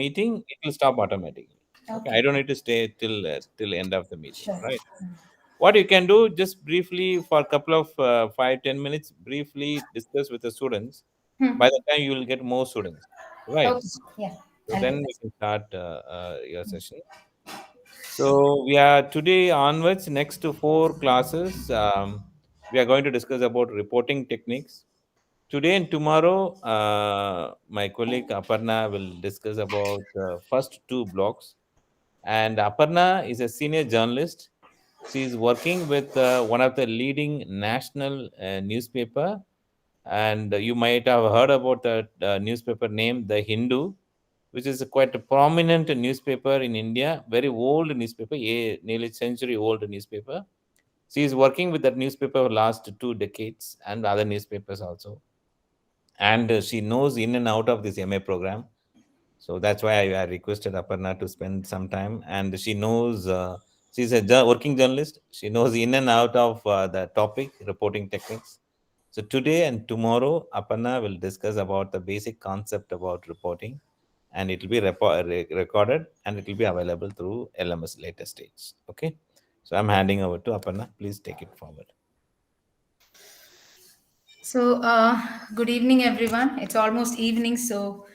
meeting, it will stop automatically. Okay, I don't need to stay till end of the meeting, Sure. right? What you can do, just briefly for a couple of 5-10 minutes, briefly discuss with the students. By the time you will get more students, right? Okay. Yeah. So I'll then do we that. can start your session. So we are today onwards, next to four classes. We are going to discuss about reporting techniques. Today and tomorrow, my colleague Aparna will discuss about the first two blocks. And Aparna is a senior journalist. She is working with one of the leading national newspaper, and you might have heard about the newspaper name, The Hindu, which is a quite a prominent newspaper in India, very old newspaper, nearly century old newspaper. She is working with that newspaper for last 2 decades and other newspapers also, and she knows in and out of this MA program. So that's why I requested Aparna to spend some time, and she knows. She's a working journalist. She knows in and out of the topic, reporting techniques. So today and tomorrow, Aparna will discuss about the basic concept about reporting, and it will be recorded and it will be available through LMS later stage. Okay. So I'm handing over to Aparna. Please take it forward. So, good evening, everyone. It's almost evening, so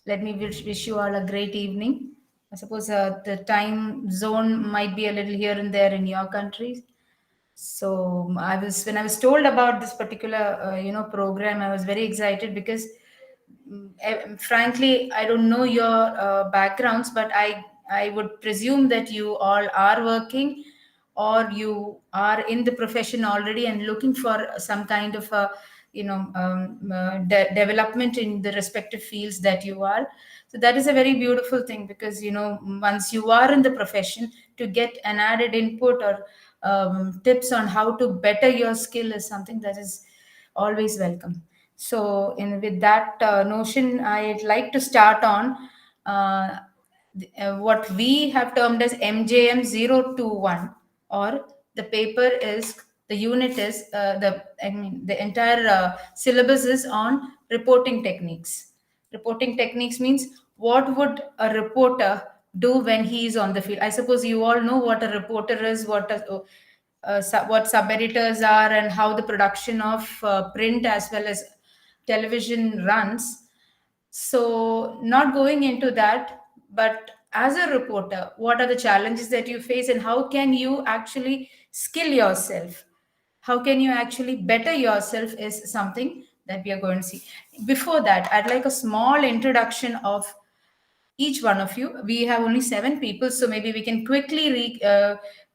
let me wish you all a great evening. I suppose the time zone might be a little here and there in your countries. So, when I was told about this particular program, I was very excited because frankly, I don't know your backgrounds, but I would presume that you all are working or you are in the profession already and looking for some kind of a development in the respective fields that you are. So that is a very beautiful thing, because once you are in the profession, to get an added input or tips on how to better your skill is something that is always welcome. So, with that notion, I'd like to start on what we have termed as MJM 021, or the paper is the unit is the entire syllabus is on reporting techniques. Reporting techniques means what would a reporter do when he is on the field. I suppose you all know what a reporter is, what sub editors are, and how the production of print as well as television runs. So, not going into that, but as a reporter, what are the challenges that you face, and how can you actually skill yourself? How can you actually better yourself is something that we are going to see. Before that, I'd like a small introduction of each one of you. We have only 7 people, so maybe we can quickly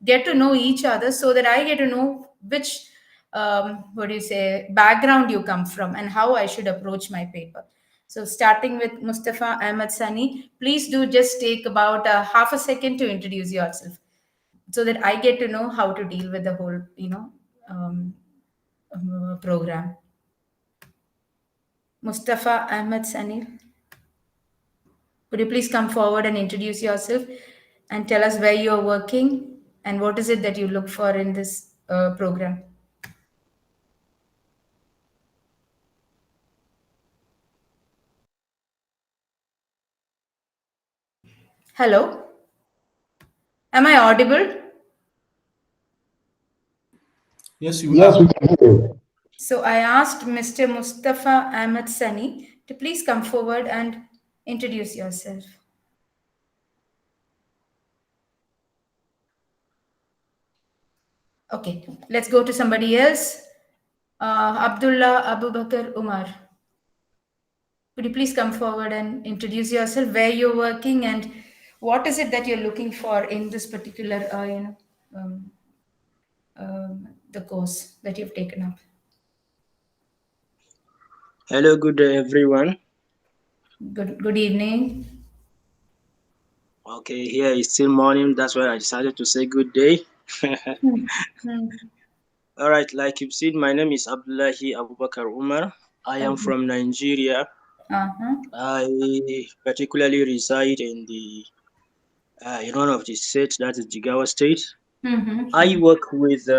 get to know each other, so that I get to know which what do you say background you come from and how I should approach my paper. So starting with Mustafa Ahmed Sani, please do just take about half a second to introduce yourself, so that I get to know how to deal with the whole um, program. Mustafa Ahmed Sani, could you please come forward and introduce yourself and tell us where you're working and what is it that you look for in this program? Hello, am I audible? Yes, you Yes, are. we can hear you. So I asked Mr. Mustafa Ahmed Sani to please come forward and introduce yourself. Okay, let's go to somebody else. Abdullah Abubakar Umar. Could you please come forward and introduce yourself, where you're working, and what is it that you're looking for in this particular, um, the course that you've taken up? Hello, good day, everyone. Good evening. Okay, here is still morning. That's why I decided to say good day. Hmm. All right, like you've seen, my name is Abdullahi Abubakar Umar. I am Okay. from Nigeria. Uh-huh. I particularly reside in one of the states, that is Jigawa State. I Mm-hmm. work with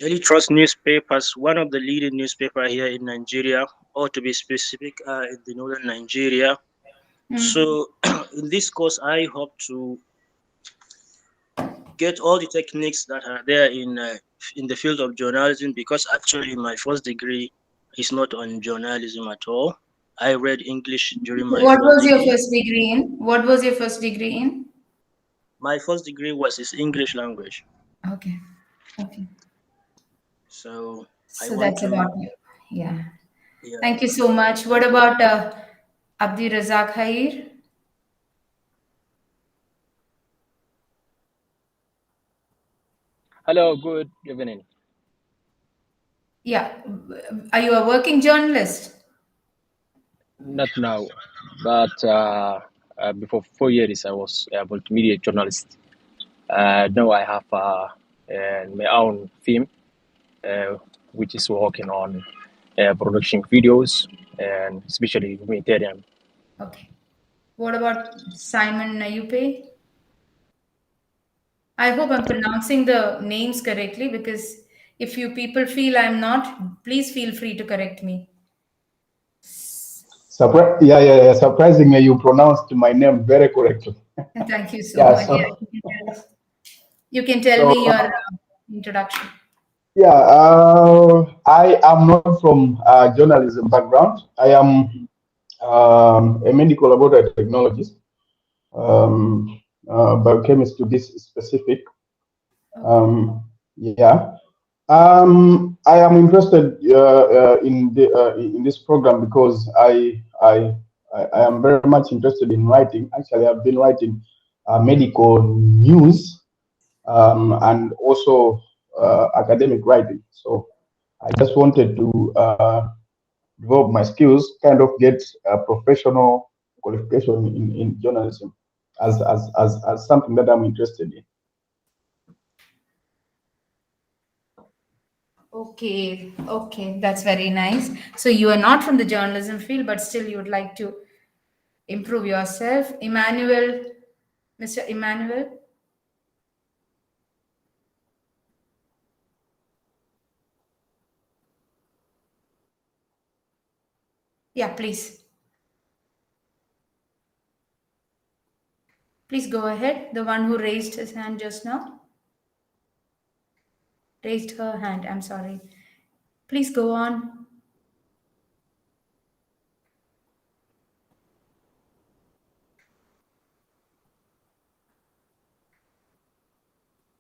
daily trust newspapers, one of the leading newspaper here in Nigeria, or to be specific, in the northern Nigeria. Mm. So in this course, I hope to get all the techniques that are there in the field of journalism, because actually my first degree is not on journalism at all. I read English during my What first was your degree. first degree in? What was your first degree in? My first degree was is English language. Okay. Okay. So I So want that's to, about you. Yeah. yeah, Thank you so much. What thank you. about Abdi Razak Khair? Hello, good evening. Yeah. Are you a working journalist? Not now, but before 4 years, I was a multimedia journalist. Now I have my own firm, uh, which is working on production videos and especially humanitarian. Okay. What about Simon Nayupe? I hope I'm pronouncing the names correctly because if you people feel I'm not, please feel free to correct me. Yeah. Surprisingly, you pronounced my name very correctly. Thank you so Yeah. much. Yeah, you can tell So me your introduction. yeah, I am not from journalism background. I am a medical laboratory technologist, biochemist to this specific. Okay. Yeah. I am interested in this program because I am very much interested in writing. Actually, I've been writing medical news and also academic writing. So I just wanted to develop my skills, kind of get a professional qualification in journalism as something that I'm interested in. Okay, okay, that's very nice. So you are not from the journalism field, but still you would like to improve yourself. Emmanuel, Mr. Emmanuel, yeah, please, please go ahead. The one who raised his hand just now, raised her hand. I'm sorry. Please go on.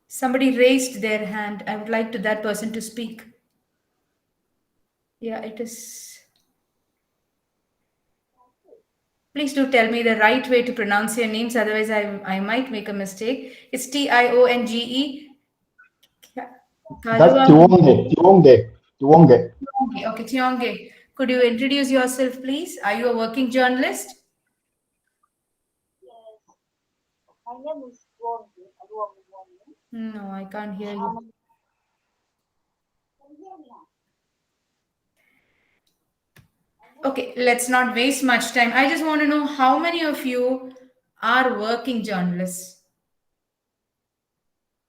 Somebody raised their hand. I would like to that person to speak. Yeah, it is. Please do tell me the right way to pronounce your names, otherwise I might make a mistake. It's Tionge. That's Kalua. Tiwonge. Okay, Tionge. Could you introduce yourself, please? Are you a working journalist? No, I can't hear you. Okay, let's not waste much time. I just want to know how many of you are working journalists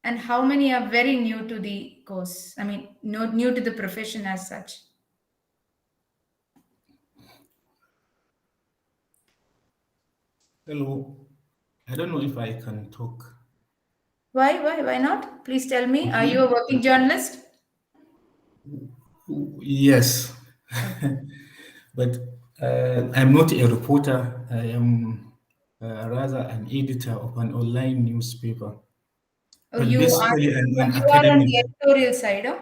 and how many are very new to the course. I mean, new to the profession as such. Hello. I don't know if I can talk. Why? Why? Why not? Please tell me. Are you a Okay. working journalist? Yes, Okay. but I'm not a reporter. I am rather an editor of an online newspaper. Oh, But you are basically, I'm an you are on academic. the editorial side, huh?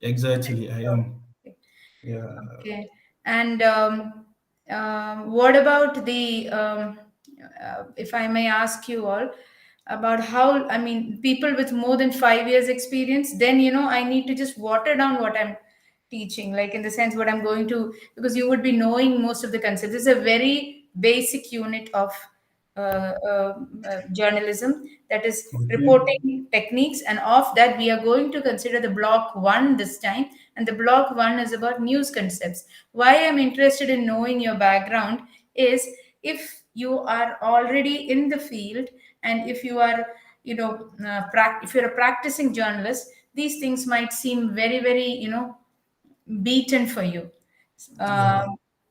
Exactly, I am. Okay. Yeah. Okay. And what about the, if I may ask you all, about how, I mean, people with more than 5 years experience, then, I need to just water down what I'm teaching, like in the sense what I'm going to, because you would be knowing most of the concepts. It's a very basic unit of journalism, that is Okay. reporting techniques, and of that we are going to consider the block one this time, and the block one is about news concepts. Why I'm interested in knowing your background is, if you are already in the field and if you are, if you're a practicing journalist, these things might seem very, very, beaten for you. Yeah.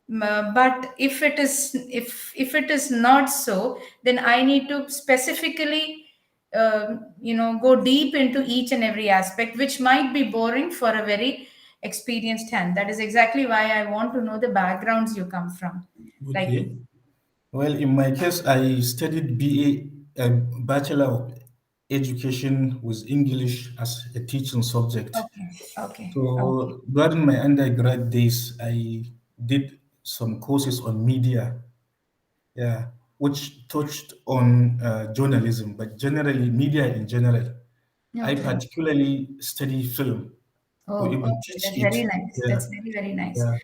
But if it is not so, then I need to specifically go deep into each and every aspect, which might be boring for a very experienced hand. That is exactly why I want to know the backgrounds you come from. Like, Okay. Well, in my case, I studied BA, Bachelor of Education with English as a teaching subject. okay, okay, okay. So during my undergrad days, I did some courses on media, yeah, which touched on journalism, but generally media in general. I Okay. particularly study film to Oh, even okay. teach That's it. very nice. Yeah, That's very, very nice. yeah.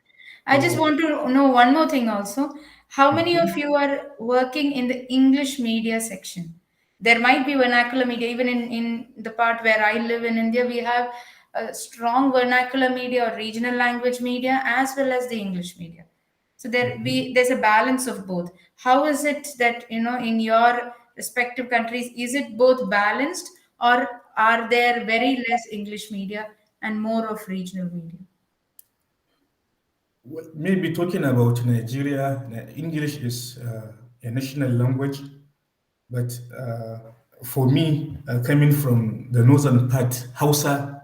I just So want to know one more thing also. How many okay. of you are working in the English media section? There might be vernacular media. Even in the part where I live in India, we have a strong vernacular media or regional language media as well as the English media. So there's a balance of both. How is it that in your respective countries, is it both balanced, or are there very less English media and more of regional media? Well, maybe talking about Nigeria, English is a national language, but for me, coming from the northern part, Hausa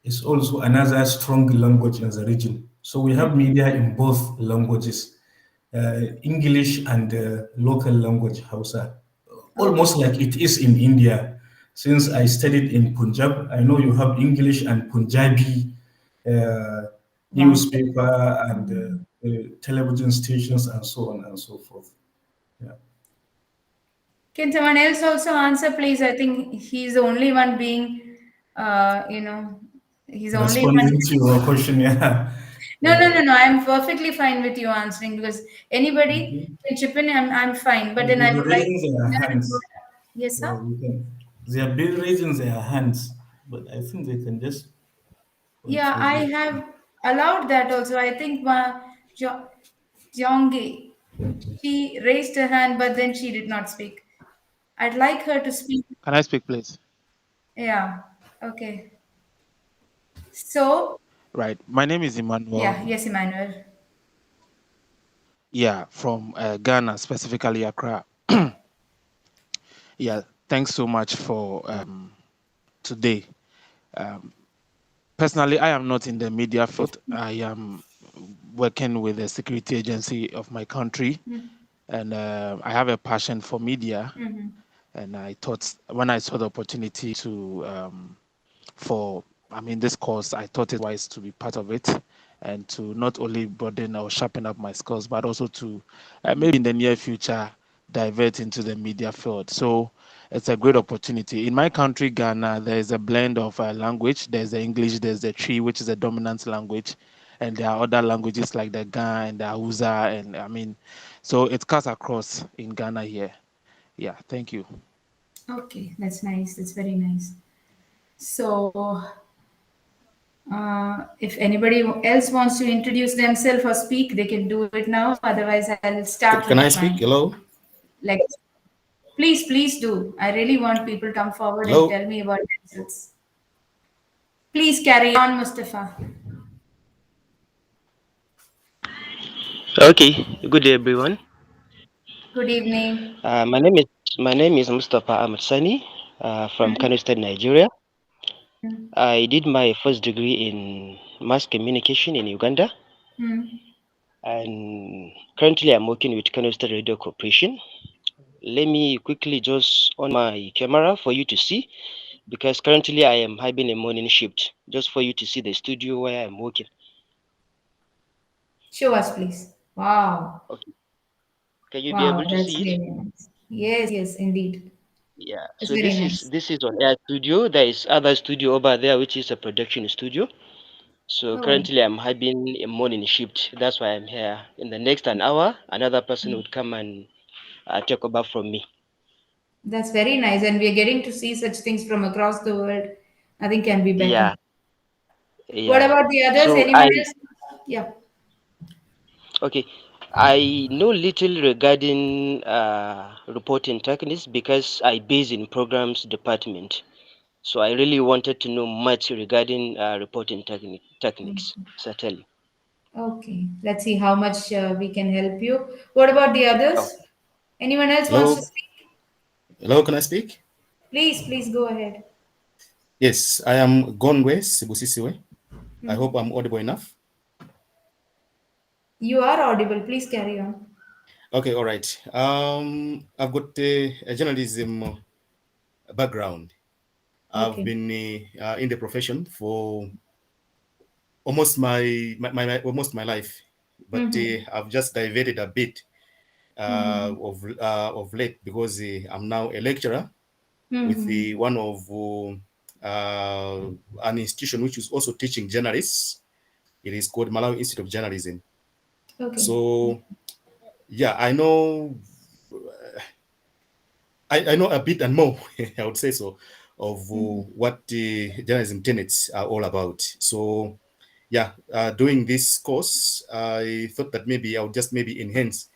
is also another strong language in the region. So we have media in both languages, English and local language Hausa, Okay. almost like it is in India. Since I studied in Punjab, I know you have English and Punjabi uh, Wow. newspaper and television stations and so on and so forth. Yeah. Can someone else also answer, please? I think he's the only one being, he's the only one. Responding to your question, yeah. No, no, Yeah. no, no. I'm perfectly fine with you answering, because anybody Okay. can chip in. I'm fine. But They've then I been would like raising to their learn about. hands. Yes, Yeah, sir. we can. They have been raising their hands, but I think they can just Yeah, I contribute. have allowed that also. I think Jongi, she raised her hand, but then she did not speak. I'd like her to speak. Can I speak, please? Yeah. Okay. So, Right. My name is Emmanuel. yeah. Yes, Emmanuel. Yeah, from Ghana, specifically Accra. Yeah. Thanks so much for today. Um, Personally, I am not in the media field. I am working with the security agency of my country, and I have a passion for media. Mm-hmm. And I thought when I saw the opportunity to for this course, I thought it wise to be part of it and to not only broaden or sharpen up my skills, but also to maybe in the near future divert into the media field. So it's a great opportunity. In my country, Ghana, there is a blend of language. There's the English, there's the Tree, which is a dominant language, and there are other languages like the Ga and the Hausa, and so it cuts across in Ghana here. Yeah, thank you. Okay, that's nice. That's very nice. So, if anybody else wants to introduce themselves or speak, they can do it now. Otherwise, I'll start Can with I speak? mine. Hello? Like, please, please do. I really want people to come forward and Hello? tell me about themselves. Please carry on, Mustafa. Okay, good day everyone. Good evening. My name is Mustafa Ahmed Sani from Kano State, Nigeria. I did my first degree in mass communication in Uganda, Hmm. and currently I'm working with Kano State Radio Corporation. Let me quickly just on my camera for you to see, because currently I am having a morning shift, just for you to see the studio where I'm working. Show us, please. Wow. Okay, can you be Wow, able to that's see it? really nice. Yes, yes, indeed. Yeah. That's So very this is nice. this is on air studio. There is other studio over there, which is a production studio. So Oh, currently I'm having a morning shift. That's why I'm here. In the next an hour, another person would come and take over from me. that's very nice. And we are getting to see such things from across the world. Nothing can be better. Yeah, What yeah. about the others? So Anyone else? Yeah. okay, I know little regarding reporting techniques because I base in programs department. So I really wanted to know much regarding reporting techniques. Certainly. Okay, let's see how much we can help you. What about the Oh, others? Anyone else wants to Hello, speak? hello, can I speak? Please go ahead. Yes, I am Gonwe Sibusisiwe. I hope I'm audible enough. You are audible. Please carry on. Okay, all right. I've got a journalism background. I've Okay. been in the profession for almost almost my life, but Mm-hmm. I've just diverted a bit of late because I'm now a lecturer with Mm-hmm. one of an institution which is also teaching journalists. It is called Malawi Institute of Journalism. Okay. So yeah, I know a bit and more, I would say so, of what the journalism tenets are all about. So yeah, doing this course, I thought that maybe I would just maybe enhance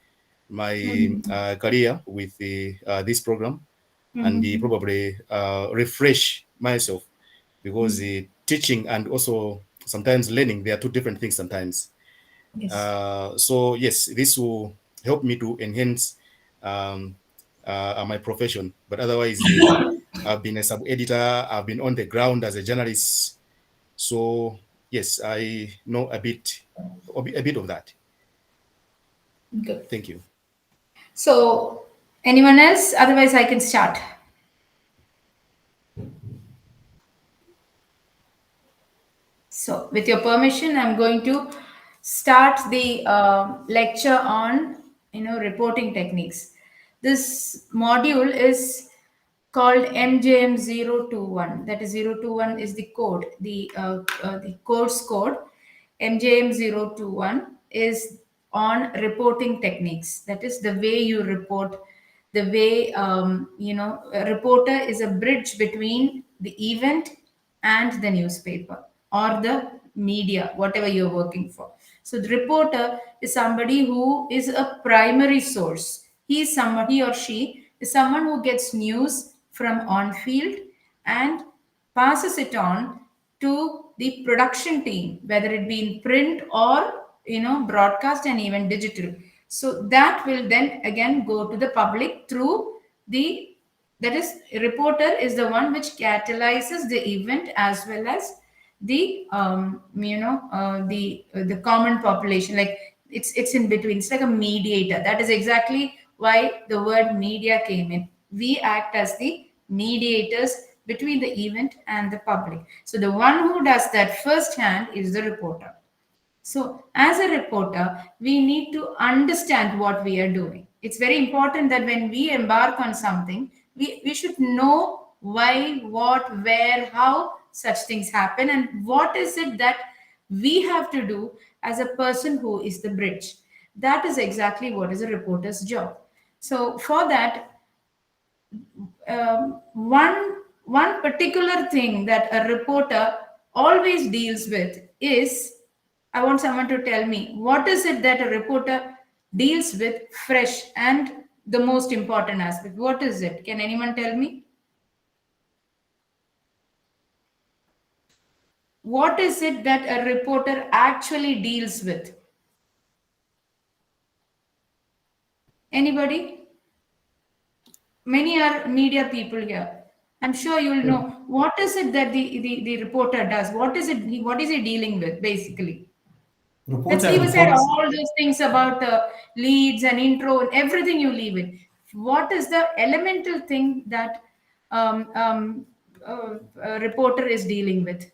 my Mm-hmm. career with this program and Mm-hmm. probably refresh myself because teaching and also sometimes learning, they are two different things sometimes. Yes. So yes, this will help me to enhance um, my profession. But otherwise, I've been a sub editor. I've been on the ground as a journalist. So yes, I know a bit of that. Good. Thank you. So, anyone else? Otherwise, I can start. So, with your permission, I'm going to start the lecture on reporting techniques. This module is called MJM 021. That is 021 is the code, the course code. MJM 021 is on reporting techniques. That is the way you report, the way a reporter is a bridge between the event and the newspaper or the media, whatever you're working for. So the reporter is somebody who is a primary source. He or she is someone who gets news from on field and passes it on to the production team, whether it be in print or broadcast and even digital. So that will then again go to the public through the, that is, reporter is the one which catalyzes the event as well as the the common population. Like it's in between. It's like a mediator. That is exactly why the word media came in. We act as the mediators between the event and the public. So the one who does that firsthand is the reporter. So, as a reporter, we need to understand what we are doing. It's very important that when we embark on something, we should know why, what, where, how such things happen, and what is it that we have to do as a person who is the bridge. That is exactly what is a reporter's job. So, for that, one particular thing that a reporter always deals with is, I want someone to tell me what is it that a reporter deals with fresh and the most important aspect. What is it? Can anyone tell me? What is it that a reporter actually deals with? Anybody? Many are media people here. I'm sure you'll know. What is it that the reporter does? What is he dealing with basically? Let's Reporter leave aside reports. all those things about leads and intro and everything you leave it. What is the elemental thing that um, um, a reporter is dealing with?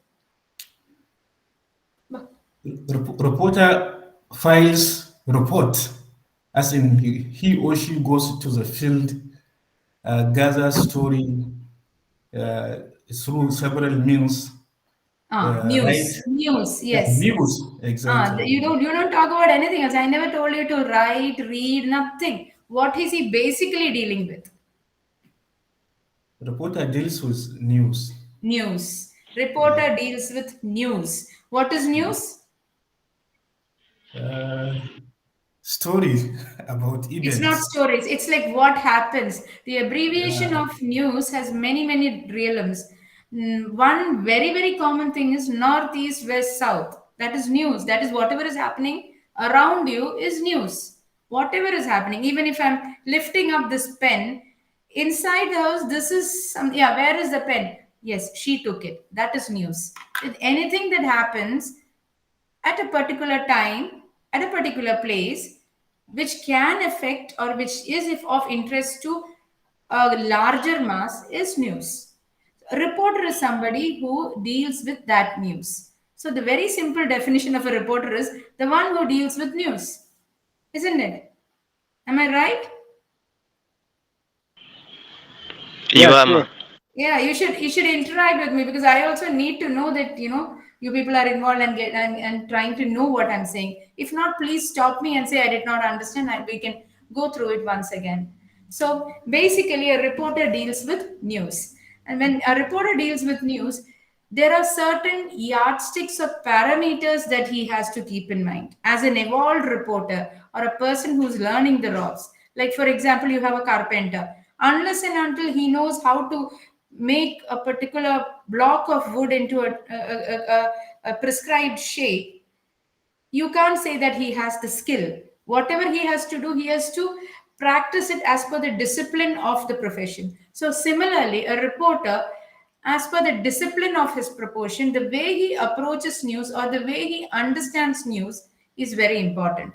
Reporter files report, as in he or she goes to the field, gathers story uh, through several means, write News, yes. news exactly. You don't talk about anything else. I never told you to write, read, nothing. What is he basically dealing with? Reporter deals with news, News. yeah. Reporter deals with news. What is news? uh, story about It's not events. stories. It's like what happens. The abbreviation Yeah. of news has many, many realms. One very, very common thing is north, east, west, south. That is news. That is whatever is happening around you is news. Whatever is happening, even if I'm lifting up this pen inside the house, this is some, yeah, where is the pen? Yes, she took it. That is news. With anything that happens at a particular time, at a particular place, which can affect or which is if of interest to a larger mass, is news. A reporter is somebody who deals with that news. So the very simple definition of a reporter is the one who deals with news, isn't it? Am I right? You Yeah, are, sure. ma. Yeah, you should interact with me, because I also need to know that you people are involved and get and trying to know what I'm saying. If not, please stop me and say I did not understand, and we can go through it once again. So basically, a reporter deals with news, and when a reporter deals with news, there are certain yardsticks or parameters that he has to keep in mind as an evolved reporter or a person who's learning the ropes. Like, for example, you have a carpenter. Unless and until he knows how to make a particular block of wood into a prescribed shape, you can't say that he has the skill. Whatever he has to do, he has to practice it as per the discipline of the profession. So similarly, a reporter, as per the discipline of his proportion, the way he approaches news or the way he understands news is very important,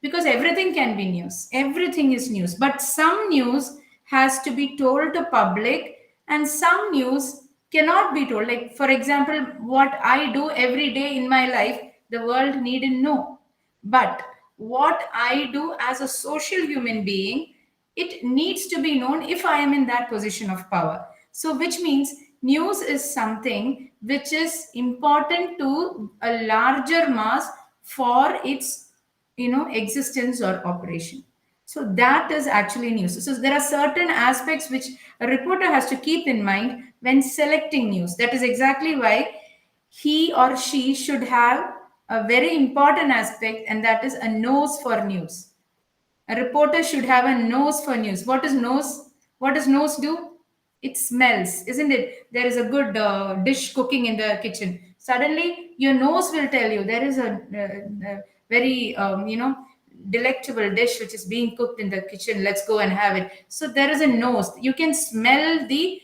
because everything can be news, everything is news, but some news has to be told to public and some news cannot be told. Like, for example, what I do every day in my life, the world needn't know, but what I do as a social human being, it needs to be known if I am in that position of power. So which means news is something which is important to a larger mass for its existence or operation. So that is actually news. So there are certain aspects which a reporter has to keep in mind when selecting news. That is exactly why he or she should have a very important aspect, and that is a nose for news. A reporter should have a nose for news. What is nose? What does nose do? It smells, isn't it? There is a good dish cooking in the kitchen. Suddenly, your nose will tell you there is a very, delectable dish which is being cooked in the kitchen. Let's go and have it. So there is a nose. You can smell the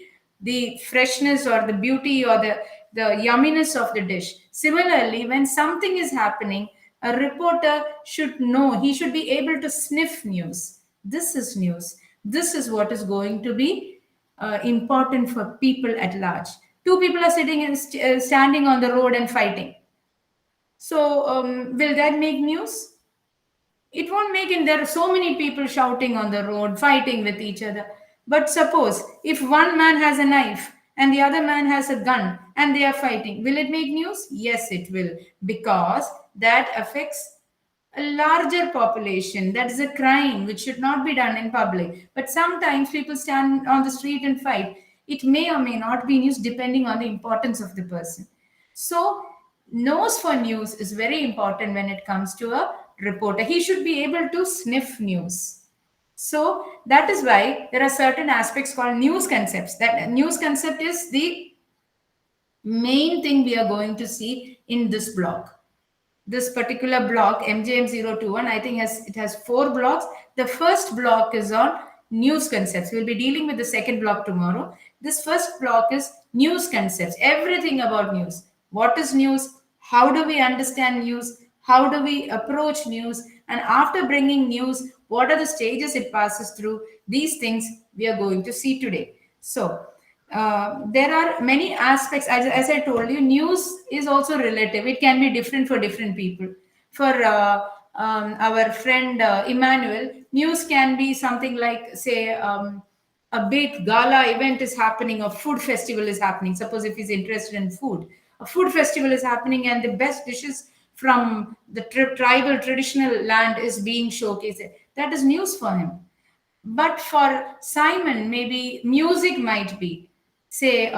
freshness or the beauty or the yumminess of the dish. Similarly, when something is happening, a reporter should know, he should be able to sniff news. This is news. This is what is going to be important for people at large. Two people are sitting and standing on the road and fighting. So, will that make news? It won't make it. There are so many people shouting on the road, fighting with each other. But suppose if one man has a knife and the other man has a gun and they are fighting, will it make news? Yes, it will, because that affects a larger population. That is a crime which should not be done in public. But sometimes people stand on the street and fight. It may or may not be news depending on the importance of the person. So, nose for news is very important when it comes to a reporter. He should be able to sniff news. So, that is why there are certain aspects called news concepts. That news concept is the main thing we are going to see in this block. This particular block, MJM021, I think it has 4 blocks. The first block is on news concepts. We'll be dealing with the second block tomorrow. This first block is news concepts, everything about news. What is news? How do we understand news? How do we approach news? And after bringing news, what are the stages it passes through? These things we are going to see today. So, there are many aspects. As I told you, news is also relative. It can be different for different people. For our friend Emmanuel, news can be something like, say, a big gala event is happening, a food festival is happening. Suppose if he's interested in food, a food festival is happening, and the best dishes from the tribal traditional land is being showcased. That is news for him. But for Simon, maybe music might be, say,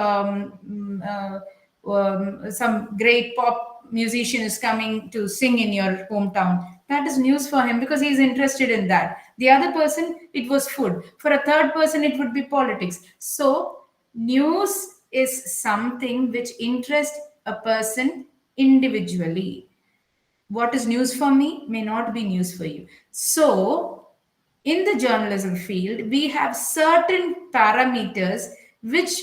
some great pop musician is coming to sing in your hometown. That is news for him because he's interested in that. The other person, it was food. For a third person, it would be politics. So, news is something which interests a person individually. What is news for me may not be news for you. So, in the journalism field, we have certain parameters which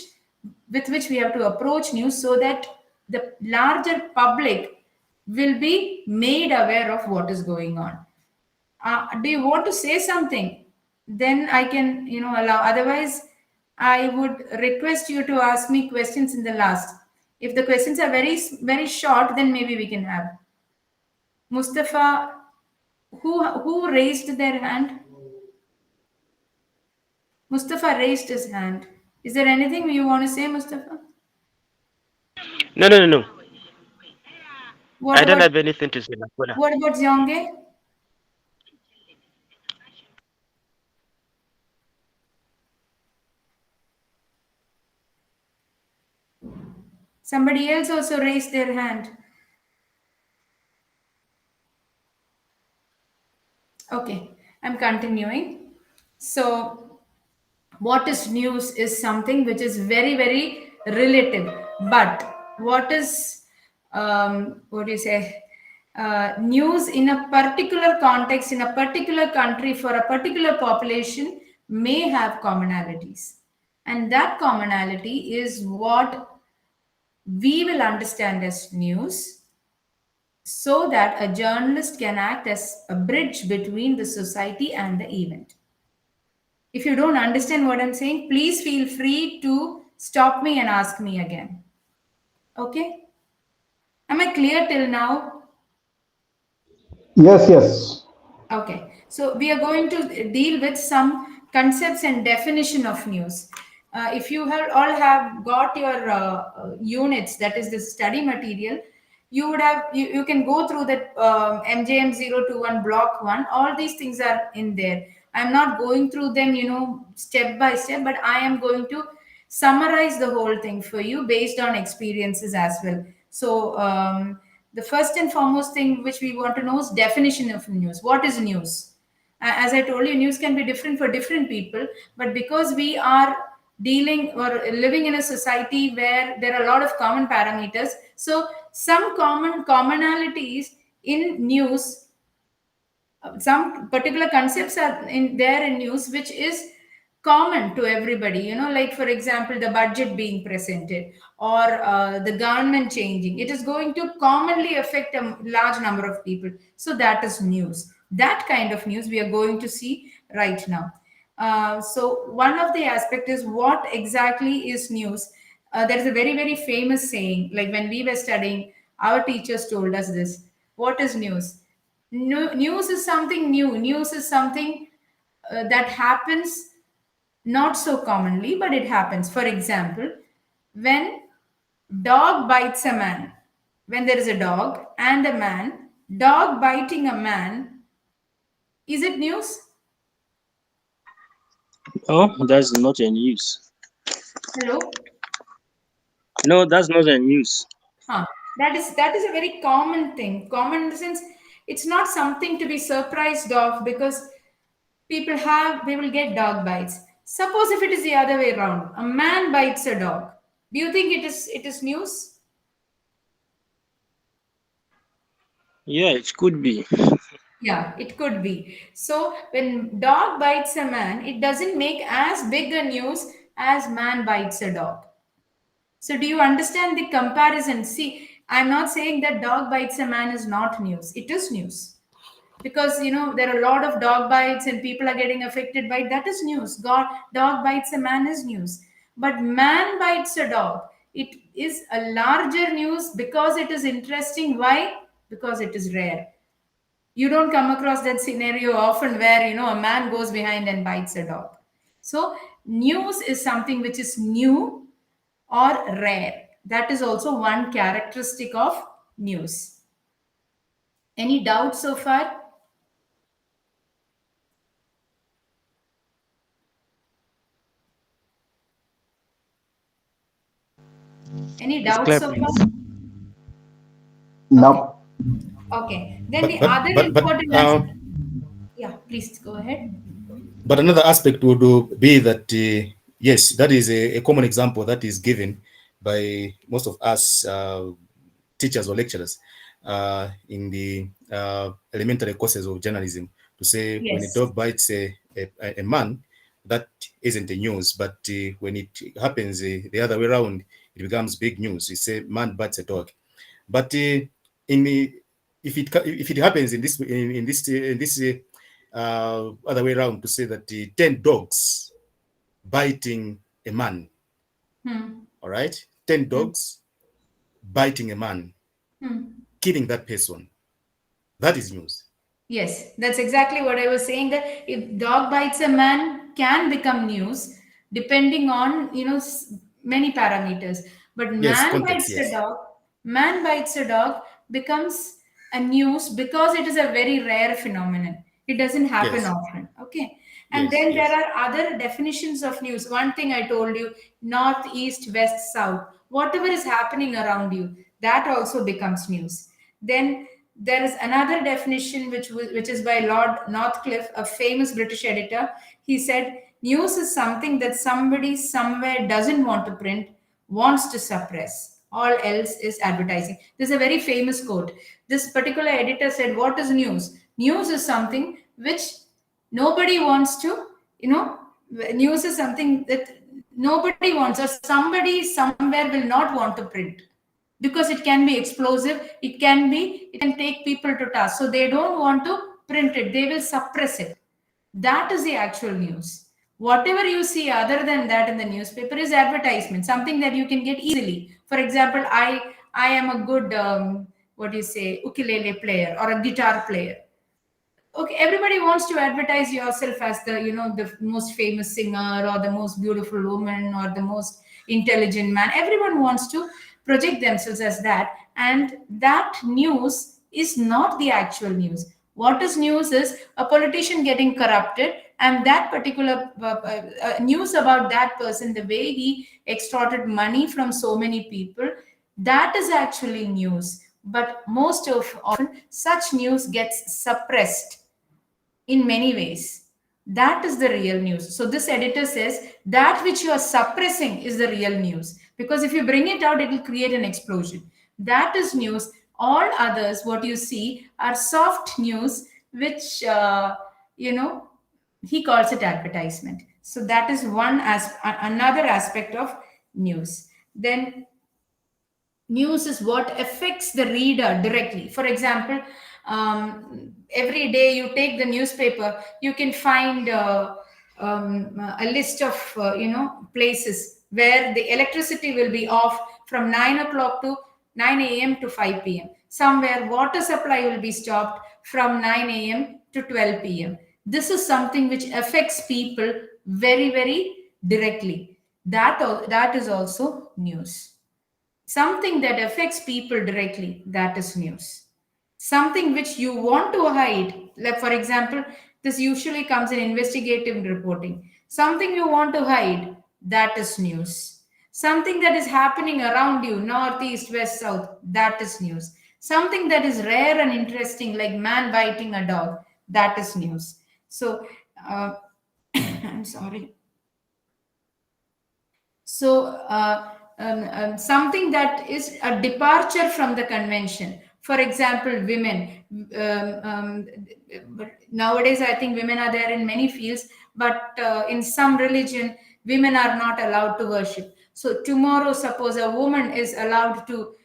with which we have to approach news so that the larger public will be made aware of what is going on. Do you want to say something? Then I can, allow. Otherwise, I would request you to ask me questions in the last. If the questions are very, very short, then maybe we can have. Mustafa, who raised their hand? Mustafa raised his hand. Is there anything you want to say, Mustafa? No, no, no, no. What I don't about have anything to say, Nakuna. what about Zionge? Somebody else also raised their hand. Okay, I'm continuing. So, what is news is something which is very, very relative. But what is, what do you say? News in a particular context, in a particular country, for a particular population may have commonalities. And that commonality is what we will understand as news so that a journalist can act as a bridge between the society and the event. If you don't understand what I'm saying, please feel free to stop me and ask me again. Okay? Am I clear till now? Yes, yes. Okay, so we are going to deal with some concepts and definition of news. If you have all have got your units, that is the study material, you would have you can go through that MJM 021 block 1. All these things are in there. I'm not going through them, step by step, but I am going to summarize the whole thing for you based on experiences as well. So the first and foremost thing which we want to know is definition of news. What is news? As I told you, news can be different for different people, but because we are dealing or living in a society where there are a lot of common parameters, so some commonalities in news, some particular concepts are in there in news which is common to everybody, like for example the budget being presented or the government changing. It is going to commonly affect a large number of people, so that is news. That kind of news we are going to see right now. So one of the aspect is what exactly is news. There is a very, very famous saying, like when we were studying, our teachers told us this. What is news? News is something new. News is something that happens not so commonly, but it happens. For example, when dog bites a man, when there is a dog and a man, dog biting a man, is it news? Oh, that's not a news. Hello? No, that's not a news. Huh. That is a very common thing. Common in the sense it's not something to be surprised of because they will get dog bites. Suppose if it is the other way around, a man bites a dog. Do you think it is news? Yeah, it could be. Yeah, it could be. So when dog bites a man, it doesn't make as big a news as man bites a dog. So do you understand the comparison? See, I'm not saying that dog bites a man is not news. It is news. Because there are a lot of dog bites and people are getting affected by it. That is news. Dog bites a man is news. But man bites a dog. It is a larger news because it is interesting. Why? Because it is rare. You don't come across that scenario often where a man goes behind and bites a dog. So news is something which is new or rare. That is also one characteristic of news. Any doubts so far? Any It's doubts clear, so please. far? No. Okay. Then the But other but but important aspect. Yeah, please go ahead. but another aspect would be that yes, that is a common example that is given by most of us teachers or lecturers in the elementary courses of journalism, to say when a Yes. dog bites a man, that isn't a news, but when it happens the other way around, it becomes big news. You say man bites a dog, but in the if it happens in this other way around, to say that 10 dogs biting a man, all right, 10 dogs biting a man, killing that person, that is news. Yes, that's exactly what I was saying. That if dog bites a man can become news, depending on many parameters. But Yes, context, yes. man bites a dog becomes a news because it is a very rare phenomenon. It doesn't happen Yes. often. Okay, and Yes, then yes. there are other definitions of news. One thing I told you: north, east, west, south. Whatever is happening around you, that also becomes news. Then there is another definition which is by Lord Northcliffe, a famous British editor. He said news is something that somebody somewhere doesn't want to print, wants to suppress. All else is advertising. This is a very famous quote. This particular editor said, what is news? News is something which nobody wants to, news is something that nobody wants, or somebody somewhere will not want to print, because it can be explosive, it can take people to task, so they don't want to print it, they will suppress it. That is the actual news. Whatever you see other than that in the newspaper is advertisement, something that you can get easily. For example, I am a good what do you say, ukulele player or a guitar player. Okay, everybody wants to advertise yourself as the the most famous singer or the most beautiful woman or the most intelligent man. Everyone wants to project themselves as that, and that news is not the actual news. What is news is a politician getting corrupted, and that particular news about that person, the way he extorted money from so many people, that is actually news. But most of often such news gets suppressed in many ways. That is the real news. So this editor says that which you are suppressing is the real news, because if you bring it out, it will create an explosion. That is news. All others, what you see, are soft news, which he calls it advertisement. So that is another aspect of news. Then news is what affects the reader directly. For example, every day you take the newspaper, you can find a list of places where the electricity will be off from 9 o'clock to 9 a.m. to 5 p.m. Somewhere water supply will be stopped from 9 a.m. to 12 p.m. This is something which affects people very, very directly. That is also news. Something that affects people directly, that is news. Something which you want to hide, like for example, this usually comes in investigative reporting. Something you want to hide, that is news. Something that is happening around you, north, east, west, south, that is news. Something that is rare and interesting, like man biting a dog, that is news. So, I'm sorry. So, something that is a departure from the convention. For example, women. Nowadays, I think women are there in many fields, but in some religion, women are not allowed to worship. So, tomorrow, suppose a woman is allowed to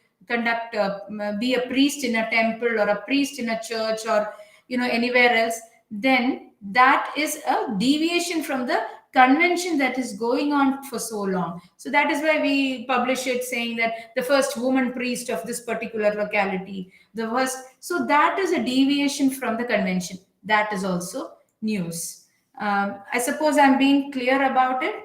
be a priest in a temple or a priest in a church or anywhere else, then that is a deviation from the convention that is going on for so long. So that is why we publish it saying that the first woman priest of this particular locality, the first. So that is a deviation from the convention. That is also news. I suppose I'm being clear about it.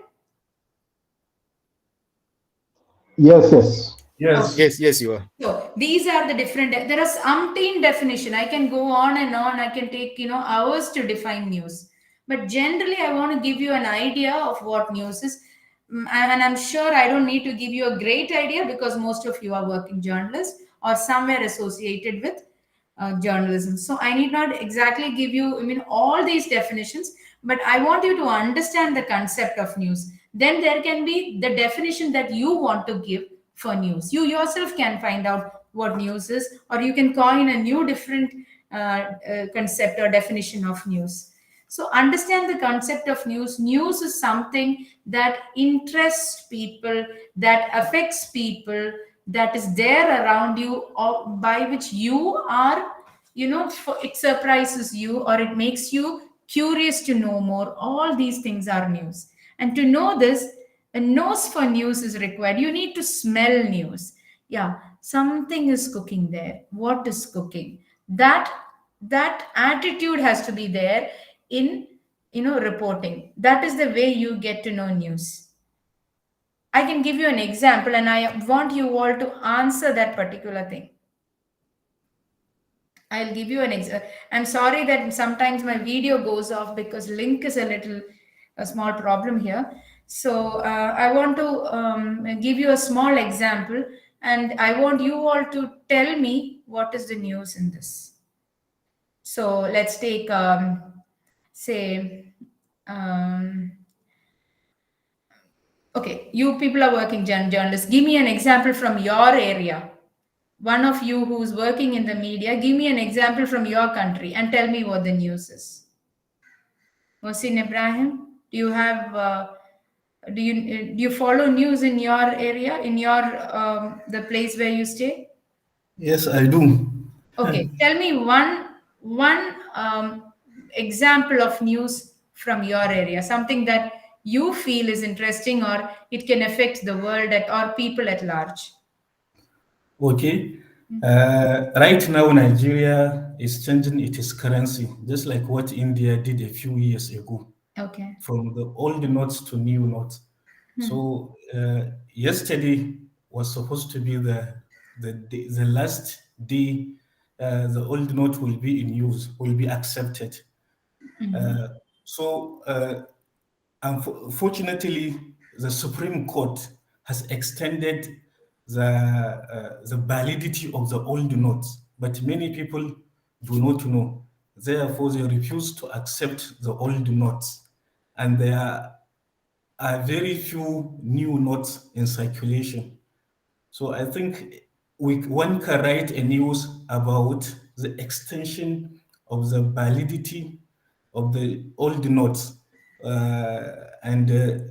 Yes, yes. Yes. Yes, you are. So these are the different. There are umpteen definition. I can go on and on. I can take hours to define news. But generally, I want to give you an idea of what news is, and I'm sure I don't need to give you a great idea because most of you are working journalists or somewhere associated with journalism. So I need not exactly give you, all these definitions, but I want you to understand the concept of news. Then there can be the definition that you want to give for news. You yourself can find out what news is, or you can coin a new different concept or definition of news. So understand the concept of news. News is something that interests people, that affects people, that is there around you, or by which you are, it surprises you or it makes you curious to know more. All these things are news. And to know this, a nose for news is required. You need to smell news. Yeah, something is cooking there. What is cooking? That attitude has to be there in reporting. That is the way you get to know news. I can give you an example, and I want you all to answer that particular thing. I'll give you an example. I'm sorry that sometimes my video goes off because link is a small problem here. So I want to give you a small example, and I want you all to tell me what is the news in this. So let's take, say, okay, you people are working journalists. Give me an example from your area. One of you who's working in the media, give me an example from your country and tell me what the news is. Mohsin Ibrahim, do you have do you follow news in your area, in your the place where you stay? Yes, I do. Okay, tell me one example of news from your area, something that you feel is interesting or it can affect the world or people at large. Okay. Right now, Nigeria is changing its currency, just like what India did a few years ago, Okay. from the old notes to new notes. So yesterday was supposed to be the last day the old note will be in use, will be accepted. Unfortunately, the Supreme Court has extended the validity of the old notes, but many people do not know. Therefore, they refuse to accept the old notes, and there are very few new notes in circulation. So I think one can write a news about the extension of the validity of the old notes and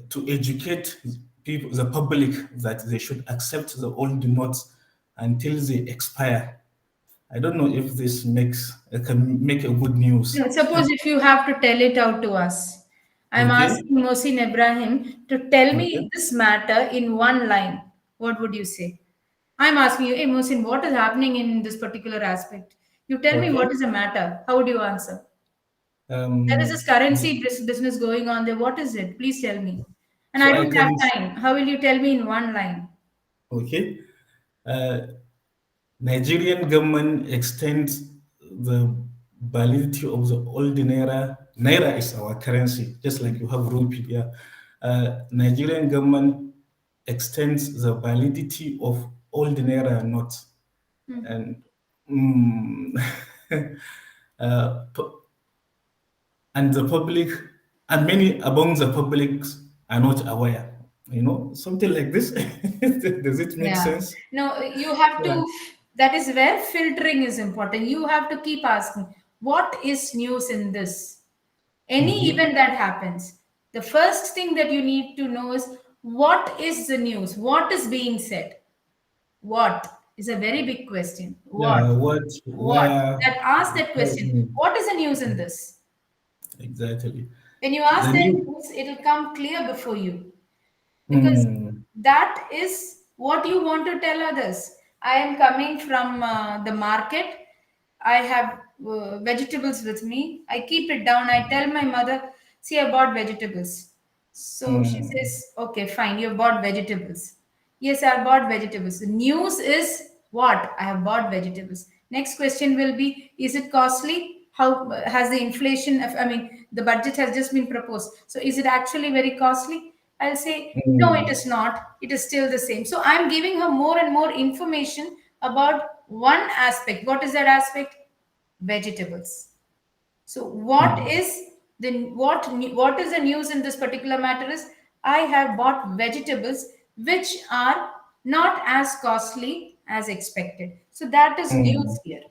to educate people, the public, that they should accept the old notes until they expire. I don't know if this can make a good news. No, suppose if you have to tell it out to us, I'm Okay. asking Mohsin Ibrahim to tell Okay. me this matter in one line. What would you say? I'm asking you, hey Mohsin, what is happening in this particular aspect? You tell me Okay. what is the matter. How would you answer? There is this Um, currency business going on there. What is it? Please tell me. And so I I don't have can. time. How will you tell me in one line? Okay. Uh, Nigerian government extends the validity of the old naira. Naira is our currency, just like you have rupee. Yeah. Nigerian government extends the validity of old naira notes, and mm, pu- and the public and many among the publics are not aware. Something like this. Does it make Yeah. sense? No, you have Yeah. to, that is where filtering is important. You have to keep asking, what is news in this? Any Mhm. event that happens, the first thing that you need to know is what is the news? What is being said? What is a very big question. What? Yeah, what, What? where, That ask that question. What is the news in this? exactly. When you ask The that new, news, it'll come clear before you, because mm, that is what you want to tell others. I am coming from the market. I have vegetables with me. I keep it down. I tell my mother, see, I bought vegetables. So she mm, says, okay, fine, you bought vegetables. Yes, I bought vegetables. The news is what? I have bought vegetables. Next question will be, is it costly? How has the inflation of, I mean, the budget has just been proposed. So is it actually very costly? I'll say, no, it mm, is not. It is still the same. So I'm giving her more and more information about one aspect. What is that aspect? Vegetables. So what mm, is what is the news in this particular matter is I have bought vegetables which are not as costly as expected. So that is news here.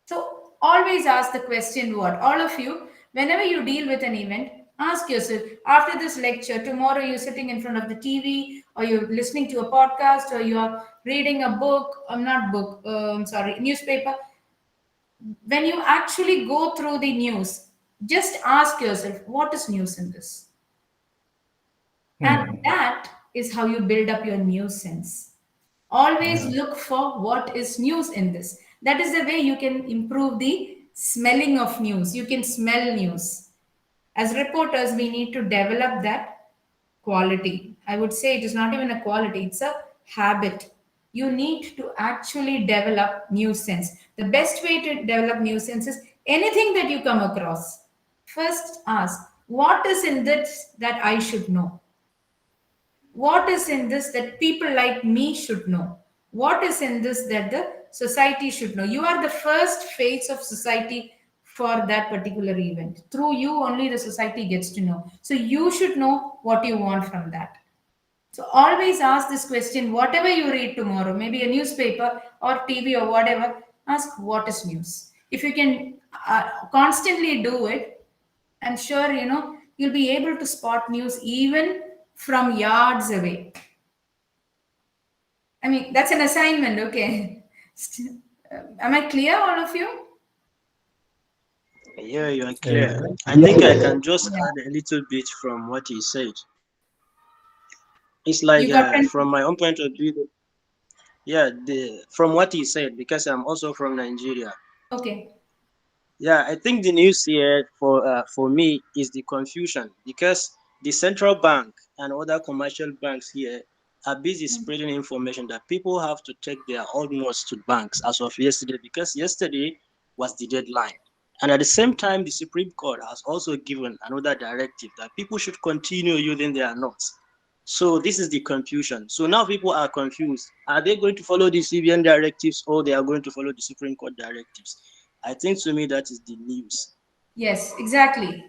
So always ask the question what? All of you, whenever you deal with an event, ask yourself after this lecture, tomorrow you're sitting in front of the TV or you're listening to a podcast or you're reading a book, not book, sorry, newspaper. When you actually go through the news, just ask yourself, what is news in this? And that is how you build up your news sense. Always look for what is news in this. That is the way you can improve the smelling of news. You can smell news. As reporters, we need to develop that quality. I would say it is not even a quality, it's a habit. You need to actually develop news sense. The best way to develop news sense is anything that you come across. First ask, what is in this that I should know? What is in this that people like me should know? What is in this that the society should know? You are the first face of society for that particular event. Through you, only the society gets to know. So you should know what you want from that. So always ask this question, whatever you read tomorrow, maybe a newspaper or TV or whatever, ask what is news. If you can constantly do it, I'm sure you'll be able to spot news even from yards away. I mean, that's an assignment, okay? Am I clear, all of you? Yeah, you are clear. I think I can just add a little bit from what he said. It's like from my own point of view, from what he said, because I'm also from Nigeria. Okay. Yeah, I think the news here for me is the confusion, because the central bank and other commercial banks here are busy spreading information that people have to take their old notes to banks as of yesterday, because yesterday was the deadline. And at the same time, the Supreme Court has also given another directive that people should continue using their notes. So this is the confusion. So now people are confused. Are they going to follow the CBN directives, or they are going to follow the Supreme Court directives? I think to me that is the news. Yes, exactly.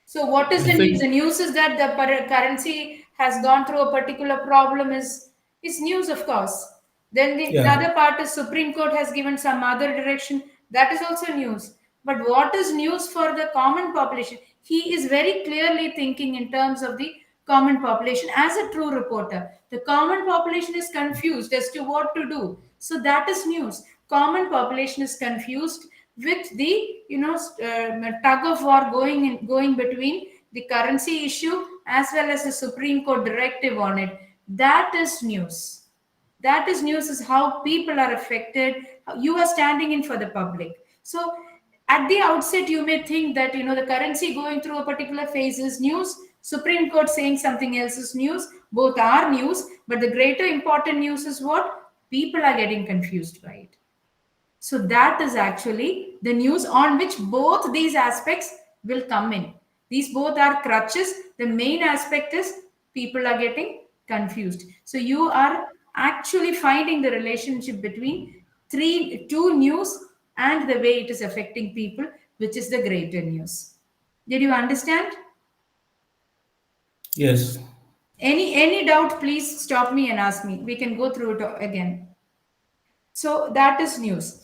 So what is the news? The news is that the currency has gone through a particular problem is news, of course. Then the other part is Supreme Court has given some other direction. That is also news. But what is news for the common population? He is very clearly thinking in terms of the common population as a true reporter. The common population is confused as to what to do. So that is news. Common population is confused with the tug of war going between the currency issue as well as the Supreme Court directive on it. That is news. That is news, is how people are affected. You are standing in for the public. So at the outset, you may think that the currency going through a particular phase is news. Supreme Court saying something else is news. Both are news, but the greater important news is what? People are getting confused by it. So that is actually the news on which both these aspects will come in. These both are crutches. The main aspect is people are getting confused. So you are actually finding the relationship between two news and the way it is affecting people, which is the greater news. Did you understand? Yes. Any doubt, please stop me and ask me. We can go through it again. So that is news.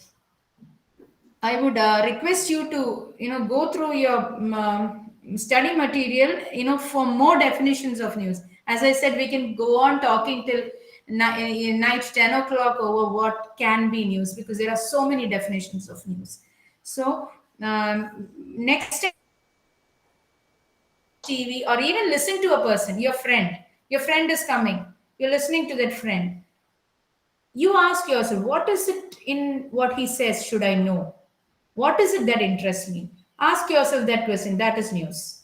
I would request you to go through your study material for more definitions of news. As I said, we can go on talking till night 10 o'clock over what can be news, because there are so many definitions of news. So next time TV or even listen to a person, your friend is coming, you're listening to that friend, you ask yourself, what is it in what he says should I know? What is it that interests me? Ask yourself that question. That is news.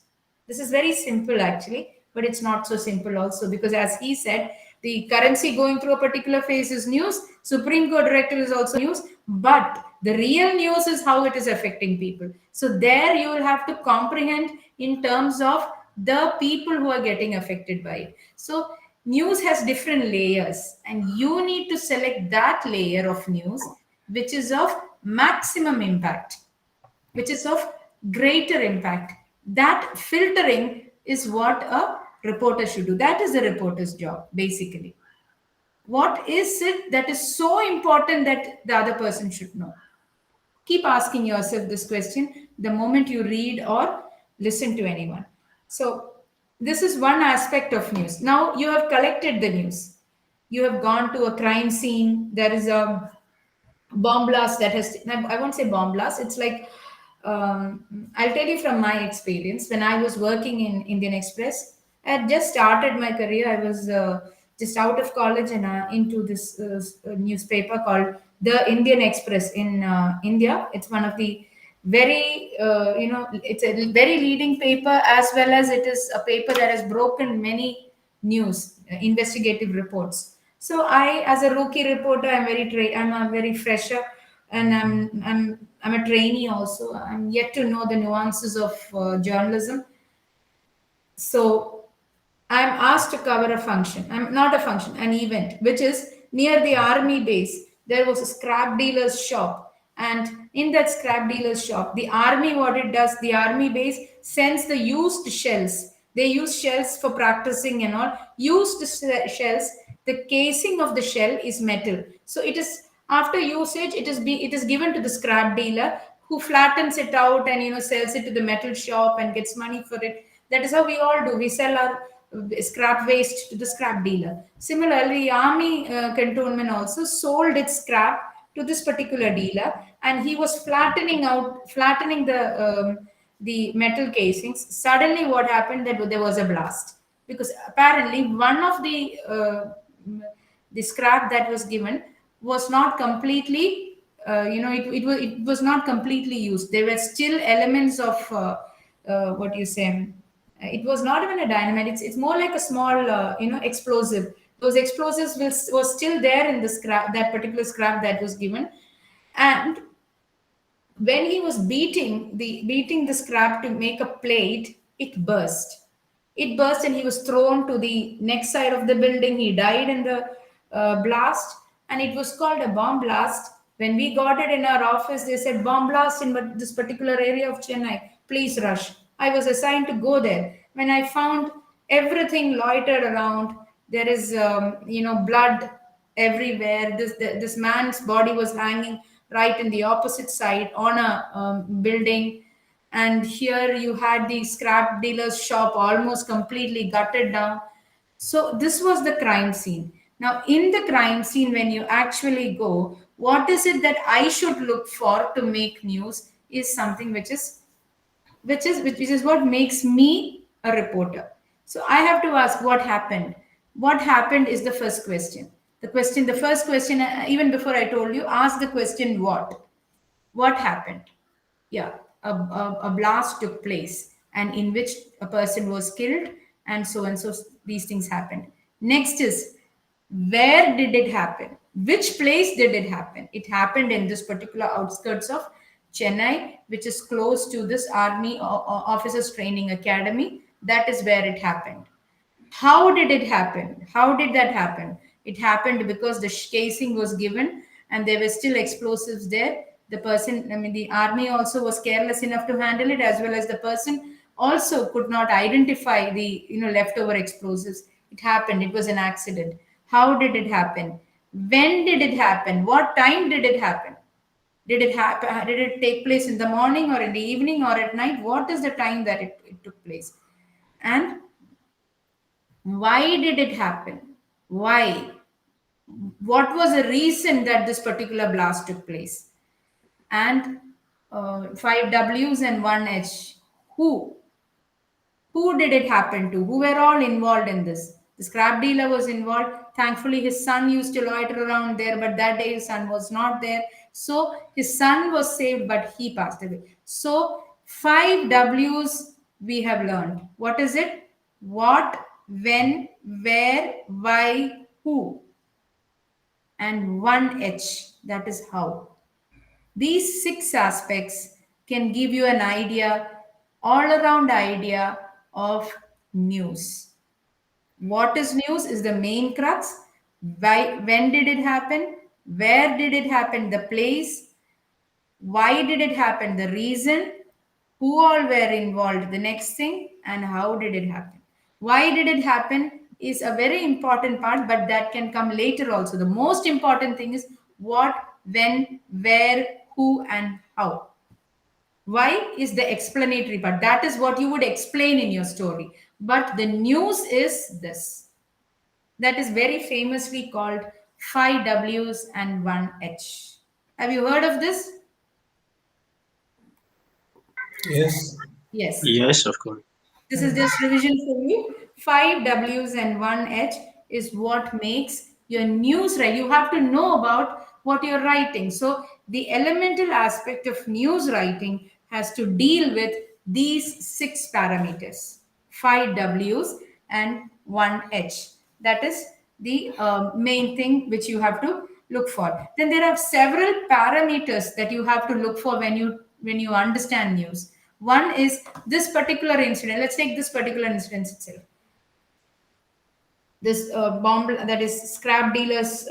This is very simple actually, but it's not so simple also, because as he said, the currency going through a particular phase is news. Supreme Court directive is also news, but the real news is how it is affecting people. So there you will have to comprehend in terms of the people who are getting affected by it. So news has different layers, and you need to select that layer of news which is of maximum impact, which is of greater impact. That filtering is what a reporter should do. That is the reporter's job, basically. What is it that is so important that the other person should know? Keep asking yourself this question the moment you read or listen to anyone. So, this is one aspect of news. Now, you have collected the news. You have gone to a crime scene. There is a bomb blast that has, I won't say bomb blast, it's like, I'll tell you from my experience. When I was working in Indian Express, I had just started my career. I was just out of college and into this newspaper called The Indian Express in India. It's one of the very, it's a very leading paper, as well as it is a paper that has broken many news, investigative reports. So I, as a rookie reporter, I'm a very fresher, and I'm a trainee also. I'm yet to know the nuances of journalism. So I'm asked to cover a function. I'm not a function, an event, which is near the army base. There was a scrap dealer's shop, and in that scrap dealer's shop, the army, what it does, the army base sends the used shells. They use shells for practicing and all. Used shells. The casing of the shell is metal, so it is after usage. It is given to the scrap dealer, who flattens it out and sells it to the metal shop and gets money for it. That is how we all do. We sell our scrap waste to the scrap dealer. Similarly, army cantonment also sold its scrap to this particular dealer, and he was flattening the metal casings. Suddenly, what happened, that there was a blast, because apparently one of the scrap that was given was not completely, it was not completely used. There were still elements of what you say, it was not even a dynamite. It's more like a small explosive. Those explosives was still there in the scrap, that particular scrap that was given. And when he was beating the scrap to make a plate, it burst and he was thrown to the next side of the building. He died in the blast, and it was called a bomb blast. When we got it in our office, they said bomb blast in this particular area of Chennai. Please rush. I was assigned to go there. When I found everything loitered around, there is blood everywhere. This man's body was hanging right in the opposite side on a building, and here you had the scrap dealer's shop almost completely gutted down. So this was the crime scene. Now, in the crime scene, when you actually go, what is it that I should look for to make news is something which is what makes me a reporter. So I have to ask, what happened? What happened is the first question. The first question, even before I told you, ask the question, what happened? Yeah, a blast took place, and in which a person was killed, and so these things happened. Next is, where did it happen? Which place did it happen? It happened in this particular outskirts of Chennai, which is close to this army officers training academy. That is where it happened. How did it happen? How did that happen? It happened because the casing was given and there were still explosives there. The person, I mean, the army also was careless enough to handle it, as well as the person also could not identify the leftover explosives. It happened. It was an accident. How did it happen? When did it happen? What time did it happen? Did it happen? Did it take place in the morning or in the evening or at night? What is the time that it took place? And why did it happen? Why? What was the reason that this particular blast took place? And 5 W's and 1 H. Who did it happen to? Who were all involved in this? The scrap dealer was involved. Thankfully, his son used to loiter around there, but that day his son was not there. So his son was saved, but he passed away. So 5 W's we have learned. What is it? What, when, where, why, who. And 1 H, that is how. These 6 aspects can give you an idea, all around idea of news. What is news is the main crux. Why, when did it happen? Where did it happen? The place. Why did it happen? The reason. Who all were involved? The next thing. And how did it happen? Why did it happen is a very important part, but that can come later also. The most important thing is what, when, where, who, and how. Why is the explanatory part. That is what you would explain in your story. But the news is this. That is very famously called 5 W's and 1 H. Have you heard of this? Yes. Yes. Yes, of course. This is just revision for you. 5 W's and 1 H is what makes your news right. You have to know about what you're writing. So the elemental aspect of news writing has to deal with these 6 parameters. 5 W's and 1 H. That is the main thing which you have to look for. Then there are several parameters that you have to look for when you understand news. One is this particular incident. Let's take this particular incident itself. This bomb, that is scrap dealer's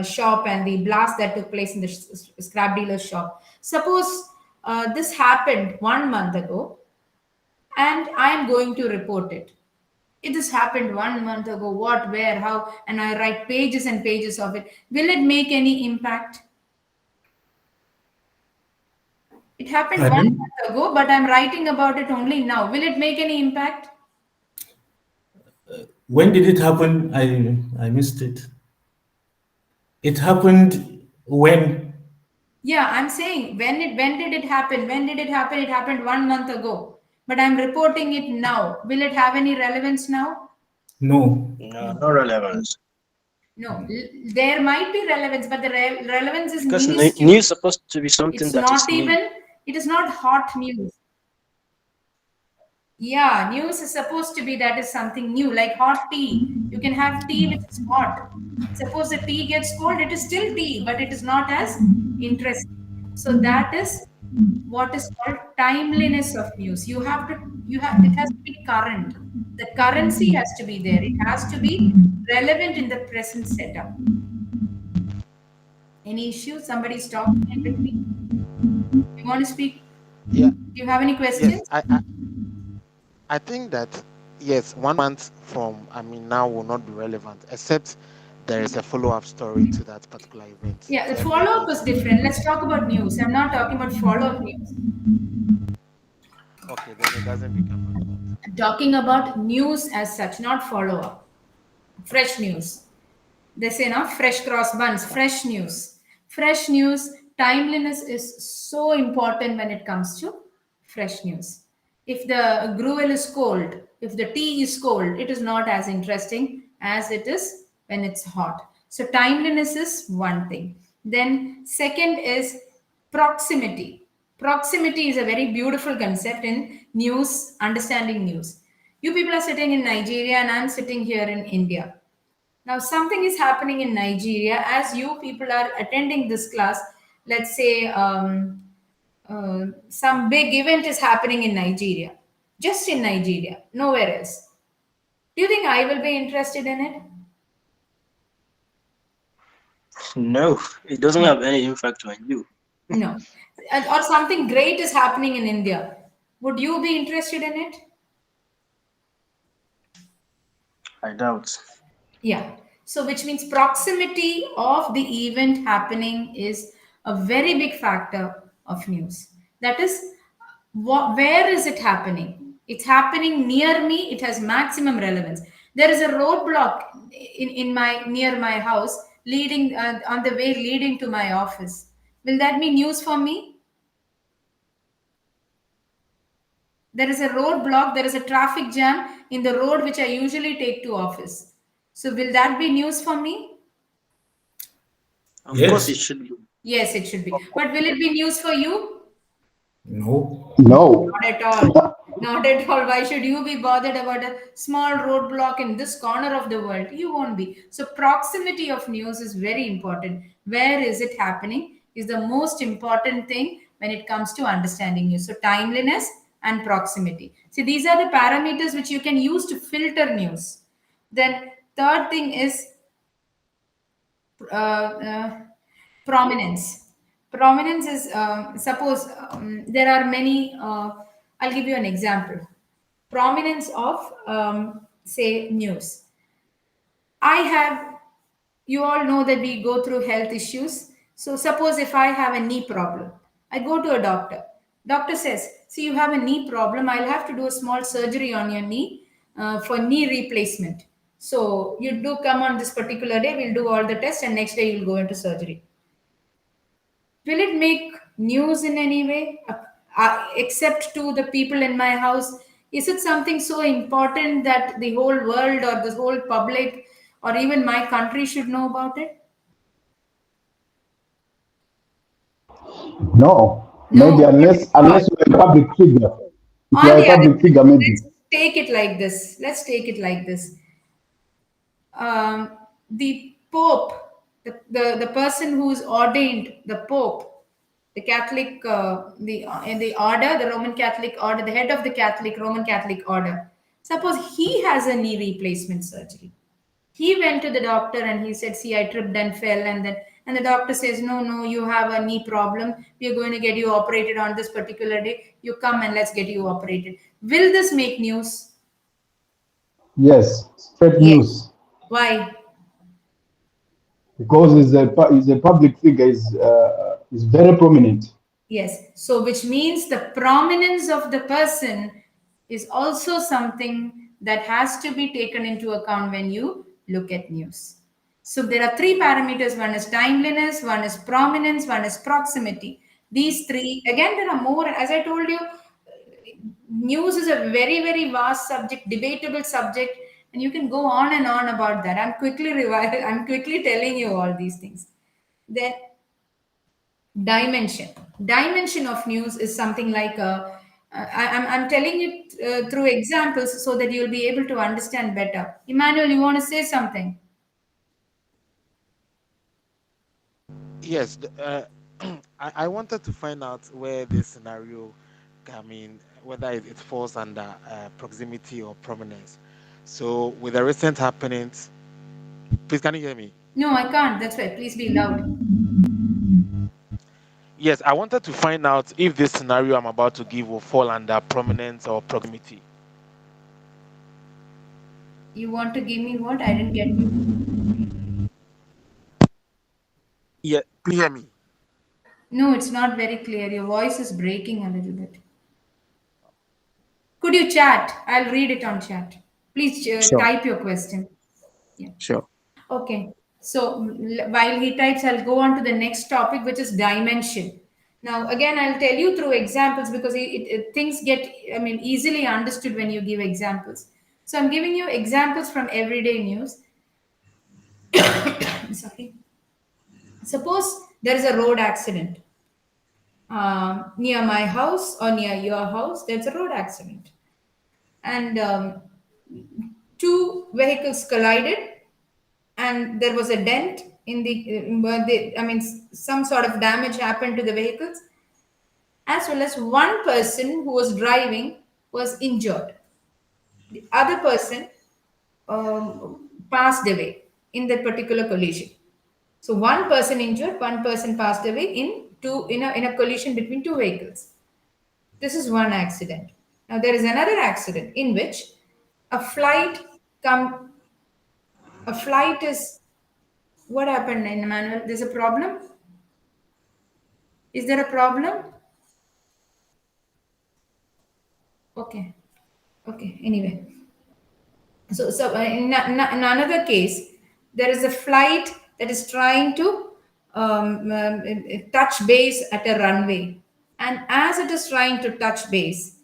shop, and the blast that took place in the scrap dealer's shop. Suppose this happened 1 month ago, and I am going to report it. It has happened 1 month ago. What, where, how, and I write pages and pages of it. Will it make any impact? It happened 1 Pardon? month ago, but I'm writing about it only now. Will it make any impact? When did it happen? I missed it. It happened when? Yeah, I'm saying when did it happen? When did it happen? It happened 1 month ago. But I'm reporting it now. Will it have any relevance now? No. No, no relevance. No. There might be relevance, but the relevance is Because minuscule. news is supposed to be something It's that is not new. even, it is not hot news. Yeah, news is supposed to be that is something new, like hot tea. You can have tea which is hot. Suppose the tea gets cold, it is still tea, but it is not as interesting. So that is what is called timeliness of news. It has to be current. The currency has to be there. It has to be relevant in the present setup. Any issue? Somebody's talking in between. You want to speak? Yeah. Do you have any Yes. questions? I think that yes, 1 month from now will not be relevant, except there is a follow-up story to that particular event. Yeah, the Then we are follow up good. is different. Let's talk about news. I'm not talking about follow up news. Okay, then it doesn't become relevant. I'm talking about news as such, not follow up. Fresh news. They say now fresh cross buns, fresh news. Fresh news, timeliness is so important when it comes to fresh news. If the gruel is cold, if the tea is cold, it is not as interesting as it is when it's hot. So timeliness is one thing. Then second is proximity. Proximity is a very beautiful concept in news, understanding news. You people are sitting in Nigeria and I'm sitting here in India. Now, something is happening in Nigeria as you people are attending this class. Let's say some big event is happening in Nigeria, just in Nigeria, nowhere else. Do you think I will be interested in it? No, it doesn't No, have any impact on you. no. Or something great is happening in India. Would you be interested in it? I doubt. Yeah. So, which means proximity of the event happening is a very big factor of news. That is, where is it happening? It's happening near me. It has maximum relevance. There is a roadblock in my near my house leading on the way leading to my office. Will that be news for me? There is a roadblock. There is a traffic jam in the road which I usually take to office. So will that be news for me? Of course, it Yes. should be. Yes, it should be. But will it be news for you? No. No. Not at all. Not at all. Why should you be bothered about a small roadblock in this corner of the world? You won't be. So, proximity of news is very important. Where is it happening is the most important thing when it comes to understanding news. So, timeliness and proximity. See, these are the parameters which you can use to filter news. Then, third thing is uh, uh, prominence. Prominence is suppose there are many. I'll give you an example. prominence of, say, news. You all know that we go through health issues. So suppose if I have a knee problem, I go to a doctor. Doctor says, see, you have a knee problem. I'll have to do a small surgery on your knee for knee replacement. So you do come on this particular day, we'll do all the tests, and next day you'll go into surgery. Will it make news in any way, except to the people in my house? Is it something so important that the whole world or the whole public or even my country should know about it? No, No. maybe unless you're a public figure. If On you're a the other public hand, figure, maybe. let's take it like this. Let's take it like this. The Pope, the person who's ordained the Pope, the Catholic, in the order, the Roman Catholic order, the head of the Roman Catholic order. Suppose he has a knee replacement surgery. He went to the doctor and he said, see, I tripped and fell, and the doctor says, no, you have a knee problem. We are going to get you operated on this particular day. You come and let's get you operated. Will this make news? Yes, straight Yes. news. Why? Because he's a public figure, is very prominent. Yes. So, which means the prominence of the person is also something that has to be taken into account when you look at news. So, there are three parameters. One is timeliness, one is prominence, one is proximity. These three, again, there are more. As I told you, news is a very, very vast subject, debatable subject, and you can go on and on about that. I'm quickly telling you all these things. Then dimension of news is something like I'm telling it through examples so that you'll be able to understand better. Emmanuel, you want to say something? Yes, I wanted to find out where this scenario, I mean, whether it falls under proximity or prominence. So, with the recent happenings, please, can you hear me? No, I can't. That's why. Please be loud. Yes, I wanted to find out if this scenario I'm about to give will fall under prominence or proximity. You want to give me what? I didn't get you. Yeah, can you hear me? No, it's not very clear. Your voice is breaking a little bit. Could you chat? I'll read it on chat. Please Sure. type your question. Yeah. Sure. Okay. So while he types, I'll go on to the next topic, which is dimension. Now, again, I'll tell you through examples because things get, easily understood when you give examples. So I'm giving you examples from everyday news. Sorry. Suppose there is a road accident near my house or near your house. There's a road accident, and two vehicles collided, and there was a dent in some sort of damage happened to the vehicles, as well as one person who was driving was injured. The other person passed away in that particular collision. So one person injured, one person passed away in a collision between two vehicles. This is one accident. Now there is another accident in which a flight come. A flight is what happened, Emmanuel? There's a problem. Is there a problem? Okay. Okay. Anyway, so in another case, there is a flight that is trying to touch base at a runway, and as it is trying to touch base,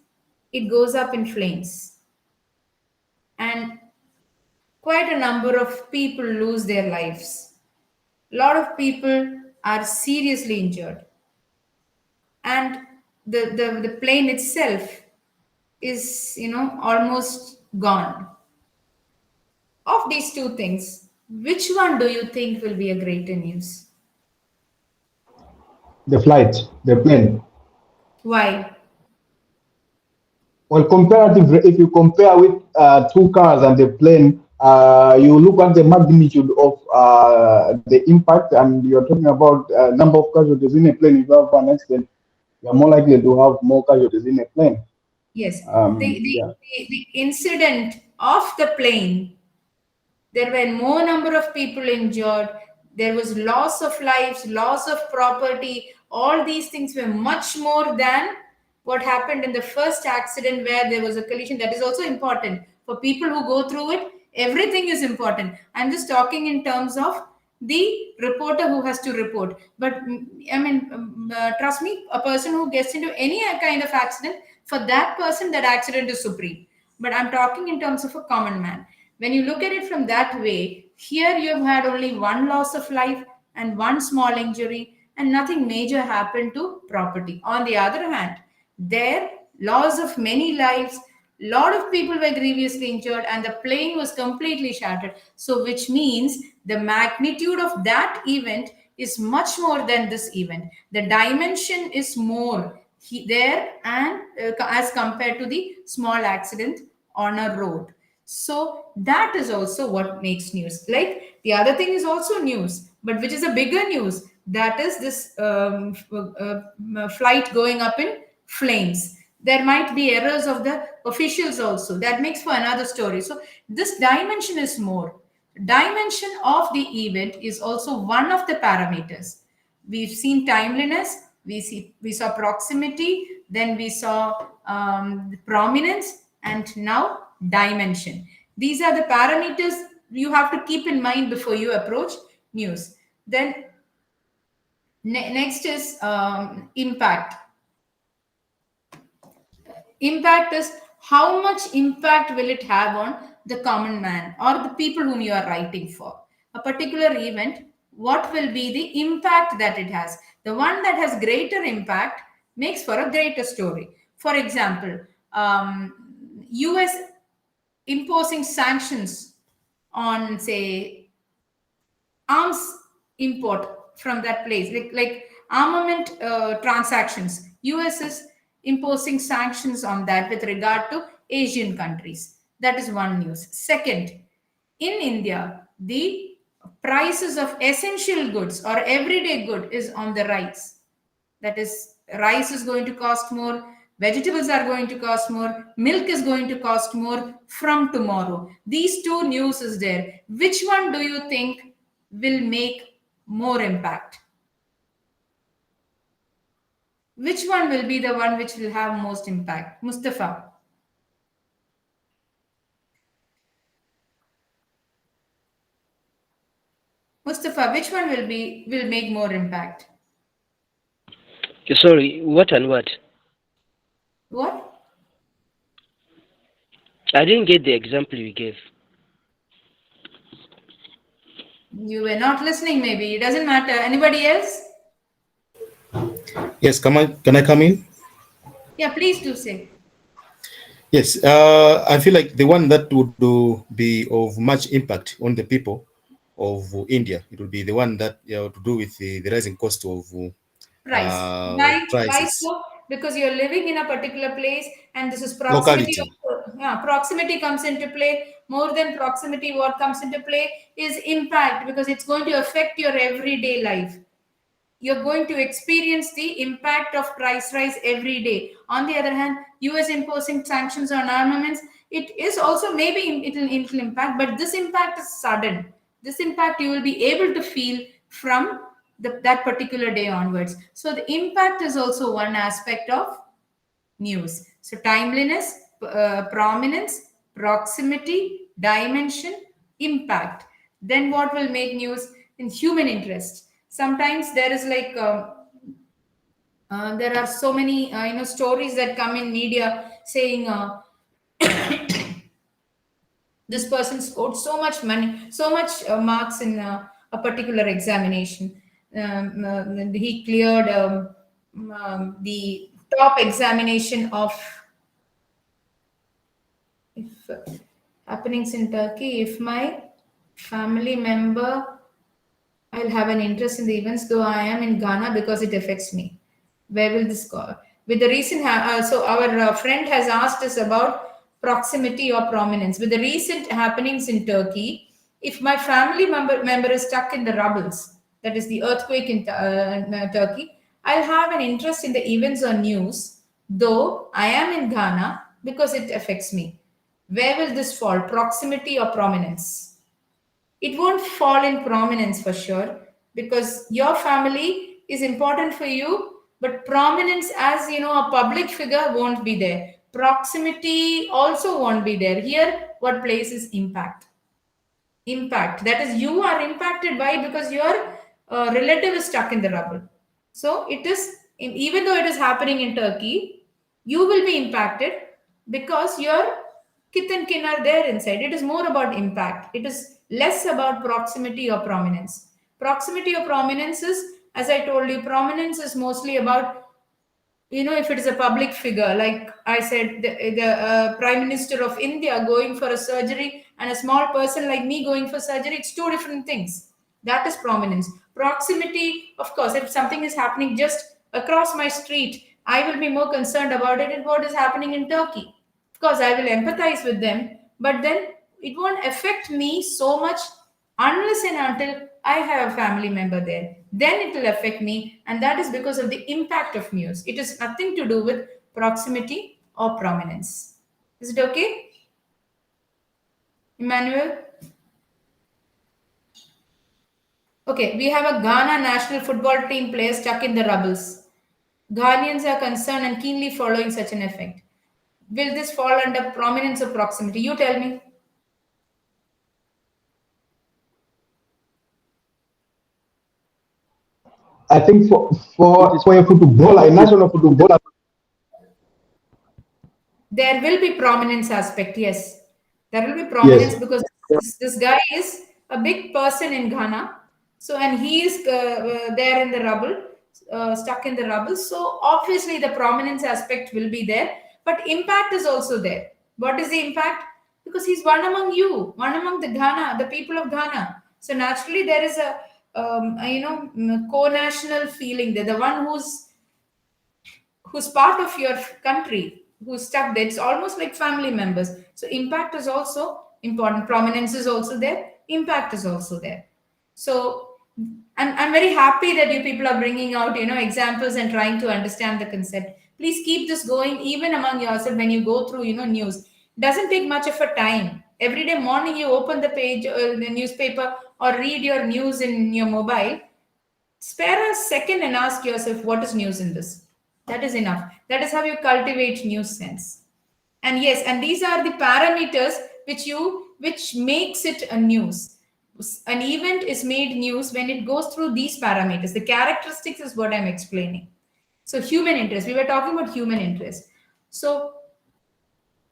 it goes up in flames, and quite a number of people lose their lives. A lot of people are seriously injured, and the plane itself is almost gone. Of these two things, which one do you think will be a greater news? The flight, the plane. Why? Well, comparatively, if you compare with two cars and the plane, you look at the magnitude of the impact, and you're talking about number of casualties in a plane. If you have an accident, you're more likely to have more casualties in a plane. Yes. Yeah. The incident of the plane, there were more number of people injured, there was loss of lives, loss of property. All these things were much more than what happened in the first accident where there was a collision. That is also important for people who go through it. Everything is important. I'm just talking in terms of the reporter who has to report. But I mean, trust me, a person who gets into any kind of accident, for that person that accident is supreme. But I'm talking in terms of a common man. When you look at it from that way, here you have had only one loss of life and one small injury, and nothing major happened to property. On the other hand, there loss of many lives, lot of people were grievously injured, and the plane was completely shattered. So which means the magnitude of that event is much more than this event. The dimension is more there, and as compared to the small accident on a road. So that is also what makes news. Like the other thing is also news, but which is a bigger news, that is this flight going up in flames. There might be errors of the officials also. That makes for another story. So this dimension is more. Dimension of the event is also one of the parameters. We've seen timeliness, we saw proximity, then we saw prominence, and now dimension. These are the parameters you have to keep in mind before you approach news. Then next is impact. Impact is how much impact will it have on the common man or the people whom you are writing for. A particular event, what will be the impact that it has? The one that has greater impact makes for a greater story. For example, US imposing sanctions on, say, arms import from that place, like armament transactions. US is imposing sanctions on that with regard to Asian countries. That is one news. Second, in India, the prices of essential goods or everyday good is on the rise. That is, rice is going to cost more, vegetables are going to cost more, milk is going to cost more from tomorrow. These two news is there. Which one do you think will make more impact? Which one will be the one which will have most impact? Mustafa. Mustafa, which one will make more impact? Sorry, what and what? What? I didn't get the example you gave. You were not listening, maybe. It doesn't matter. Anybody else? Yes, can I come in? Yeah, please do say. Yes, I feel like the one that would be of much impact on the people of India, it would be the one that to do with the rising cost of Price. Why prices, so? Because you're living in a particular place, and this is proximity. locality. Yeah, proximity comes into play. More than proximity, what comes into play is impact, because it's going to affect your everyday life. You're going to experience the impact of price rise every day. On the other hand, US imposing sanctions on armaments, it is also, maybe it'll impact, but this impact is sudden. This impact you will be able to feel from that particular day onwards. So the impact is also one aspect of news. So timeliness, prominence, proximity, dimension, impact. Then what will make news? In human interest. Sometimes there is like there are so many stories that come in media saying this person scored so much money, so much marks in a particular examination. He cleared the top examination of, if happenings in Turkey, if my family member, I'll have an interest in the events, though I am in Ghana because it affects me. Where will this go? With the recent, so our friend has asked us about proximity or prominence. With the recent happenings in Turkey, if my family member is stuck in the rubbles, that is the earthquake in Turkey, I'll have an interest in the events or news, though I am in Ghana because it affects me. Where will this fall? Proximity or prominence? It won't fall in prominence for sure, because your family is important for you, but prominence as a public figure won't be there. Proximity also won't be there. Here, what plays is impact. Impact, that is, you are impacted by, because your relative is stuck in the rubble. So it is, even though it is happening in Turkey, you will be impacted because your kith and kin are there inside. It is more about impact. It is less about proximity or prominence. Proximity or prominence is, as I told you, prominence is mostly about, if it is a public figure, like I said, the Prime Minister of India going for a surgery and a small person like me going for surgery, it's two different things. That is prominence. Proximity, of course, if something is happening just across my street, I will be more concerned about it and what is happening in Turkey. Of course, I will empathize with them, but then it won't affect me so much unless and until I have a family member there. Then it will affect me, and that is because of the impact of news. It has nothing to do with proximity or prominence. Is it okay? Emmanuel? Okay, we have a Ghana national football team player stuck in the rubbles. Ghanaians are concerned and keenly following such an effect. Will this fall under prominence or proximity? You tell me. I think for a footballer, a national footballer, there will be prominence aspect. Yes, there will be prominence, yes. because this guy is a big person in Ghana. So, and he is there in the rubble, stuck in the rubble. So obviously the prominence aspect will be there, but impact is also there. What is the impact? Because he's one among you, one among the people of Ghana. So naturally there is a co-national feeling. They're the one who's part of your country, who's stuck there. It's almost like family members. So impact is also important. Prominence is also there. Impact is also there. So I'm very happy that you people are bringing out examples and trying to understand the concept. Please keep this going even among yourself when you go through news. Doesn't take much of a time. Every day morning you open the page, the newspaper, or read your news in your mobile. Spare a second and ask yourself, what is news in this? That is enough. That is how you cultivate news sense. And yes, and these are the parameters which makes it a news. An event is made news when it goes through these parameters. The characteristics is what I'm explaining. So human interest. We were talking about human interest. So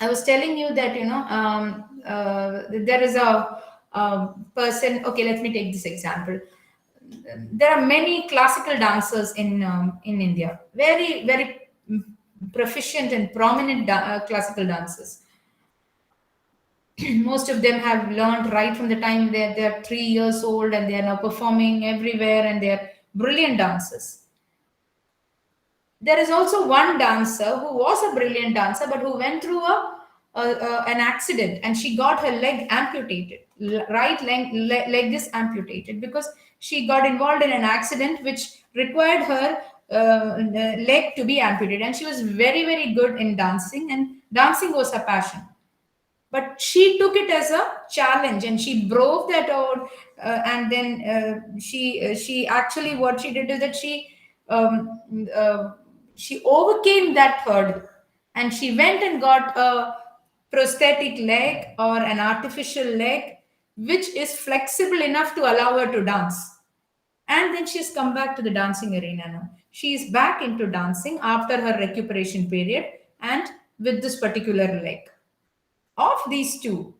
I was telling you that there is a person. Okay, let me take this example. There are many classical dancers in India, very very proficient and prominent classical dancers. Most of them have learned right from the time they're 3 years old, and they are now performing everywhere, and they are brilliant dancers. There is also one dancer who was a brilliant dancer, but who went through an accident, and she got her leg amputated. Right leg is amputated because she got involved in an accident which required her leg to be amputated. And she was very, very good in dancing, and dancing was her passion. But she took it as a challenge, and she broke that out. And then she actually, what she did is that she overcame that hurdle, and she went and got a prosthetic leg or an artificial leg which is flexible enough to allow her to dance. And then she's come back to the dancing arena now. She is back into dancing after her recuperation period, and with this particular leg. Of these two,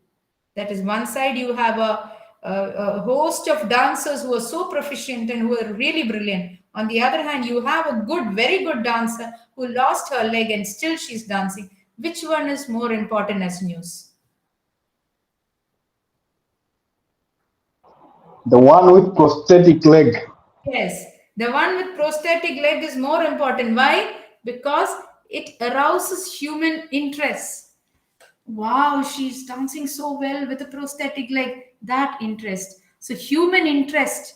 that is, one side you have a host of dancers who are so proficient and who are really brilliant. On the other hand, you have a very good dancer who lost her leg and still she's dancing. Which one is more important as news? The one with prosthetic leg. Yes, the one with prosthetic leg is more important. Why? Because it arouses human interest. Wow, she's dancing so well with a prosthetic leg. That interest. So human interest,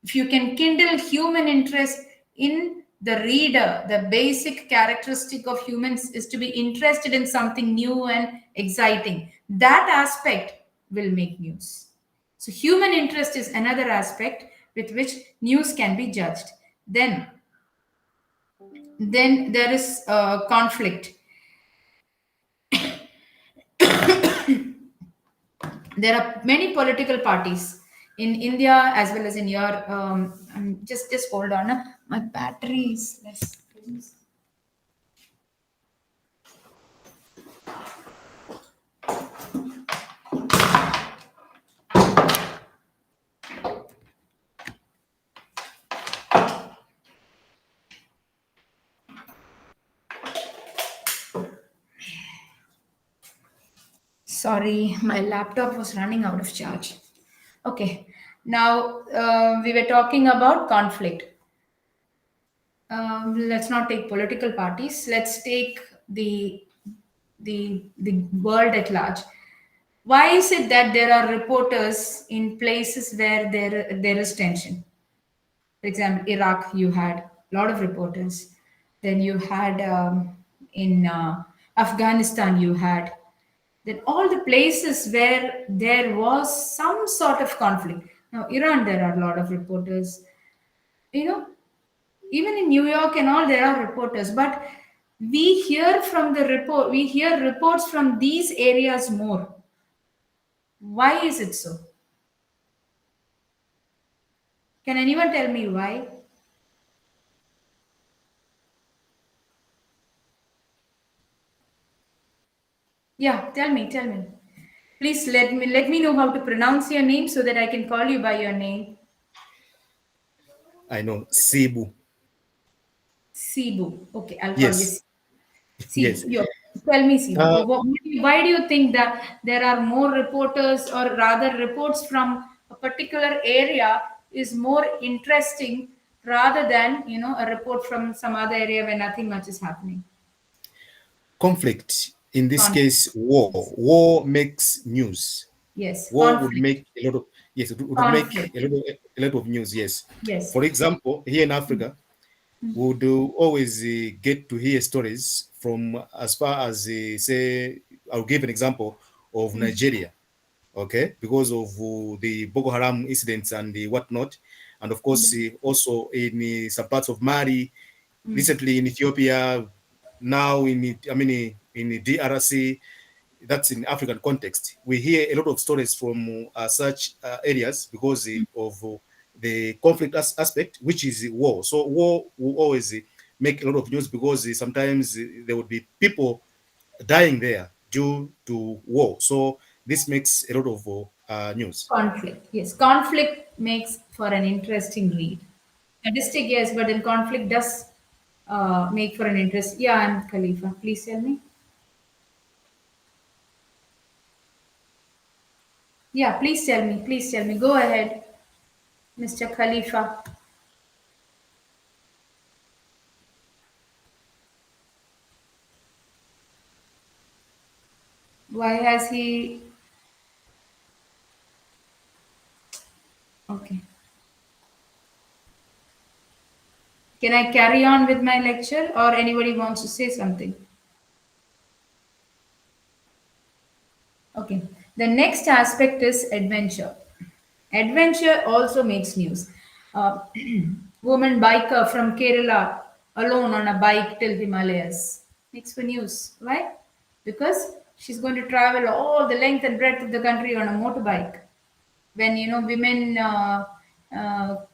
if you can kindle human interest in the reader, the basic characteristic of humans is to be interested in something new and exciting. That aspect will make news. So human interest is another aspect with which news can be judged. Then there is conflict. There are many political parties in India as well as in your. Just hold on. My battery is less. Please. Sorry, my laptop was running out of charge. Okay, now we were talking about conflict. Let's not take political parties. Let's take the world at large. Why is it that there are reporters in places where there is tension? For example, Iraq, you had a lot of reporters. Then you had in Afghanistan, you had. Then all the places where there was some sort of conflict. Now, Iran, there are a lot of reporters. You know, even in New York and all, there are reporters. But we hear we hear reports from these areas more. Why is it so? Can anyone tell me why? Yeah, tell me. Please let me know how to pronounce your name so that I can call you by your name. I know. Cebu. Cebu. Okay, I'll call you Yes. Cebu. Yes. Tell me, Cebu. Uh, Why do you think that there are more reporters, or rather, reports from a particular area is more interesting rather than a report from some other area where nothing much is happening? Conflict. In this Conflict. case, war. Yes. War makes news. Yes. War would Conflict. make a lot of, yes, it would make Conflict. a lot of news. Yes. Yes. For example, here in Africa, we would always get to hear stories from as far as say, I'll give an example of Nigeria, okay, because of the Boko Haram incidents and the whatnot, and of course also in some parts of Mali, recently in Ethiopia, now in the DRC. That's in African context. We hear a lot of stories from such areas because of the conflict aspect, which is war. So war will always make a lot of news because sometimes there would be people dying there due to war. So this makes a lot of news. Conflict. Yes. Conflict makes for an interesting read. Statistic, yes, but then conflict does make for an interest. Yeah, I'm Khalifa. Please tell me. Yeah, please tell me. Please tell me. Go ahead, Mr. Khalifa. Why has he? Okay. Can I carry on with my lecture, or anybody wants to say something? Okay. The next aspect is adventure. Adventure also makes news. Uh, woman biker from Kerala alone on a bike till Himalayas makes for news. Why? Because she's going to travel all the length and breadth of the country on a motorbike. When women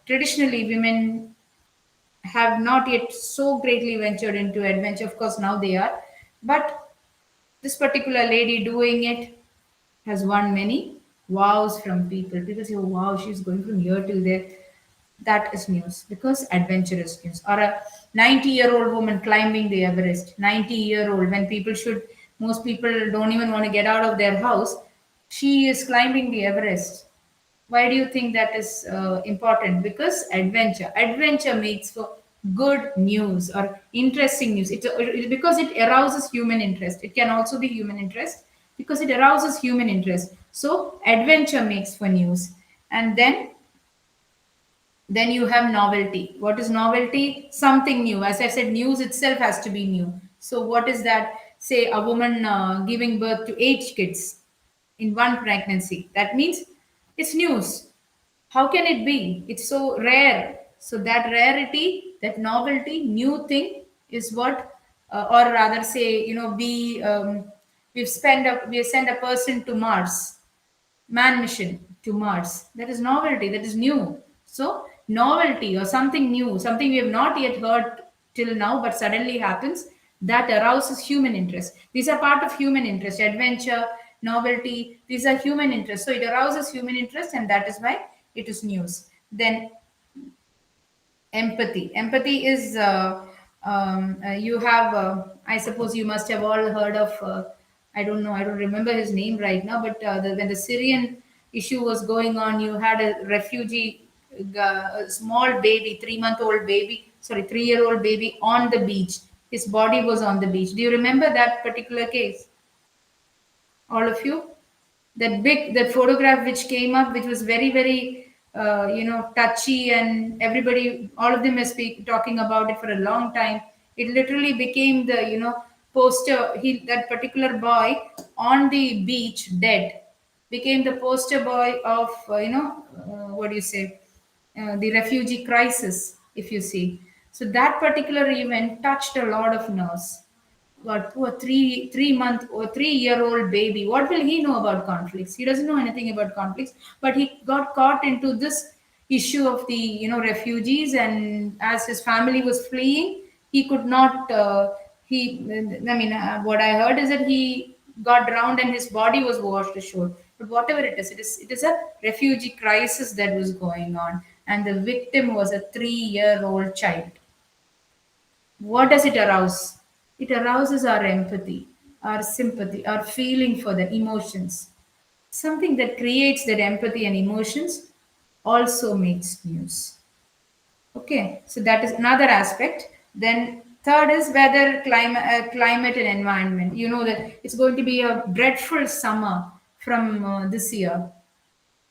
traditionally women have not yet so greatly ventured into adventure. Of course, now they are, but this particular lady doing it has won many wows from people. People say, oh, wow, she's going from here till there. That is news because adventurous news. Or a 90-year-old woman climbing the Everest. 90-year-old, when most people don't even want to get out of their house. She is climbing the Everest. Why do you think that is important? Because adventure makes for good news or interesting news. Because it arouses human interest. It can also be human interest because it arouses human interest. So adventure makes for news. And then Then you have novelty. What is novelty? Something new. As I said, news itself has to be new. So what is that? Say a woman giving birth to 8 kids in one pregnancy. That means it's news. How can it be? It's so rare. So that rarity, that novelty, new thing is what, or rather say, we sent a person to Mars, man mission to Mars. That is novelty, that is new. So, novelty or something new, something we have not yet heard till now, but suddenly happens, that arouses human interest. These are part of human interest, adventure, novelty, these are human interest. So, it arouses human interest, and that is why it is news. Then, empathy is you have I suppose you must have all heard of I don't remember his name right now, but when the Syrian issue was going on, you had a refugee, a small baby, 3-month-old baby, sorry, 3-year-old baby on the beach. His body was on the beach. Do you remember that particular case, all of you? That photograph which came up, which was very very touchy, and everybody, all of them has been talking about it for a long time. It literally became the poster. That particular boy on the beach dead became the poster boy of what do you say, the refugee crisis, if you see. So that particular event touched a lot of nerves. What, poor 3 month or 3 year old baby, what will he know about conflicts? He doesn't know anything about conflicts, but he got caught into this issue of the refugees, and as his family was fleeing, he could not he I mean what I heard is that he got drowned and his body was washed ashore. But whatever it is a refugee crisis that was going on, and the victim was a 3-year-old child. What does it arouse? It arouses our empathy, our sympathy, our feeling for the emotions. Something that creates that empathy and emotions also makes news. Okay, so that is another aspect. Then third is weather, climate and environment. You know that it's going to be a dreadful summer from this year.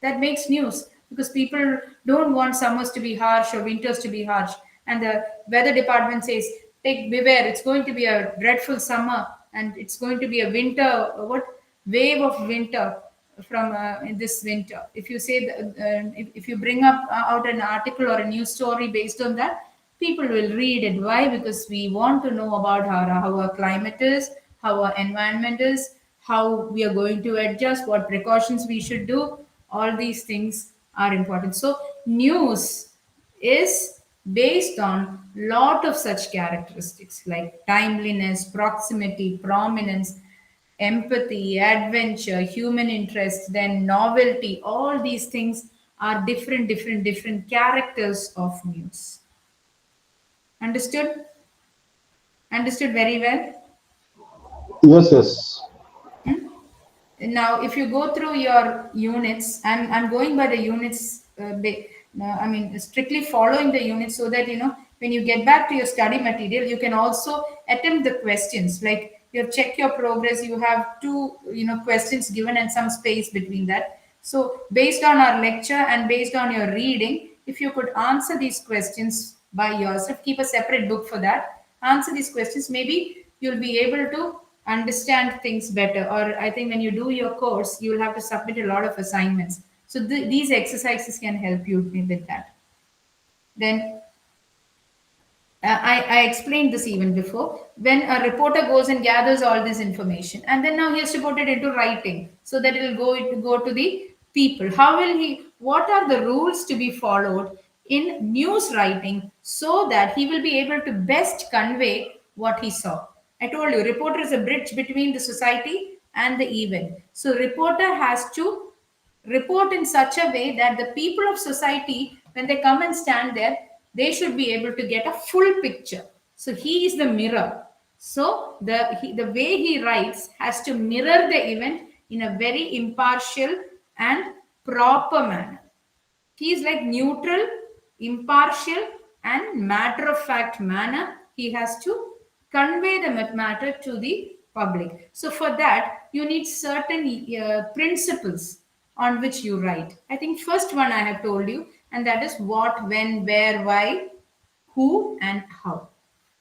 That makes news because people don't want summers to be harsh or winters to be harsh. And the weather department says, take beware, it's going to be a dreadful summer and it's going to be a winter, what wave of winter from in this winter. If you say, if you bring up out an article or a news story based on that, people will read it. Why? Because we want to know about how our climate is, how our environment is, how we are going to adjust, what precautions we should do. All these things are important. So news is based on lot of such characteristics like timeliness, proximity, prominence, empathy, adventure, human interest, then novelty. All these things are different characters of news. Understood? Understood very well. Yes, yes. Now if you go through your units, I'm going by the units, I mean strictly following the units, so that when you get back to your study material, you can also attempt the questions. Like you check your progress, you have two questions given and some space between that. So based on our lecture and based on your reading, if you could answer these questions by yourself, keep a separate book for that, answer these questions, maybe you'll be able to understand things better. Or I think when you do your course, you will have to submit a lot of assignments. So these exercises can help you with that. Then I explained this even before. When a reporter goes and gathers all this information, and then now he has to put it into writing so that it will go to the people. How will he? What are the rules to be followed in news writing so that he will be able to best convey what he saw? I told you, reporter is a bridge between the society and the event. So reporter has to report in such a way that the people of society, when they come and stand there, they should be able to get a full picture. So he is the mirror. So the way he writes has to mirror the event in a very impartial and proper manner. He is like neutral, impartial, and matter of fact manner. He has to convey the matter to the public. So, for that, you need certain principles on which you write. I think first one I have told you, and that is what, when, where, why, who, and how.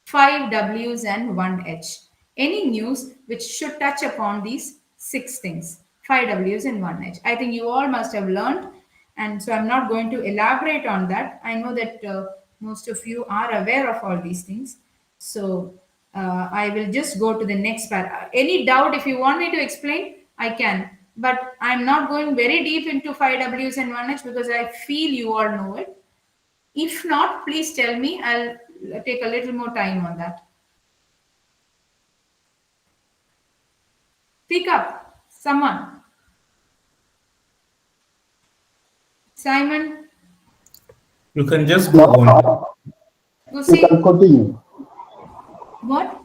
5 W's and 1 H. Any news which should touch upon these 6 things. 5 W's and 1 H. I think you all must have learned, and so I'm not going to elaborate on that. I know that most of you are aware of all these things. So I will just go to the next part. Any doubt, if you want me to explain, I can. But I'm not going very deep into 5 W's and 1 H because I feel you all know it. If not, please tell me. I'll take a little more time on that. Speak up, someone. Simon, You can just go on. go You see. can continue. What?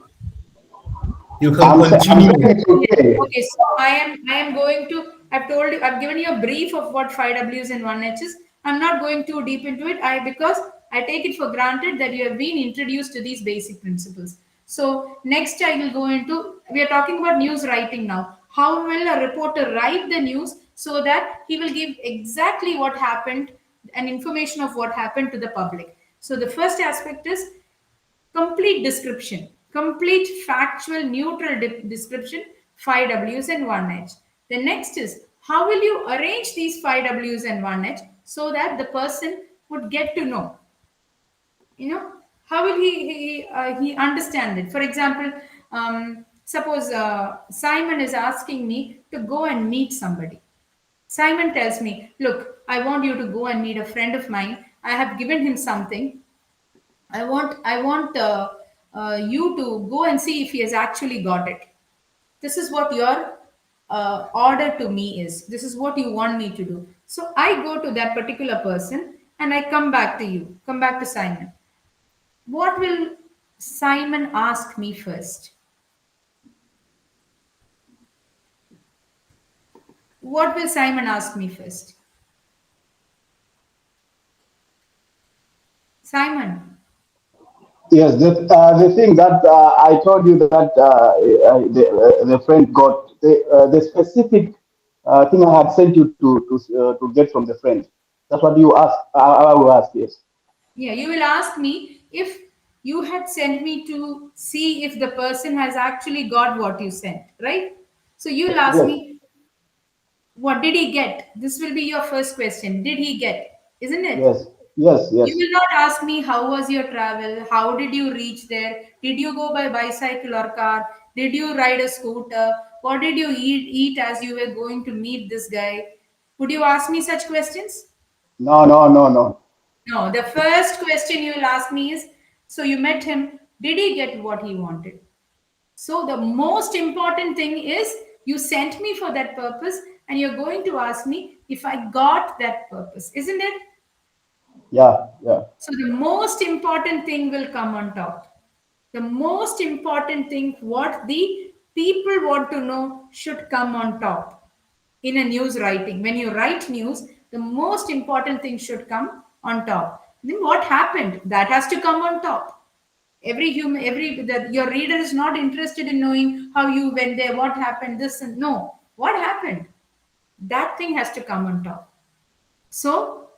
You can I'm continue. saying it's okay. Okay, so I am going to, I've told you, I've given you a brief of what 5 W's and 1 H's. I'm not going too deep into it because I take it for granted that you have been introduced to these basic principles. So next I will go into, we are talking about news writing now. How will a reporter write the news so that he will give exactly what happened and information of what happened to the public. So the first aspect is complete description, complete factual neutral description, 5 W's and 1 H. The next is how will you arrange these 5 W's and 1 H so that the person would get to know, how will he understand it. For example, suppose Simon is asking me to go and meet somebody. Simon tells me, look, I want you to go and meet a friend of mine. I have given him something. I want you to go and see if he has actually got it. This is what your order to me is. This is what you want me to do. So I go to that particular person and I come back to you, come back to Simon. What will Simon ask me first? What will Simon ask me first? Simon. Yes, the thing that I told you that the friend got the specific thing I had sent you to get from the friend. That's what you ask. I will ask. Yes. Yeah, you will ask me if you had sent me to see if the person has actually got what you sent, right? So you'll ask Yes. me, what did he get? This will be your first question. Did he get? Isn't it? Yes. Yes. You Yes. will not ask me how was your travel? How did you reach there? Did you go by bicycle or car? Did you ride a scooter? What did you eat as you were going to meet this guy? Would you ask me such questions? No. No. No. No. No, the first question you will ask me is, so you met him, did he get what he wanted? So the most important thing is you sent me for that purpose and you're going to ask me if I got that purpose, isn't it? Yeah. Yeah. So the most important thing will come on top. The most important thing, what the people want to know, should come on top in a news writing. When you write news, the most important thing should come on top. Then what happened? That has to come on top. Every human, your reader is not interested in knowing how you went there, what happened, this and no. What happened? That thing has to come on top. So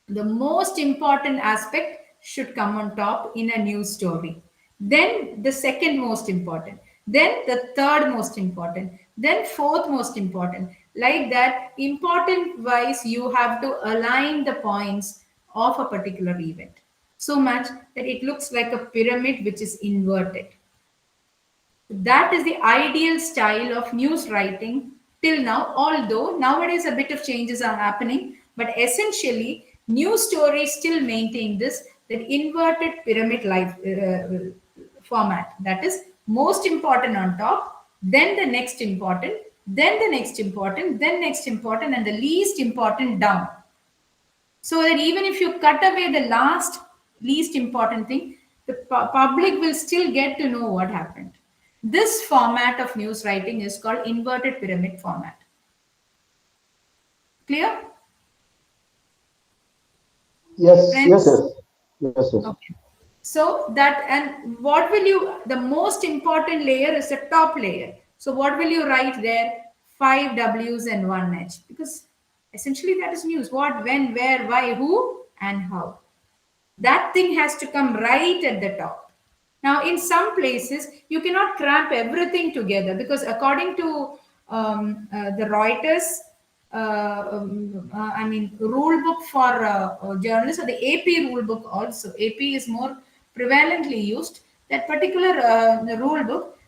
the most important aspect should come on top in a news story. Then the second most important. Then the third most important. Then fourth most important. Like that, important wise, you have to align the points of a particular event so much that it looks like a pyramid which is inverted. That is the ideal style of news writing till now, although nowadays a bit of changes are happening, but essentially news stories still maintain this that inverted pyramid format. That is most important on top, then the next important, then the next important, then next important, and the least important down. So that even if you cut away the last least important thing, the public will still get to know what happened. This format of news writing is called inverted pyramid format. Clear? Yes. Yes. Friends? Yes. Yes. Yes. Okay. So that, and what will you, the most important layer is the top layer. So what will you write there? 5 W's and 1 H. Because Essentially, that is news. What, when, where, why, who, and how. That thing has to come right at the top. Now, in some places, you cannot cramp everything together because according to the Reuters, rule book for journalists, or the AP rule book also. AP is more prevalently used. That particular rule book,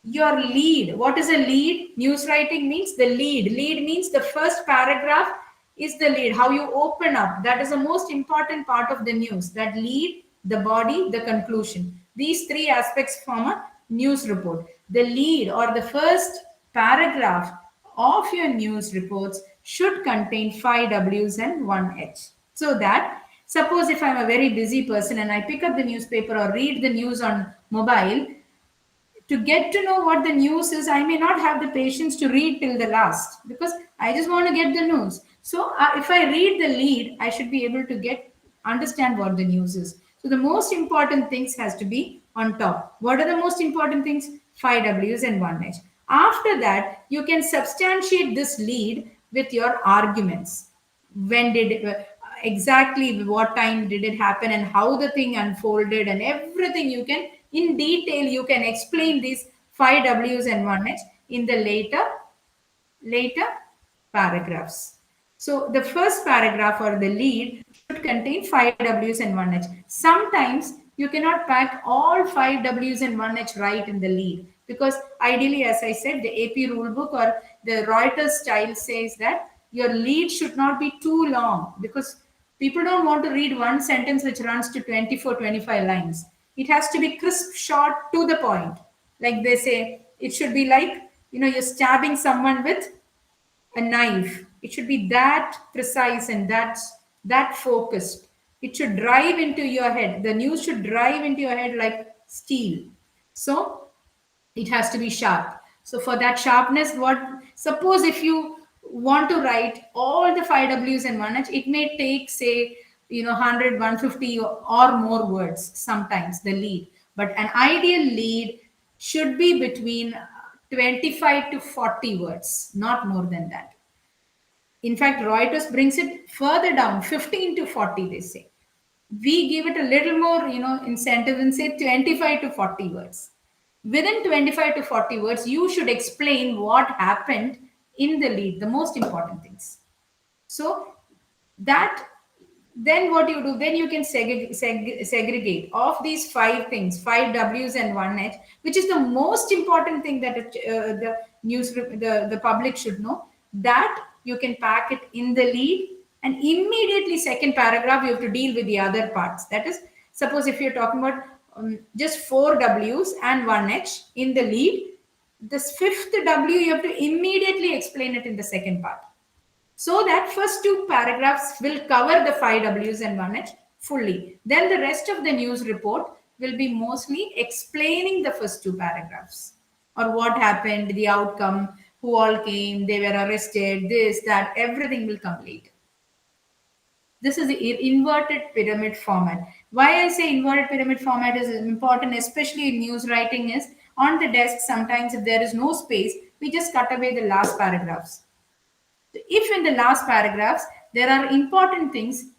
your lead. What is a lead? News writing means the lead. Lead means the first paragraph is the lead. How you open up. That is the most important part of the news. That lead, the body, the conclusion. These three aspects form a news report. The lead or the first paragraph of your news reports should contain 5 W's and 1 H. So that, suppose if I'm a very busy person and I pick up the newspaper or read the news on mobile, to get to know what the news is, I may not have the patience to read till the last because I just want to get the news. So if I read the lead, I should be able to understand what the news is. So the most important things has to be on top. What are the most important things? 5 W's and 1 H. After that, you can substantiate this lead with your arguments. When did exactly what time did it happen and how the thing unfolded and everything, you can in detail you can explain these 5 W's and 1 H in the later paragraphs. So the first paragraph or the lead should contain 5 W's and 1 H. Sometimes you cannot pack all 5 W's and 1 H right in the lead because ideally, as I said, the AP rule book or the Reuters style says that your lead should not be too long because people don't want to read one sentence which runs to 24, 25 lines. It has to be crisp, short, to the point. Like they say, it should be like, you're stabbing someone with a knife. It should be that precise and that focused. It should drive into your head. The news should drive into your head like steel. So it has to be sharp. So for that sharpness, suppose if you want to write all the 5 W's and 1 H, it may take, say, 100, 150 or more words sometimes, the lead. But an ideal lead should be between 25 to 40 words, not more than that. In fact, Reuters brings it further down, 15 to 40, they say. We give it a little more, incentive and say 25 to 40 words. Within 25 to 40 words, you should explain what happened in the lead, the most important things. So that, then what you do, then you can segregate of these 5 things, 5 W's and 1 H, which is the most important thing that the public should know. That you can pack it in the lead, and immediately second paragraph you have to deal with the other parts. That is, suppose if you're talking about just 4 W's and 1 H in the lead, this 5th W you have to immediately explain it in the second part. So that first 2 paragraphs will cover the 5 W's and 1 H fully. Then the rest of the news report will be mostly explaining the first 2 paragraphs, or what happened, the outcome, who all came, they were arrested, this, that, everything will come later. This is the inverted pyramid format. Why I say inverted pyramid format is important, especially in news writing, is on the desk, sometimes if there is no space, we just cut away the last paragraphs. If in the last paragraphs there are important things,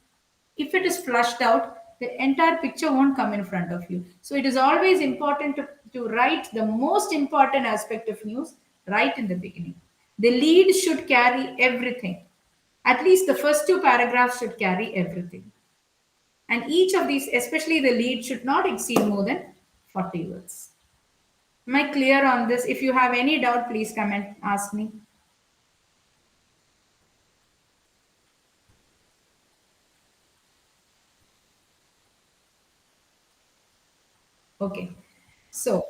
if it is flushed out, the entire picture won't come in front of you. So it is always important to write the most important aspect of news right in the beginning. The lead should carry everything. At least the first 2 paragraphs should carry everything. And each of these, especially the lead, should not exceed more than 40 words. Am I clear on this? If you have any doubt, please come and ask me. Okay, so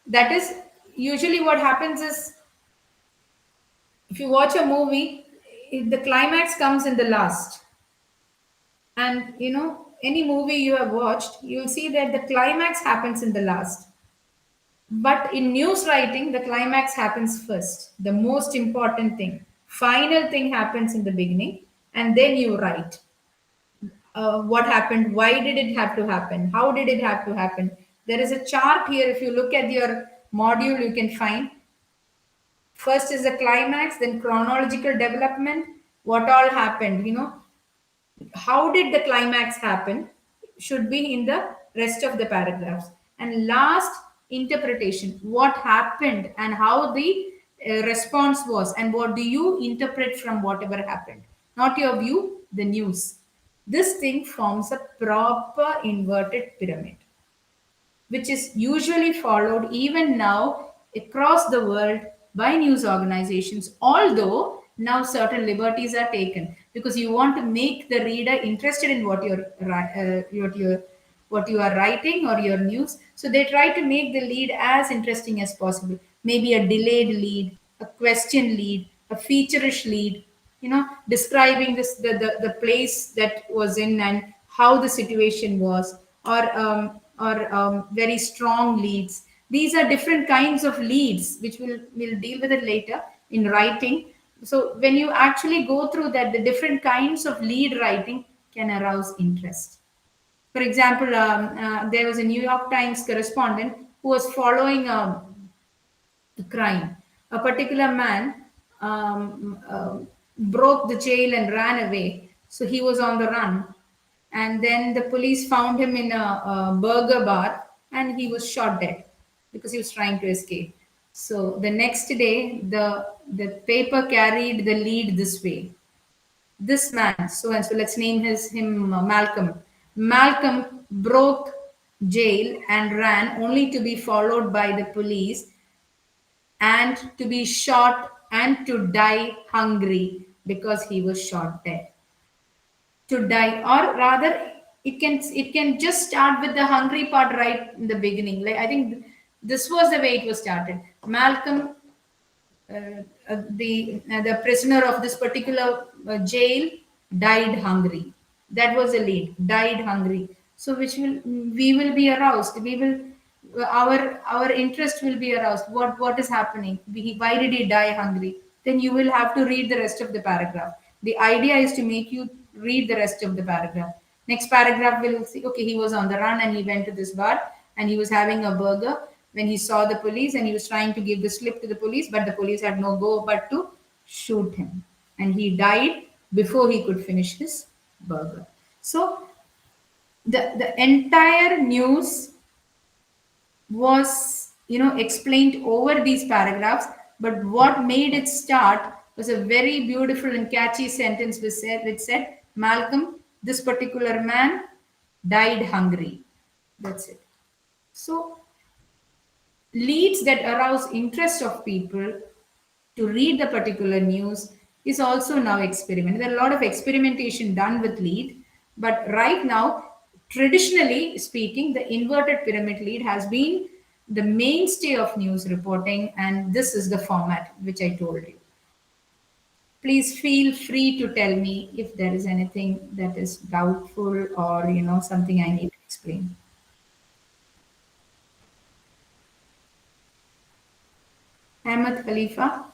that is usually what happens is, if you watch a movie, the climax comes in the last. And any movie you have watched, you'll see that the climax happens in the last. But in news writing, the climax happens first. The most important thing, final thing happens in the beginning, and then you write. What happened, why did it have to happen, how did it have to happen. There is a chart here. If you look at your module, you can find first is the climax, then chronological development, what all happened, how did the climax happen, should be in the rest of the paragraphs. And last, interpretation, what happened and how the response was, and what do you interpret from whatever happened, not your view, the news. This thing forms a proper inverted pyramid, which is usually followed even now across the world by news organizations, although now certain liberties are taken because you want to make the reader interested in what you are writing or your news. So they try to make the lead as interesting as possible. Maybe a delayed lead, a question lead, a feature-ish lead, describing the place that was in and how the situation was, or very strong leads. These are different kinds of leads, which we'll deal with it later in writing. So when you actually go through that, the different kinds of lead writing can arouse interest. For example, there was a New York Times correspondent who was following a crime. A particular man broke the jail and ran away. So he was on the run. And then the police found him in a burger bar and he was shot dead because he was trying to escape. So the next day, the paper carried the lead this way: this man, so and so, let's name him Malcolm. Malcolm broke jail and ran only to be followed by the police and to be shot and to die hungry because he was shot dead. To die, or rather, it can just start with the hungry part right in the beginning. Like, I think this was the way it was started. Malcolm, the prisoner of this particular jail, died hungry. That was the lead. Died hungry. So which we will be aroused. We will our interest will be aroused. What is happening? Why did he die hungry? Then you will have to read the rest of the paragraph. The idea is to make you read the rest of the paragraph. Next paragraph will see, okay, he was on the run and he went to this bar and he was having a burger when he saw the police and he was trying to give the slip to the police, but the police had no go but to shoot him. And he died before he could finish his burger. So the entire news was explained over these paragraphs, but what made it start was a very beautiful and catchy sentence which said, Malcolm, this particular man, died hungry. That's it. So leads that arouse interest of people to read the particular news is also now experimented. There are a lot of experimentation done with lead, but right now, traditionally speaking, the inverted pyramid lead has been the mainstay of news reporting, and this is the format which I told you. Please feel free to tell me if there is anything that is doubtful or something I need to explain. Ahmed Khalifa.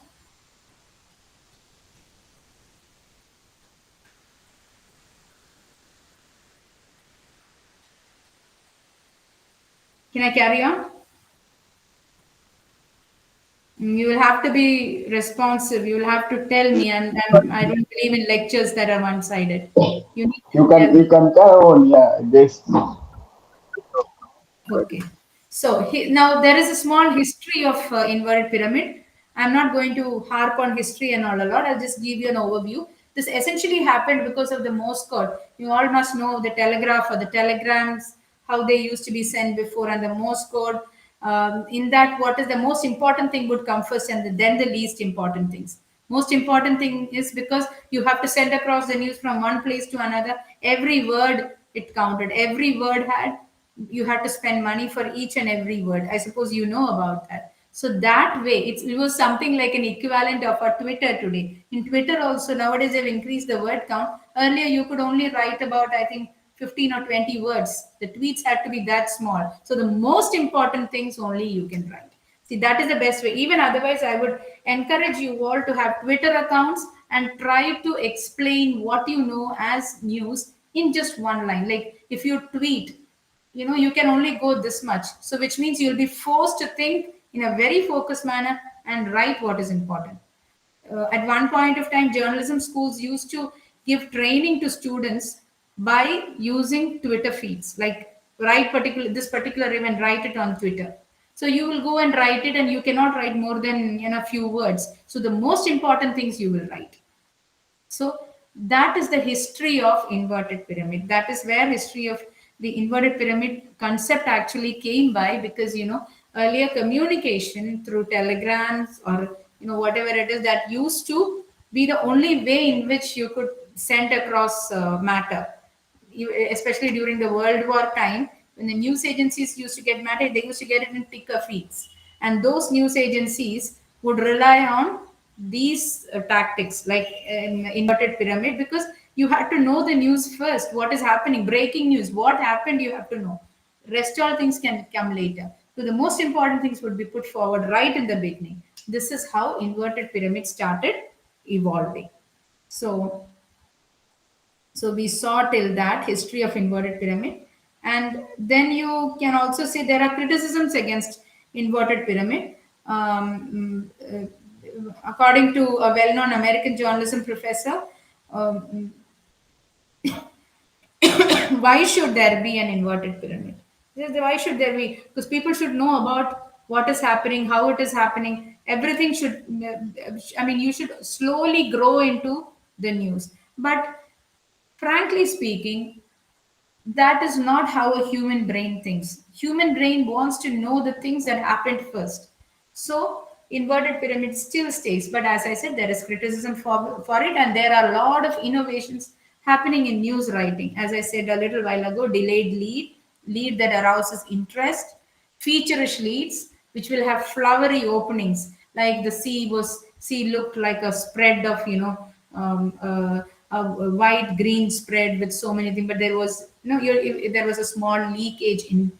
Can I carry on? You will have to be responsive. You will have to tell me, and I don't believe in lectures that are one-sided. You need to tell You me. can carry on, yeah, I guess. Okay. So now there is a small history of inverted pyramid. I'm not going to harp on history and all a lot. I'll just give you an overview. This essentially happened because of the Morse code. You all must know the telegraph or the telegrams, how they used to be sent before, and the Morse code. In that, what is the most important thing would come first, and then the least important things. Most important thing is because you have to send across the news from one place to another. Every word it counted. Every word you had to spend money for each and every word. I suppose you know about that. So that way, it was something like an equivalent of a Twitter today. In Twitter also, nowadays they've increased the word count. Earlier, you could only write about, I think, 15 or 20 words. The tweets had to be that small. So the most important things only you can write. See, that is the best way. Even otherwise, I would encourage you all to have Twitter accounts and try to explain what you know as news in just one line. Like if you tweet, you can only go this much. So which means you'll be forced to think in a very focused manner and write what is important. at one point of time, journalism schools used to give training to students by using Twitter feeds, like write this particular event, write it on Twitter. So you will go and write it, and you cannot write more than a few words. So the most important things you will write. So that is the history of inverted pyramid. That is where history of the inverted pyramid concept actually came by, because earlier communication through telegrams or whatever it is, that used to be the only way in which you could send across matter. Especially during the World War time, when the news agencies used to get matter, they used to get it in ticker feeds, and those news agencies would rely on these tactics, like inverted pyramid, because you had to know the news first. What is happening? Breaking news. What happened? You have to know. Rest all things can come later. So the most important things would be put forward right in the beginning. This is how inverted pyramid started evolving. So we saw till that history of inverted pyramid, and then you can also say there are criticisms against inverted pyramid. According to a well-known American journalism professor, um, why should there be an inverted pyramid? Why should there be? Because people should know about what is happening, how it is happening. Everything should, you should slowly grow into the news. But frankly speaking, that is not how a human brain thinks. Human brain wants to know the things that happened first. So inverted pyramid still stays, but as I said, there is criticism for it, and there are a lot of innovations happening in news writing. As I said a little while ago, delayed lead that arouses interest, feature-ish leads, which will have flowery openings, like the sea looked like a spread of a white green spread with so many things, but there was if there was a small leakage in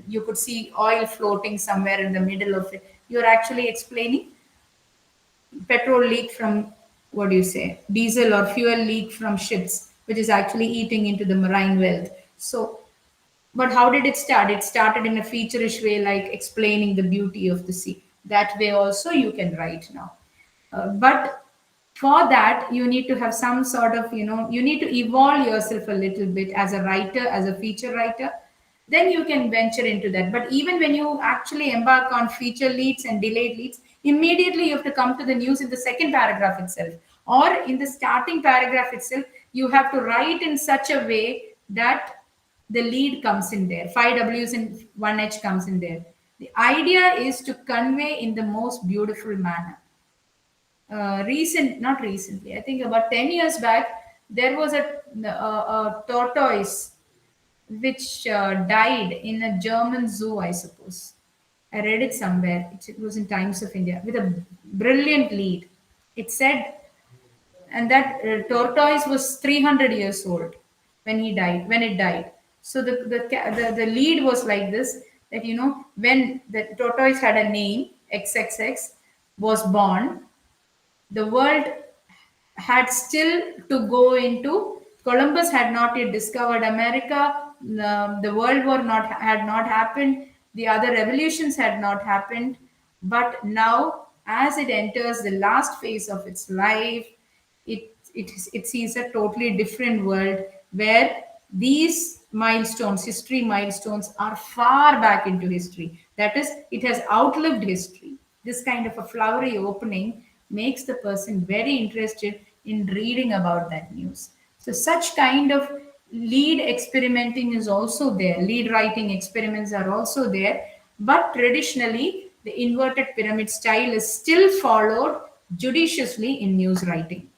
you could see oil floating somewhere in the middle of it. You're actually explaining petrol leak from, what do you say, diesel or fuel leak from ships, which is actually eating into the marine wealth. So, but how did it start? It started in a feature-ish way, like explaining the beauty of the sea. That way also you can write now. But for that, you need to have some sort of, you need to evolve yourself a little bit as a writer, as a feature writer. Then you can venture into that. But even when you actually embark on feature leads and delayed leads, immediately you have to come to the news in the second paragraph itself, or in the starting paragraph itself. You have to write in such a way that the lead comes in there, 5Ws and 1H comes in there. The idea is to convey in the most beautiful manner. Not recently, I think about 10 years back, there was a tortoise which died in a German zoo, I suppose. I read it somewhere. It was in Times of India with a brilliant lead. It said, and that tortoise was 300 years old when it died. So the lead was like this, that when the tortoise had a name, XXX, was born, the world had still to go into. Columbus had not yet discovered America. The World War had not happened. The other revolutions had not happened. But now, as it enters the last phase of its life, it sees a totally different world, where these milestones, history milestones, are far back into history. That is, it has outlived history. This kind of a flowery opening makes the person very interested in reading about that news. So such kind of lead experimenting is also there. Lead writing experiments are also there. But traditionally, the inverted pyramid style is still followed judiciously in news writing.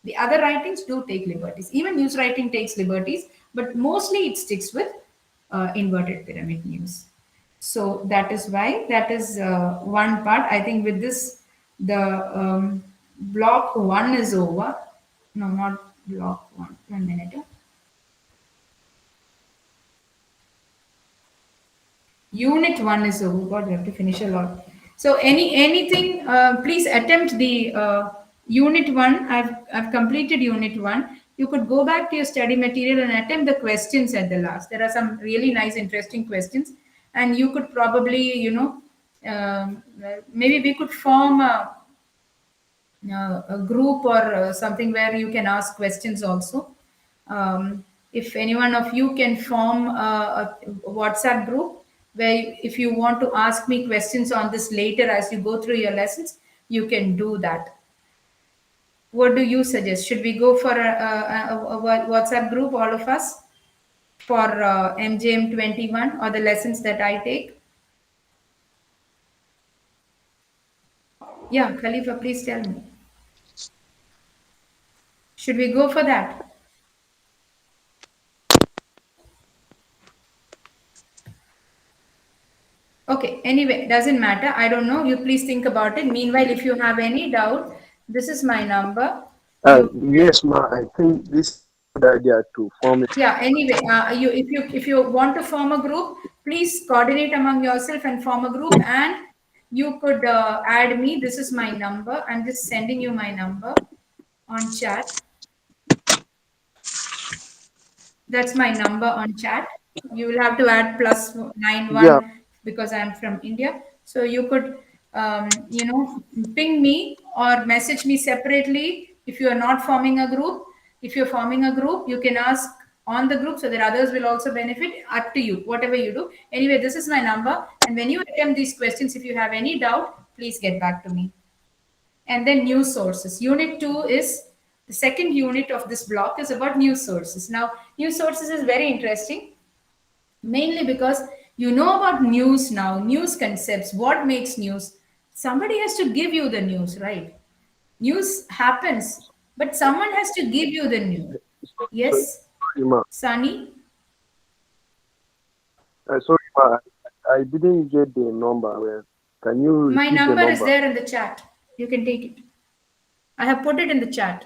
The other writings do take liberties. Even news writing takes liberties, but mostly it sticks with inverted pyramid news. So that is why that is one part. I think with this, the block one is over. No, not block one. 1 minute. Unit 1 is over. God, we have to finish a lot. So anything, please attempt the unit 1. I've completed unit 1. You could go back to your study material and attempt the questions at the last. There are some really nice, interesting questions, and you could probably, maybe we could form a group or something where you can ask questions also. If any one of you can form a WhatsApp group where if you want to ask me questions on this later as you go through your lessons, you can do that. What do you suggest? Should we go for a WhatsApp group, all of us, for MJM 21 or the lessons that I take? Yeah, Khalifa, please tell me. Should we go for that? Okay, anyway, doesn't matter. I don't know. You please think about it. Meanwhile, if you have any doubt, this is my number. Yes, ma. I think this is a good idea to form it. Yeah, anyway, if you want to form a group, please coordinate among yourself and form a group, and you could add me. This is my number. I'm just sending you my number on chat. That's my number on chat. You will have to add +91 Yeah. because I'm from India. So you could, ping me or message me separately if you are not forming a group. If you're forming a group, you can ask on the group so that others will also benefit. Up to you, whatever you do. Anyway, this is my number. And when you attempt these questions, if you have any doubt, please get back to me. And then news sources. Unit 2 is the second unit of this block is about news sources. Now, news sources is very interesting, mainly because you know about news now, news concepts, what makes news. Somebody has to give you the news, right? News happens, but someone has to give you the news. Sorry, Yes, ma. Sunny? Sorry, ma. I didn't get the number. Well, can you My repeat the number is number? there in the chat. You can take it. I have put it in the chat.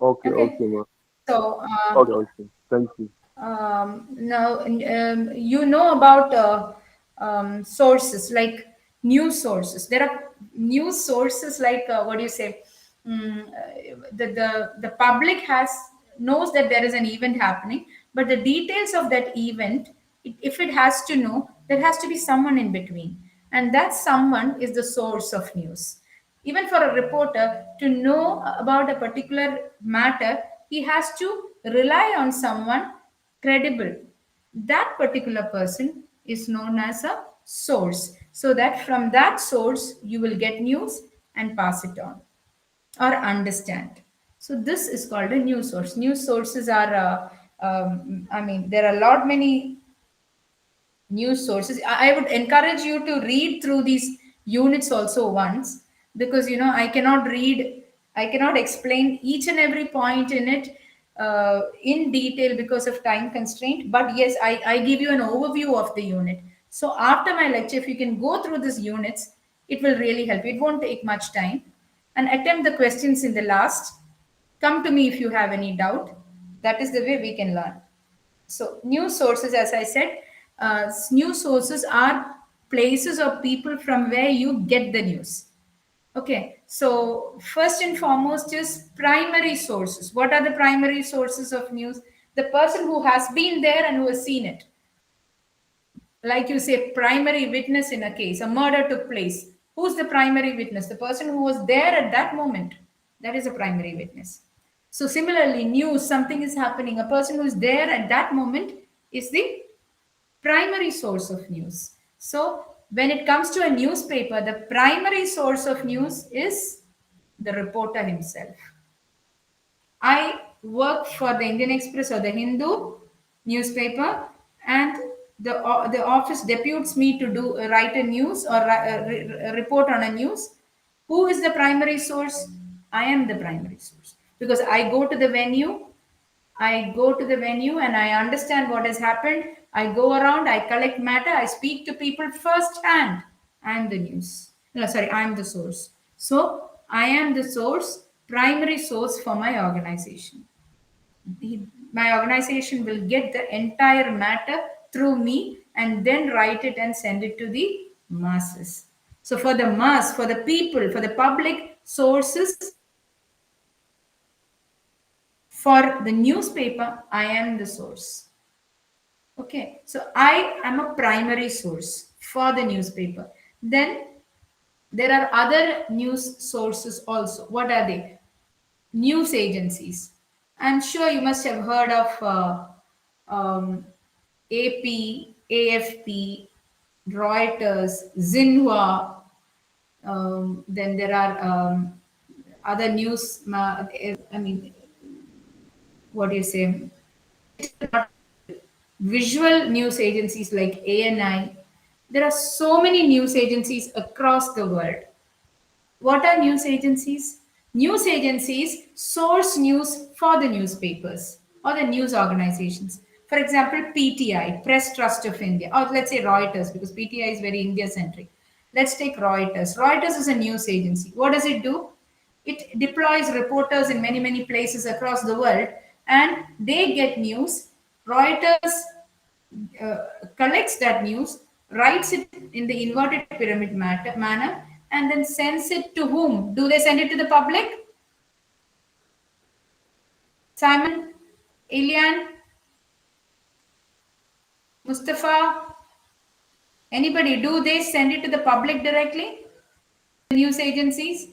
Okay, Okay. okay, ma. So, Okay, okay. Thank you. now you know about sources like news sources. There are news sources like what do you say? The public knows that there is an event happening, but the details of that event, if it has to know, there has to be someone in between, and that someone is the source of news. Even for a reporter to know about a particular matter, he has to rely on someone credible. That particular person is known as a source. So that from that source, you will get news and pass it on or understand. So this is called a news source. News sources are, there are a lot many news sources. I would encourage you to read through these units also once, because I cannot explain each and every point in it in detail because of time constraint. But yes, I give you an overview of the unit. So after my lecture, if you can go through these units, it will really help. It won't take much time. And attempt the questions in the last. Come to me if you have any doubt. That is the way we can learn. So news sources, as I said, news sources are places or people from where you get the news. Okay, so first and foremost is primary sources. What are the primary sources of news? The person who has been there and who has seen it. Like you say, primary witness in a case, a murder took place. Who's the primary witness? The person who was there at that moment. That is a primary witness. So similarly, news, something is happening. A person who is there at that moment is the primary source of news. So when it comes to a newspaper, the primary source of news is the reporter himself. I work for the Indian Express or the Hindu newspaper, and the office deputes me to write a news or report on a news. Who is the primary source? I am the primary source, because I go to the venue. I go to the venue and I understand what has happened. I go around, I collect matter, I speak to people firsthand. I am the news. No, sorry, I am the source. So I am the source, primary source for my organization. My organization will get the entire matter through me and then write it and send it to the masses. So for the mass, for the people, for the public sources, for the newspaper, I am the source. Okay, so I am a primary source for the newspaper. Then There are other news sources also. What are they? News agencies. I'm sure you must have heard of AP, AFP, Reuters, Xinhua. Then there are other news. I mean, what do you say? Visual news agencies like ANI. There are so many news agencies across the world. What are news agencies? News agencies source news for the newspapers or the news organizations. For example, PTI, Press Trust of India, or let's say Reuters, because PTI is very India centric. Let's take Reuters. Reuters is a news agency. What does it do? It deploys reporters in many, many places across the world and they get news. Reuters collects that news, writes it in the inverted pyramid manner, and then sends it to whom? Do they send it to the public? Simon, Ilian, Mustafa, anybody? Do they send it to the public directly? News agencies?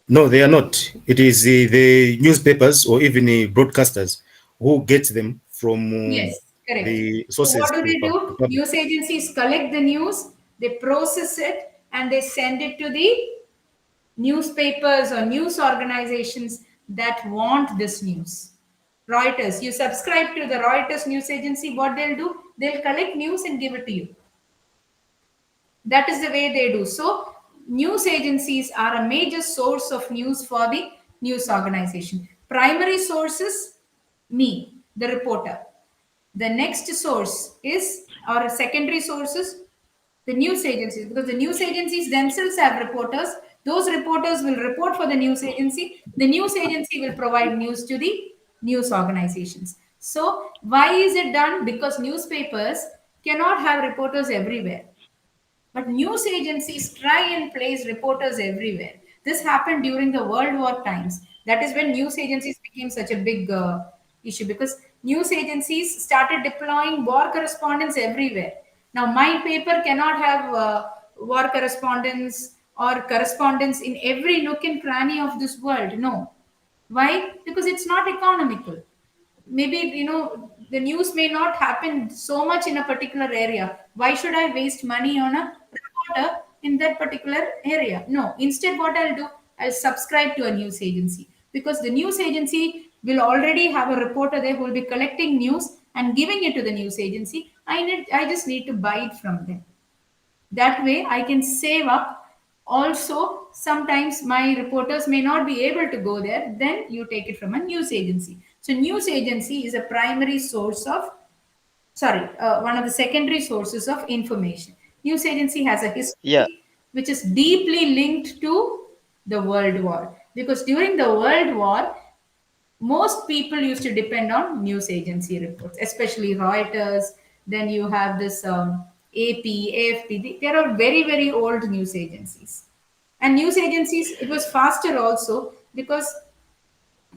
No, they are not. It is the newspapers or even the broadcasters who get them from Yes, correct. the So sources what do to they the do? public. News agencies collect the news, they process it, and they send it to the newspapers or news organizations that want this news. Reuters, you subscribe to the Reuters news agency, what they'll do? They'll collect news and give it to you. That is the way they do. So, news agencies are a major source of news for the news organization. Primary sources, me, the reporter. The next source is, or secondary sources, the news agencies, because the news agencies themselves have reporters. Those reporters will report for the news agency. The news agency will provide news to the news organizations. So, why is it done? Because newspapers cannot have reporters everywhere. But news agencies try and place reporters everywhere. This happened during the World War times. That is when news agencies became such a big issue because news agencies started deploying war correspondents everywhere. Now, my paper cannot have war correspondents or correspondents in every nook and cranny of this world. No. Why? Because it's not economical. Maybe the news may not happen so much in a particular area. Why should I waste money on a reporter in that particular area? No, instead what I'll do, I'll subscribe to a news agency because the news agency will already have a reporter there who will be collecting news and giving it to the news agency. I just need to buy it from them. That way I can save up. Also, sometimes my reporters may not be able to go there, then you take it from a news agency. So news agency is a primary source of, one of the secondary sources of information. News agency has a Yeah, history which is deeply linked to the World War, because during the World War most people used to depend on news agency reports, especially Reuters. Then you have this AP, AFP. There are very, very old news agencies. And news agencies, it was faster also because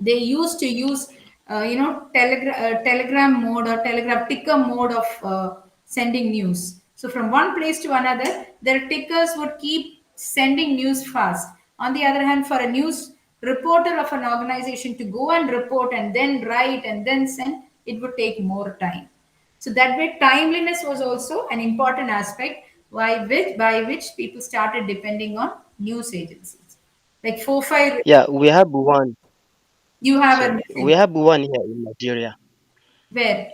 they used to use telegram mode or telegraph ticker mode of sending news. So from one place to another their tickers would keep sending news fast. On the other hand, for a news reporter of an organization to go and report and then write and then send, it would take more time. So that way timeliness was also an important aspect by which people started depending on news agencies like 4 5. yeah, we have one. You have a Sorry, we have one here in Nigeria. where?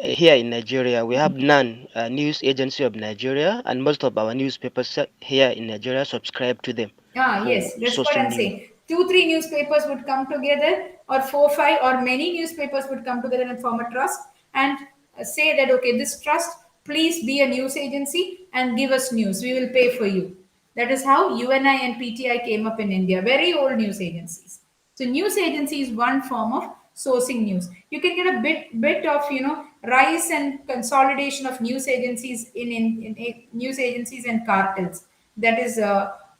Here in Nigeria, we have none news agency of Nigeria, and most of our newspapers here in Nigeria subscribe to them Ah, for yes, that's what sourcing I'm news. saying. Two, three newspapers would come together, or 4 5, or many newspapers would come together and form a trust and say that, okay, this trust, please be a news agency and give us news. We will pay for you. That is how UNI and PTI came up in India, very old news agencies. So news agency is one form of sourcing news. You can get a bit of rise and consolidation of news agencies in news agencies and cartels. That is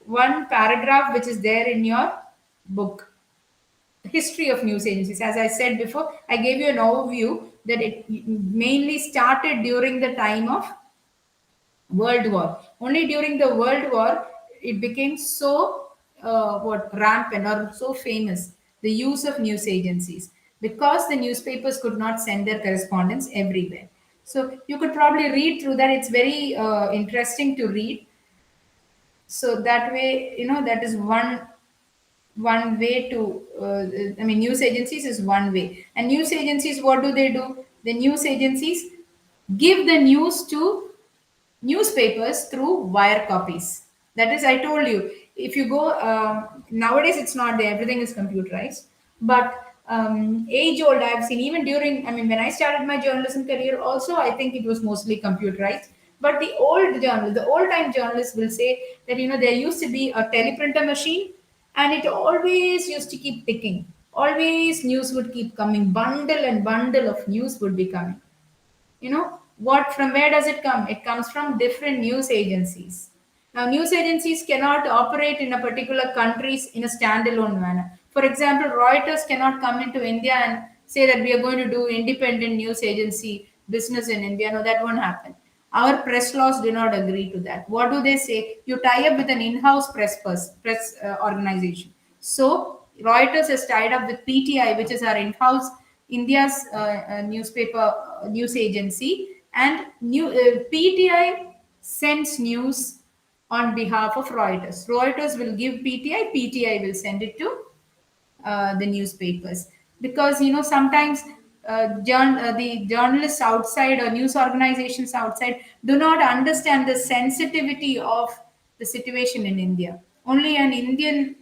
one paragraph which is there in your book, history of news agencies. As I said before, I gave you an overview that it mainly started during the time of World War. Only during the World War it became so rampant or so famous, the use of news agencies, because the newspapers could not send their correspondence everywhere. So you could probably read through that. It's very interesting to read. So that way, that is one way to news agencies is one way. And news agencies, what do? The news agencies give the news to newspapers through wire copies. That is, I told you, if you go, nowadays it's not there, everything is computerized. But age old, I've seen, even during, when I started my journalism career, also, I think it was mostly computerized. But the old time journalists will say that, there used to be a teleprinter machine, and it always used to keep ticking. Always news would keep coming, bundle and bundle of news would be coming. What, from where does it come? It comes from different news agencies. Now news agencies cannot operate in a particular countries in a standalone manner. For example, Reuters cannot come into India and say that we are going to do independent news agency business in India. No, that won't happen. Our press laws do not agree to that. What do they say? You tie up with an in-house press organization. So Reuters is tied up with PTI, which is our in-house India's newspaper news agency, and PTI sends news on behalf of Reuters. Reuters will give PTI, PTI will send it to the newspapers, because sometimes the journalists outside or news organizations outside do not understand the sensitivity of the situation in India. Only an Indian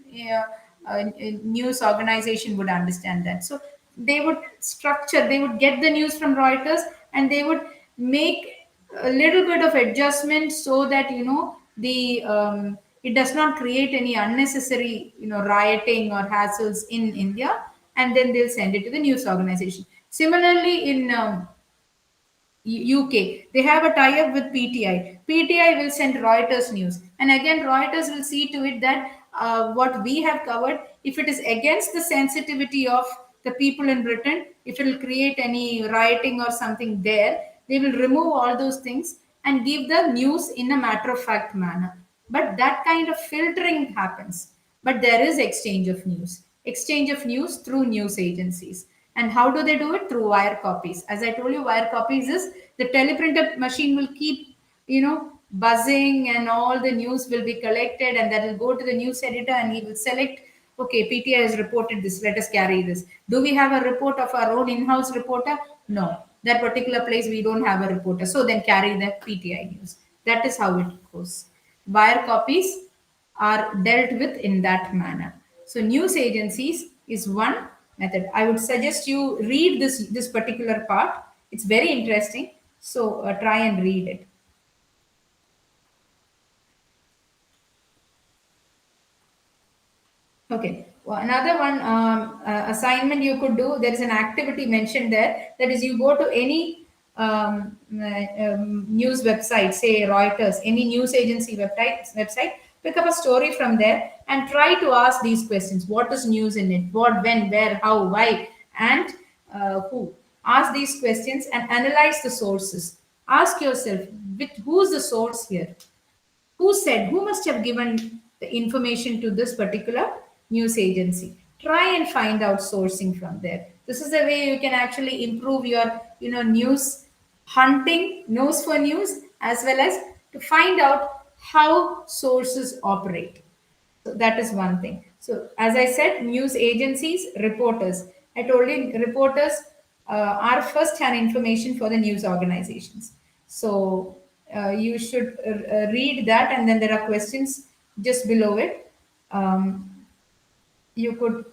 news organization would understand that. So they would get the news from Reuters, and they would make a little bit of adjustment so that the it does not create any unnecessary rioting or hassles in India, and then they'll send it to the news organization. Similarly, in UK, they have a tie-up with PTI. PTI will send Reuters news, and again Reuters will see to it that what we have covered, if it is against the sensitivity of the people in Britain, if it will create any rioting or something there, they will remove all those things and give the news in a matter-of-fact manner. But that kind of filtering happens. But there is exchange of news through news agencies. And how do they do it? Through wire copies. As I told you, wire copies is the teleprinter machine will keep, buzzing, and all the news will be collected, and that will go to the news editor, and he will select, okay, PTI has reported this, let us carry this. Do we have a report of our own in-house reporter? No. That particular place we don't have a reporter. So then carry the PTI news. That is how it goes. Wire copies are dealt with in that manner. So news agencies is one method. I would suggest you read this particular part. It's very interesting. So try and read it. Okay. Well, another one assignment you could do. There is an activity mentioned there. That is, you go to any news website, say Reuters, any news agency website, pick up a story from there and try to ask these questions. What is news in it? What, when, where, how, why, and who? Ask these questions and analyze the sources. Ask yourself, who's the source here? Who must have given the information to this particular news agency? Try and find out sourcing from there. This is a way you can actually improve your news hunting, nose for news, as well as to find out how sources operate. So that is one thing. So as I said, news agencies, reporters. I told you reporters are first-hand information for the news organizations. So you should read that, and then there are questions just below it. You could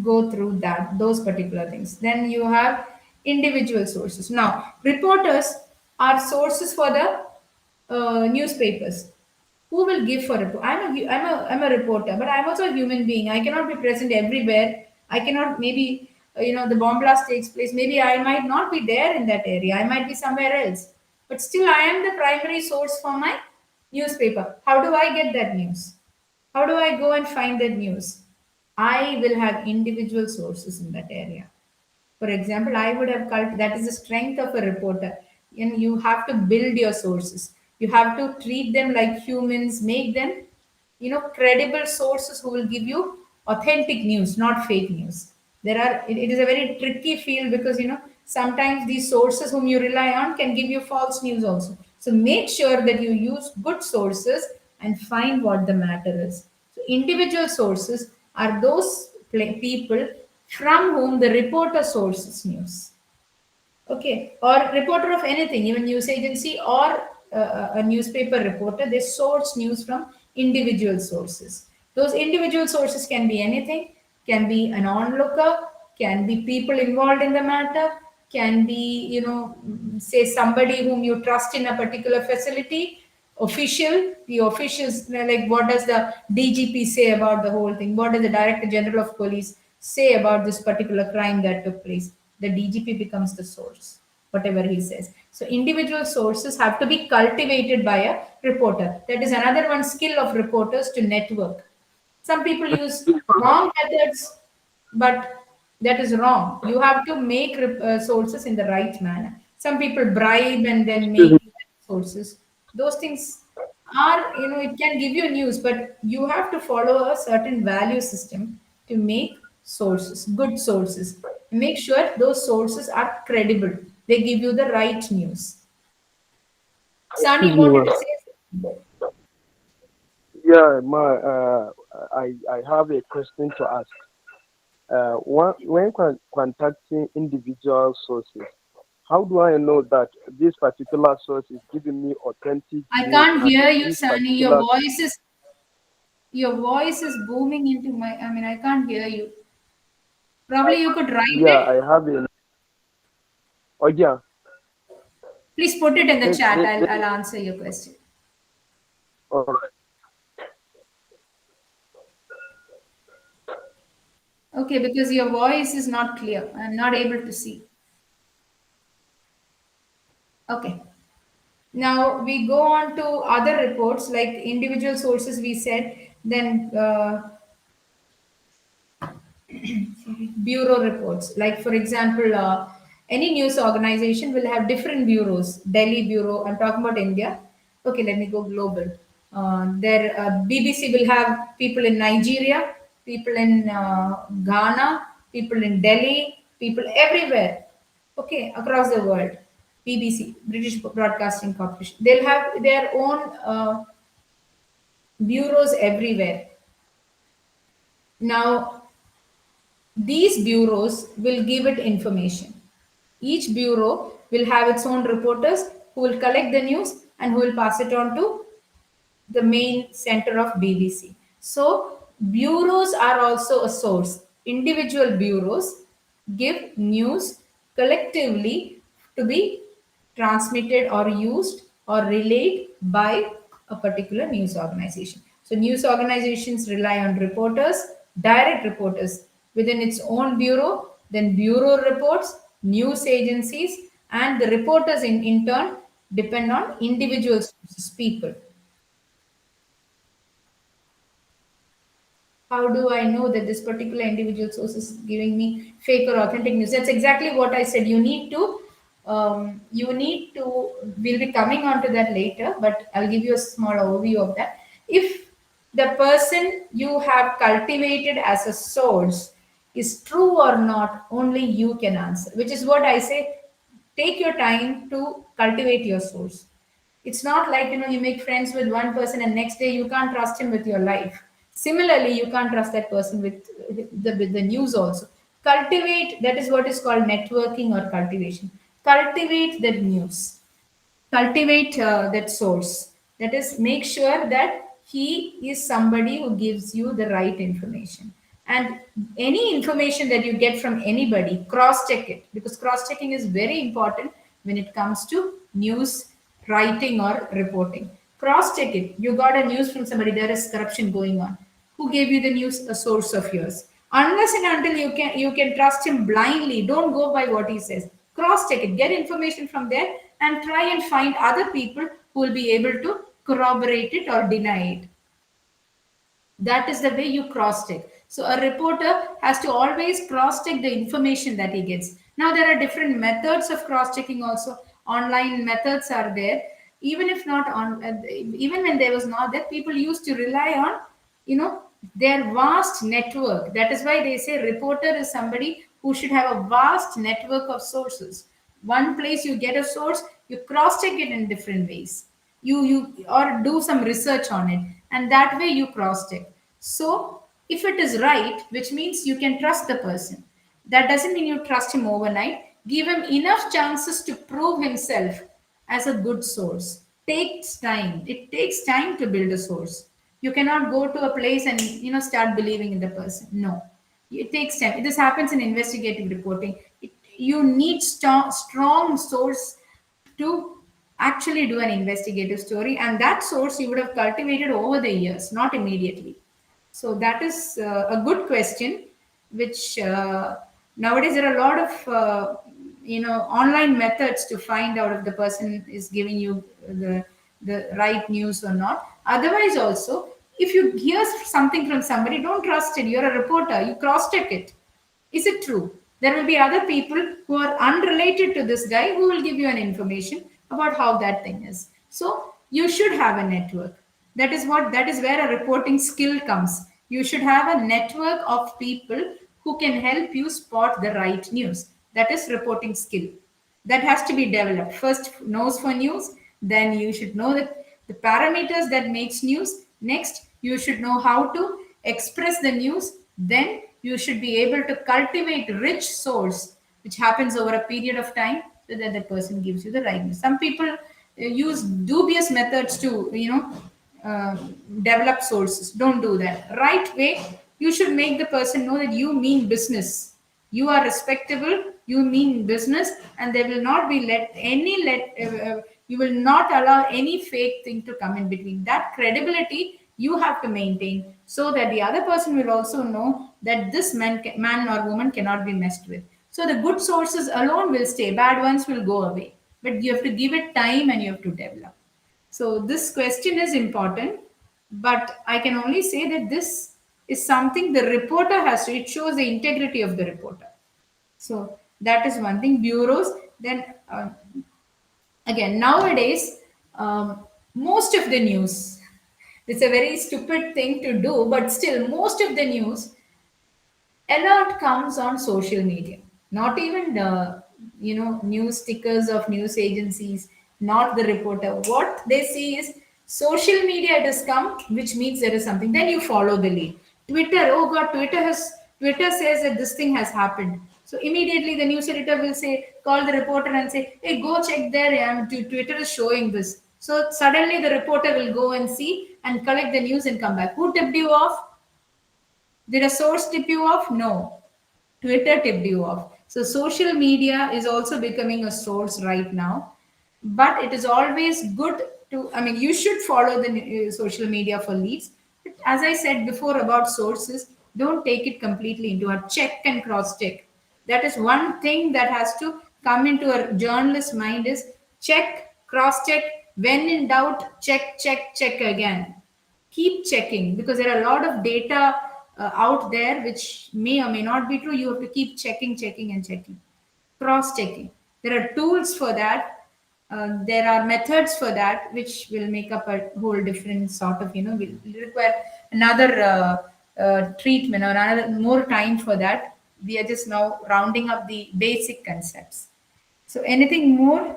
go through those particular things. Then you have individual sources. Now reporters are sources for the newspapers. Who will give for report? I'm a reporter, but I'm also a human being. I cannot be present everywhere. I cannot, maybe the bomb blast takes place, maybe I might not be there in that area, I might be somewhere else, but still I am the primary source for my newspaper. How do I get that news? How do I go and find that news? I will have individual sources in that area. For example, I would have that is the strength of a reporter. And you have to build your sources. You have to treat them like humans, make them, credible sources who will give you authentic news, not fake news. It is a very tricky field because, sometimes these sources whom you rely on can give you false news also. So make sure that you use good sources and find what the matter is. So individual sources are those people from whom the reporter sources news. Okay, or reporter of anything, even news agency or a newspaper reporter, they source news from individual sources. Those individual sources can be anything, can be an onlooker, can be people involved in the matter, can be, say somebody whom you trust in a particular facility, the officials, like what does the DGP say about the whole thing? What does the Director General of Police say about this particular crime that took place? The DGP becomes the source, whatever he says. So individual sources have to be cultivated by a reporter. That is another one skill of reporters, to network. Some people use wrong methods, but that is wrong. You have to make sources in the right manner. Some people bribe and then Excuse make me. sources. Those things are, it can give you news, but you have to follow a certain value system to make sources, good sources. Make sure those sources are credible. They give you the right news. Sani Excuse me, wanted ma'am. to say something. Yeah, I have a question to ask. When contacting individual sources, how do I know that this particular source is giving me authentic I news can't and hear you, this Sani. particular? Your voice is booming into my. I mean, I can't hear you. Probably you could write Yeah, I it. have a. Oh yeah. Please put it in the Let, chat. let, I'll, let, I'll answer your question. all right. Okay, because your voice is not clear. I'm not able to see. Okay. Now we go on to other reports like individual sources, we said, then bureau reports. Like, for example, any news organization will have different bureaus. Delhi bureau, I'm talking about India. Okay, let me go global. BBC will have people in Nigeria, people in Ghana, people in Delhi, people everywhere. Okay, across the world. BBC, British Broadcasting Corporation. They'll have their own bureaus everywhere. Now, these bureaus will give it information. Each bureau will have its own reporters who will collect the news and who will pass it on to the main center of BBC. So, bureaus are also a source. Individual bureaus give news collectively to be transmitted or used or relayed by a particular news organization. So, news organizations rely on reporters, direct reporters within its own bureau, then bureau reports, news agencies, and the reporters in turn depend on individual sources, people. How do I know that this particular individual source is giving me fake or authentic news? That's exactly what I said. We'll be coming on to that later, but I'll give you a small overview of that. If the person you have cultivated as a source is true or not, only you can answer, which is what I say. Take your time to cultivate your source. It's not like, you make friends with one person and next day you can't trust him with your life. Similarly, you can't trust that person with the news also. Cultivate, that is what is called networking or cultivation. Cultivate that news, cultivate that source. That is, make sure that he is somebody who gives you the right information. And any information that you get from anybody, cross check it, because cross checking is very important when it comes to news writing or reporting. Cross check it. You got a news from somebody, there is corruption going on. Who gave you the news? A source of yours. Unless and until you can trust him blindly, don't go by what he says. Cross check it, get information from there, and try and find other people who will be able to corroborate it or deny it. That is the way you cross check. So a reporter has to always cross check the information that he gets. Now there are different methods of cross checking also. Online methods are there. even if not on, even when there was not that, people used to rely on, their vast network. That is why they say reporter is somebody who should have a vast network of sources. One place you get a source, you cross check it in different ways. You or do some research on it, and that way you cross check. So if it is right, which means you can trust the person, that doesn't mean you trust him overnight. Give him enough chances to prove himself as a good source. Takes time. It takes time to build a source. You cannot go to a place and start believing in the person. No, it takes time. This happens in investigative reporting. You need strong source to actually do an investigative story, and that source you would have cultivated over the years, not immediately. So that is a good question, which nowadays there are a lot of online methods to find out if the person is giving you the right news or not. Otherwise, also, if you hear something from somebody, don't trust it. You're a reporter. You cross check it. Is it true? There will be other people who are unrelated to this guy who will give you an information about how that thing is. So you should have a network. That is where a reporting skill comes. You should have a network of people who can help you spot the right news. That is reporting skill. That has to be developed. First, nose for news. Then you should know the parameters that makes news. Next, you should know how to express the news. Then you should be able to cultivate rich source, which happens over a period of time, so that the person gives you the right news. Some people use dubious methods to uh, develop sources. Don't do that. Right way, you should make the person know that you mean business. You are respectable, you mean business, and there will not be you will not allow any fake thing to come in between. That credibility you have to maintain, so that the other person will also know that this man or woman cannot be messed with. So the good sources alone will stay, bad ones will go away, but you have to give it time and you have to develop. So this question is important, but I can only say that this is something the reporter has to. It shows the integrity of the reporter. So that is one thing. Bureaus. Then again, nowadays, most of the news. It's a very stupid thing to do, but still, most of the news alert comes on social media. Not even the news stickers of news agencies, not the reporter. What they see is social media, it has come, which means there is something. Then you follow the lead. Twitter, oh god, Twitter says that this thing has happened. So immediately the news editor will say, call the reporter and say, hey, go check there. Twitter is showing this. So suddenly the reporter will go and see and collect the news and come back. Who tipped you off? Did a source tip you off? No. Twitter tipped you off. So social media is also becoming a source right now. But it is always good to, you should follow the social media for leads. But as I said before about sources, don't take it completely into a check and cross check. That is one thing that has to come into a journalist's mind is check, cross check. When in doubt, check, check, check again. Keep checking, because there are a lot of data out there which may or may not be true. You have to keep checking, checking, and checking. Cross checking. There are tools for that. There are methods for that, which will make up a whole different sort of, will require another treatment or another more time for that. We are just now rounding up the basic concepts. So anything more?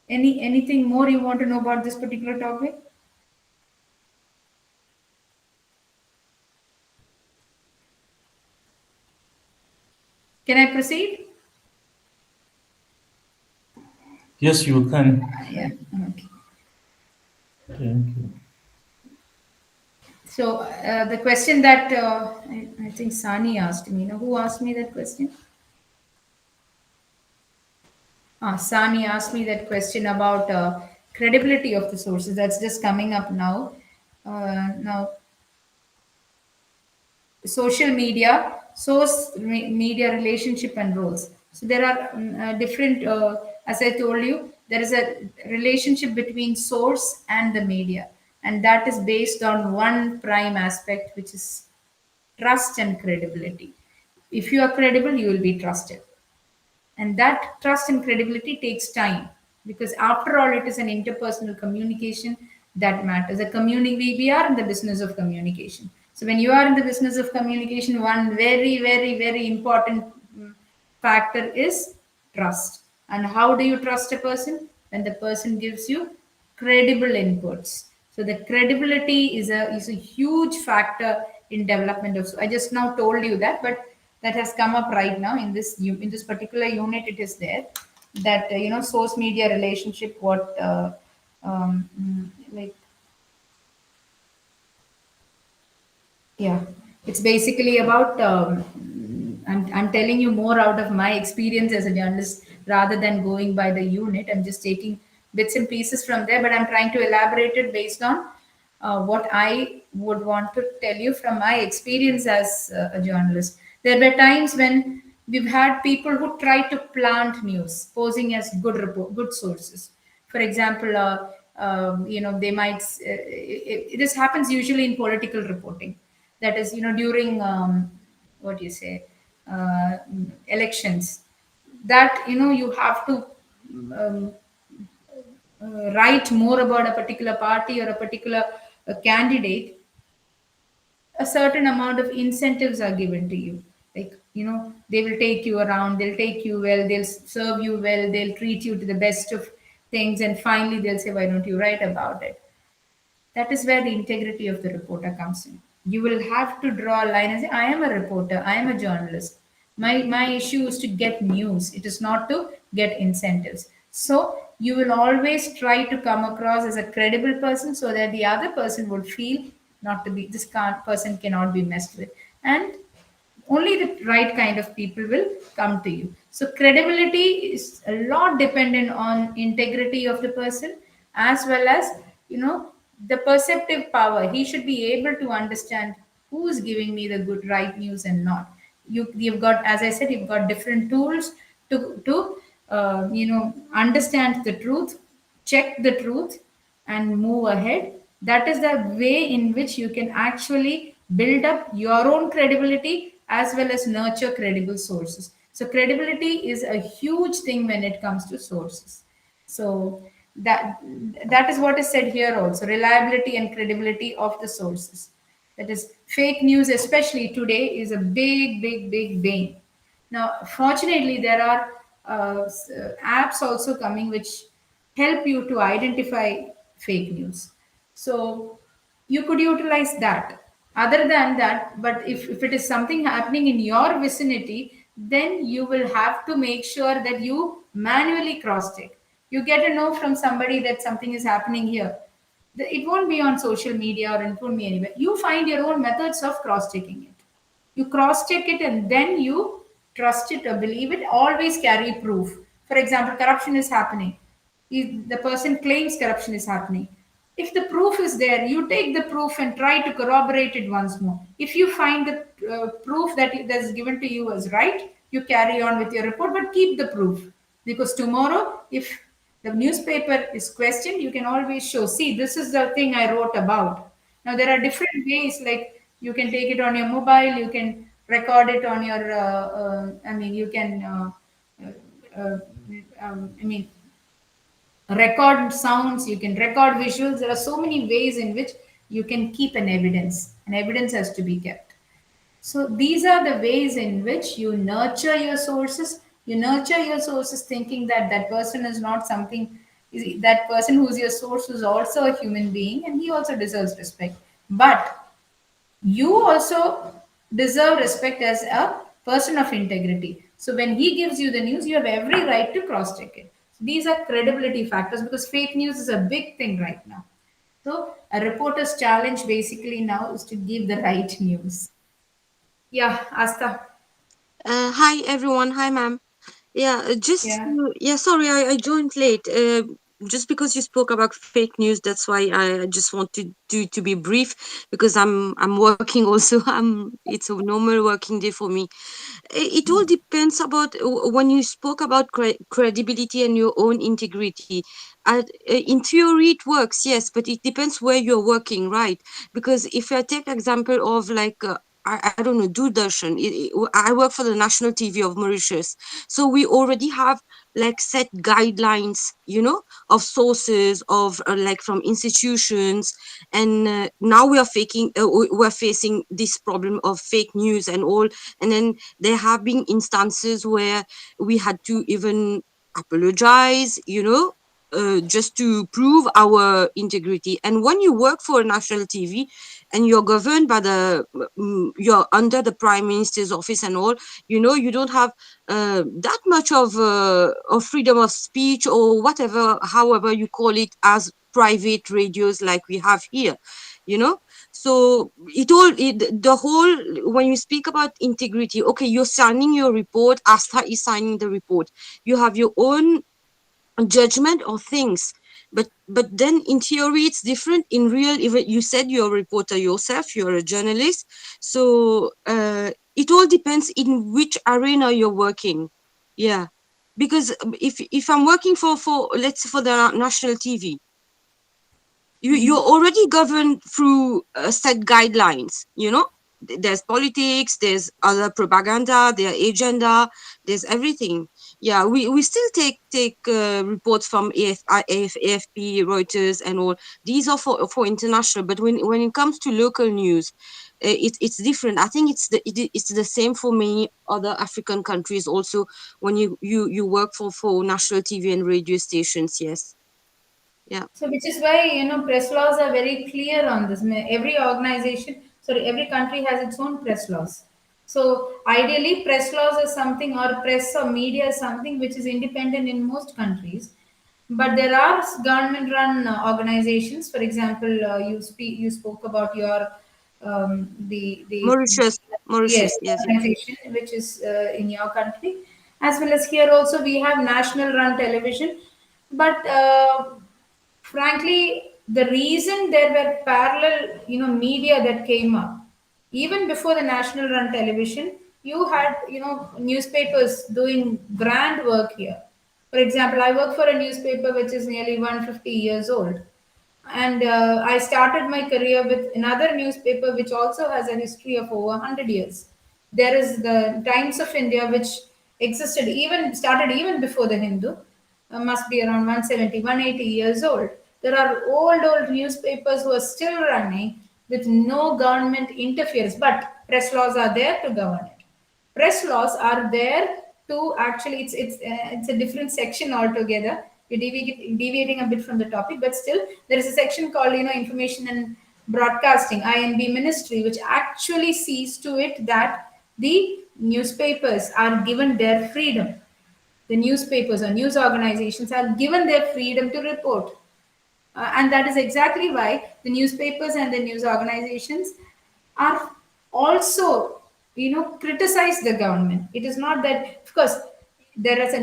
Anything more you want to know about this particular topic? Can I proceed? Yes, you can. Yeah. Okay. Thank you. So the question that I think Sani asked me. Who asked me that question? Sani asked me that question about credibility of the sources. That's just coming up now. Now, social media, media relationship and roles. So there are different, as I told you, there is a relationship between source and the media, and that is based on one prime aspect, which is trust and credibility. If you are credible, you will be trusted, and that trust and credibility takes time. because after all, it is an interpersonal communication that matters. We are in the business of communication. So when you are in the business of communication, one very, very, very important factor is trust. And how do you trust a person? When the person gives you credible inputs. So the credibility is a huge factor in development of. So I just now told you that, but that has come up right now in this particular unit. It is there that source media relationship. What like Yeah, it's basically about. I'm telling you more out of my experience as a journalist rather than going by the unit. I'm just taking bits and pieces from there, but I'm trying to elaborate it based on what I would want to tell you from my experience as a journalist. There were times when we've had people who try to plant news, posing as good sources. For example, they might. This happens usually in political reporting. That is, during what do you say, elections. That you have to um, write more about a particular party or a particular candidate. A certain amount of incentives are given to you, like they will take you around, they'll take you well, they'll serve you well, they'll treat you to the best of things, and finally they'll say, why don't you write about it? That is where the integrity of the reporter comes in. You will have to draw a line and say, I am a reporter, I am a journalist. My issue is to get news, it is not to get incentives. So you will always try to come across as a credible person so that the other person would feel not to be, this person cannot be messed with. And only the right kind of people will come to you. So credibility is a lot dependent on integrity of the person, as well as the perceptive power. He should be able to understand who is giving me the good right news and not. You've got, as I said, you've got different tools to understand the truth, check the truth, and move ahead. That is the way in which you can actually build up your own credibility as well as nurture credible sources. So credibility is a huge thing when it comes to sources. So that is what is said here also, reliability and credibility of the sources. That is, fake news, especially today, is a big, big, big bane. Now, fortunately, there are apps also coming which help you to identify fake news. So you could utilize that. Other than that, but if it is something happening in your vicinity, then you will have to make sure that you manually cross check. You get to know from somebody that something is happening here. It won't be on social media or it won't be anywhere. You find your own methods of cross checking it. You cross check it and then you trust it or believe it. Always carry proof. For example, corruption is happening. If the person claims corruption is happening, if the proof is there, you take the proof and try to corroborate it once more. If you find the proof that is given to you as right, you carry on with your report, but keep the proof, because tomorrow, if the newspaper is questioned, you can always show, see, this is the thing I wrote about. Now there are different ways, like you can take it on your mobile, you can record it on your you can uh, I mean record sounds, you can record visuals. There are so many ways in which you can keep an evidence, and evidence has to be kept. So these are the ways in which you nurture your sources. You nurture your sources thinking that that person is not something, that person who's your source is also a human being and he also deserves respect. But you also deserve respect as a person of integrity. So when he gives you the news, you have every right to cross check it. These are credibility factors, because fake news is a big thing right now. So a reporter's challenge basically now is to give the right news. Yeah, Asta. Hi everyone. Hi ma'am. Yeah, Yeah. yeah. Sorry, I joined late. Just because you spoke about fake news, that's why I just wanted to be brief because I'm working also. It's a normal working day for me. It all depends about when you spoke about credibility and your own integrity. In theory, it works, yes, but it depends where you're working, right? Because if I take example of like I don't know, Doordarshan. I work for the national TV of Mauritius. So we already have like set guidelines, of sources of like from institutions. And now we're facing this problem of fake news and all. And then there have been instances where we had to even apologize, just to prove our integrity. And when you work for a national TV and you're governed by you're under the prime minister's office and all, you don't have that much of freedom of speech or whatever, however you call it, as private radios like we have here, so the whole, when you speak about integrity, okay, you're signing your report, Asta is signing the report, you have your own judgment of things, but then in theory it's different. In real, even you said you're a reporter yourself, you're a journalist, so it all depends in which arena you're working. Yeah, because if I'm working for let's say for the national TV, you're already governed through set guidelines. There's politics, there's other propaganda, their agenda, there's everything. Yeah, we still take reports from AFP, Reuters and all. These are for international, but when it comes to local news, it's different. I think it's the same for many other African countries also, when you work for national TV and radio stations. Yes. Yeah. So, which is why, press laws are very clear on this. Every organization, sorry, every country has its own press laws. So, ideally, press laws is something, or press or media is something which is independent in most countries. But there are government-run organizations. For example, you spoke about your the Mauritius, yes, yes. organization which is in your country, as well as here also we have national-run television. But frankly, the reason there were parallel, media that came up, even before the national run television, you had, newspapers doing grand work here. For example, I work for a newspaper which is nearly 150 years old. And I started my career with another newspaper which also has a history of over 100 years. There is the Times of India, which started even before the Hindu, must be around 170, 180 years old. There are old newspapers who are still running with no government interference, but press laws are there to govern it. Press laws are there to actually, it's a different section altogether. We're deviating a bit from the topic, but still there is a section called Information and Broadcasting, INB Ministry, which actually sees to it that the newspapers are given their freedom. The newspapers or news organizations are given their freedom to report. And that is exactly why the newspapers and the news organizations are also, criticize the government. It is not that, of course, there is a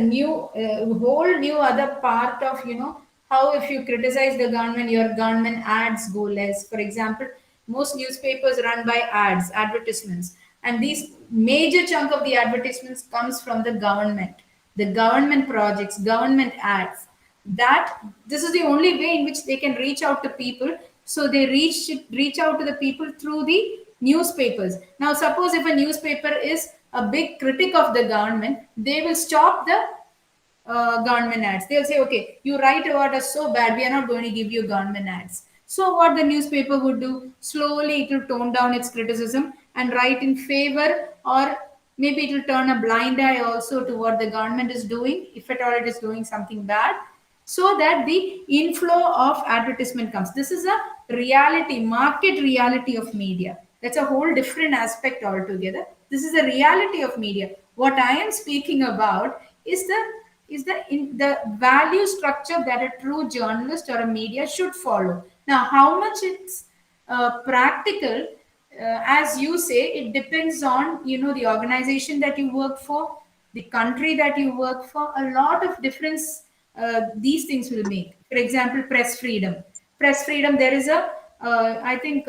whole new other part of, how if you criticize the government, your government ads go less. For example, most newspapers run by ads, advertisements, and these major chunk of the advertisements comes from the government projects, government ads. That this is the only way in which they can reach out to people. So they reach out to the people through the newspapers. Now suppose if a newspaper is a big critic of the government, they will stop the government ads. They'll say, okay, you write about us so bad, we are not going to give you government ads. So what the newspaper would do, slowly it will tone down its criticism and write in favor, or maybe it will turn a blind eye also to what the government is doing, if at all it is doing something bad, so that the inflow of advertisement comes. This is a market reality of media. That's a whole different aspect altogether. This is a reality of media. What I am speaking about is the value structure that a true journalist or a media should follow. Now, how much it's practical, as you say, it depends on the organization that you work for, the country that you work for. A lot of difference these things will make. For example, press freedom. Press freedom. There is I think.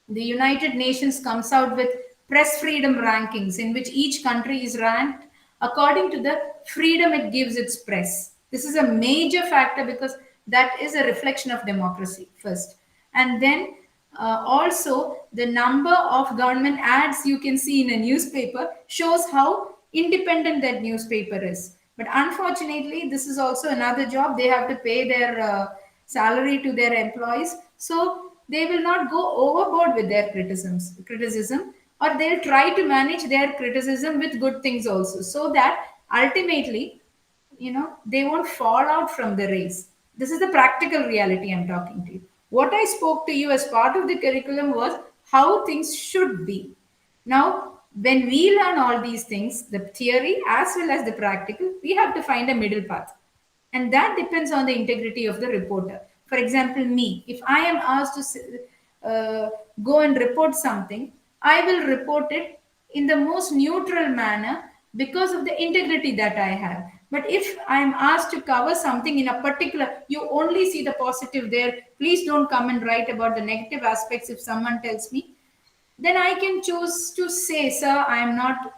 The United Nations comes out with press freedom rankings in which each country is ranked according to the freedom it gives its press. This is a major factor because that is a reflection of democracy first. And then Also, the number of government ads you can see in a newspaper shows how independent that newspaper is. But unfortunately, this is also another job. They have to pay their salary to their employees, so they will not go overboard with their criticism, or they'll try to manage their criticism with good things also, so that ultimately, they won't fall out from the race. This is the practical reality I'm talking to you. What I spoke to you as part of the curriculum was how things should be. Now, when we learn all these things, the theory as well as the practical, we have to find a middle path, and that depends on the integrity of the reporter. For example, me, if I am asked to uh, go and report something, I will report it in the most neutral manner because of the integrity that I have. But if I am asked to cover something in a particular, you only see the positive there, please don't come and write about the negative aspects. If someone tells me, then I can choose to say, sir, I'm not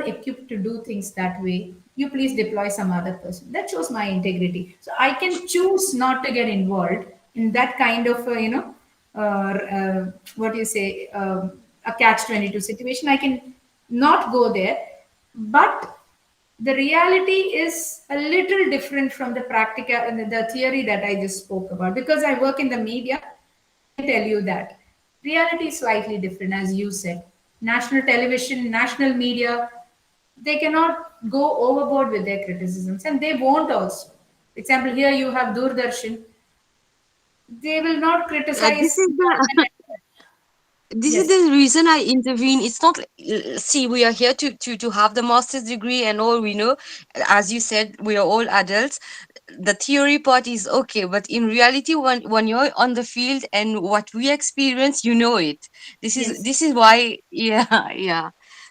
equipped to do things that way. You please deploy some other person. That shows my integrity. So I can choose not to get involved in that kind of, what do you say, a catch-22 situation. I can not go there. But the reality is a little different from the practical and the theory that I just spoke about. Because I work in the media, I tell you that reality is slightly different, as you said. National television, national media, they cannot go overboard with their criticisms, and they won't also. For example, here you have Doordarshan, they will not This criticize. is the this is Yes, the reason I intervene. It's not see, we are here to have the master's degree and all, we know, as you said, we are all adults. The theory part is okay, but in reality, when you're on the field and what we experience, you know it. this is yes. this is why, yeah, yeah,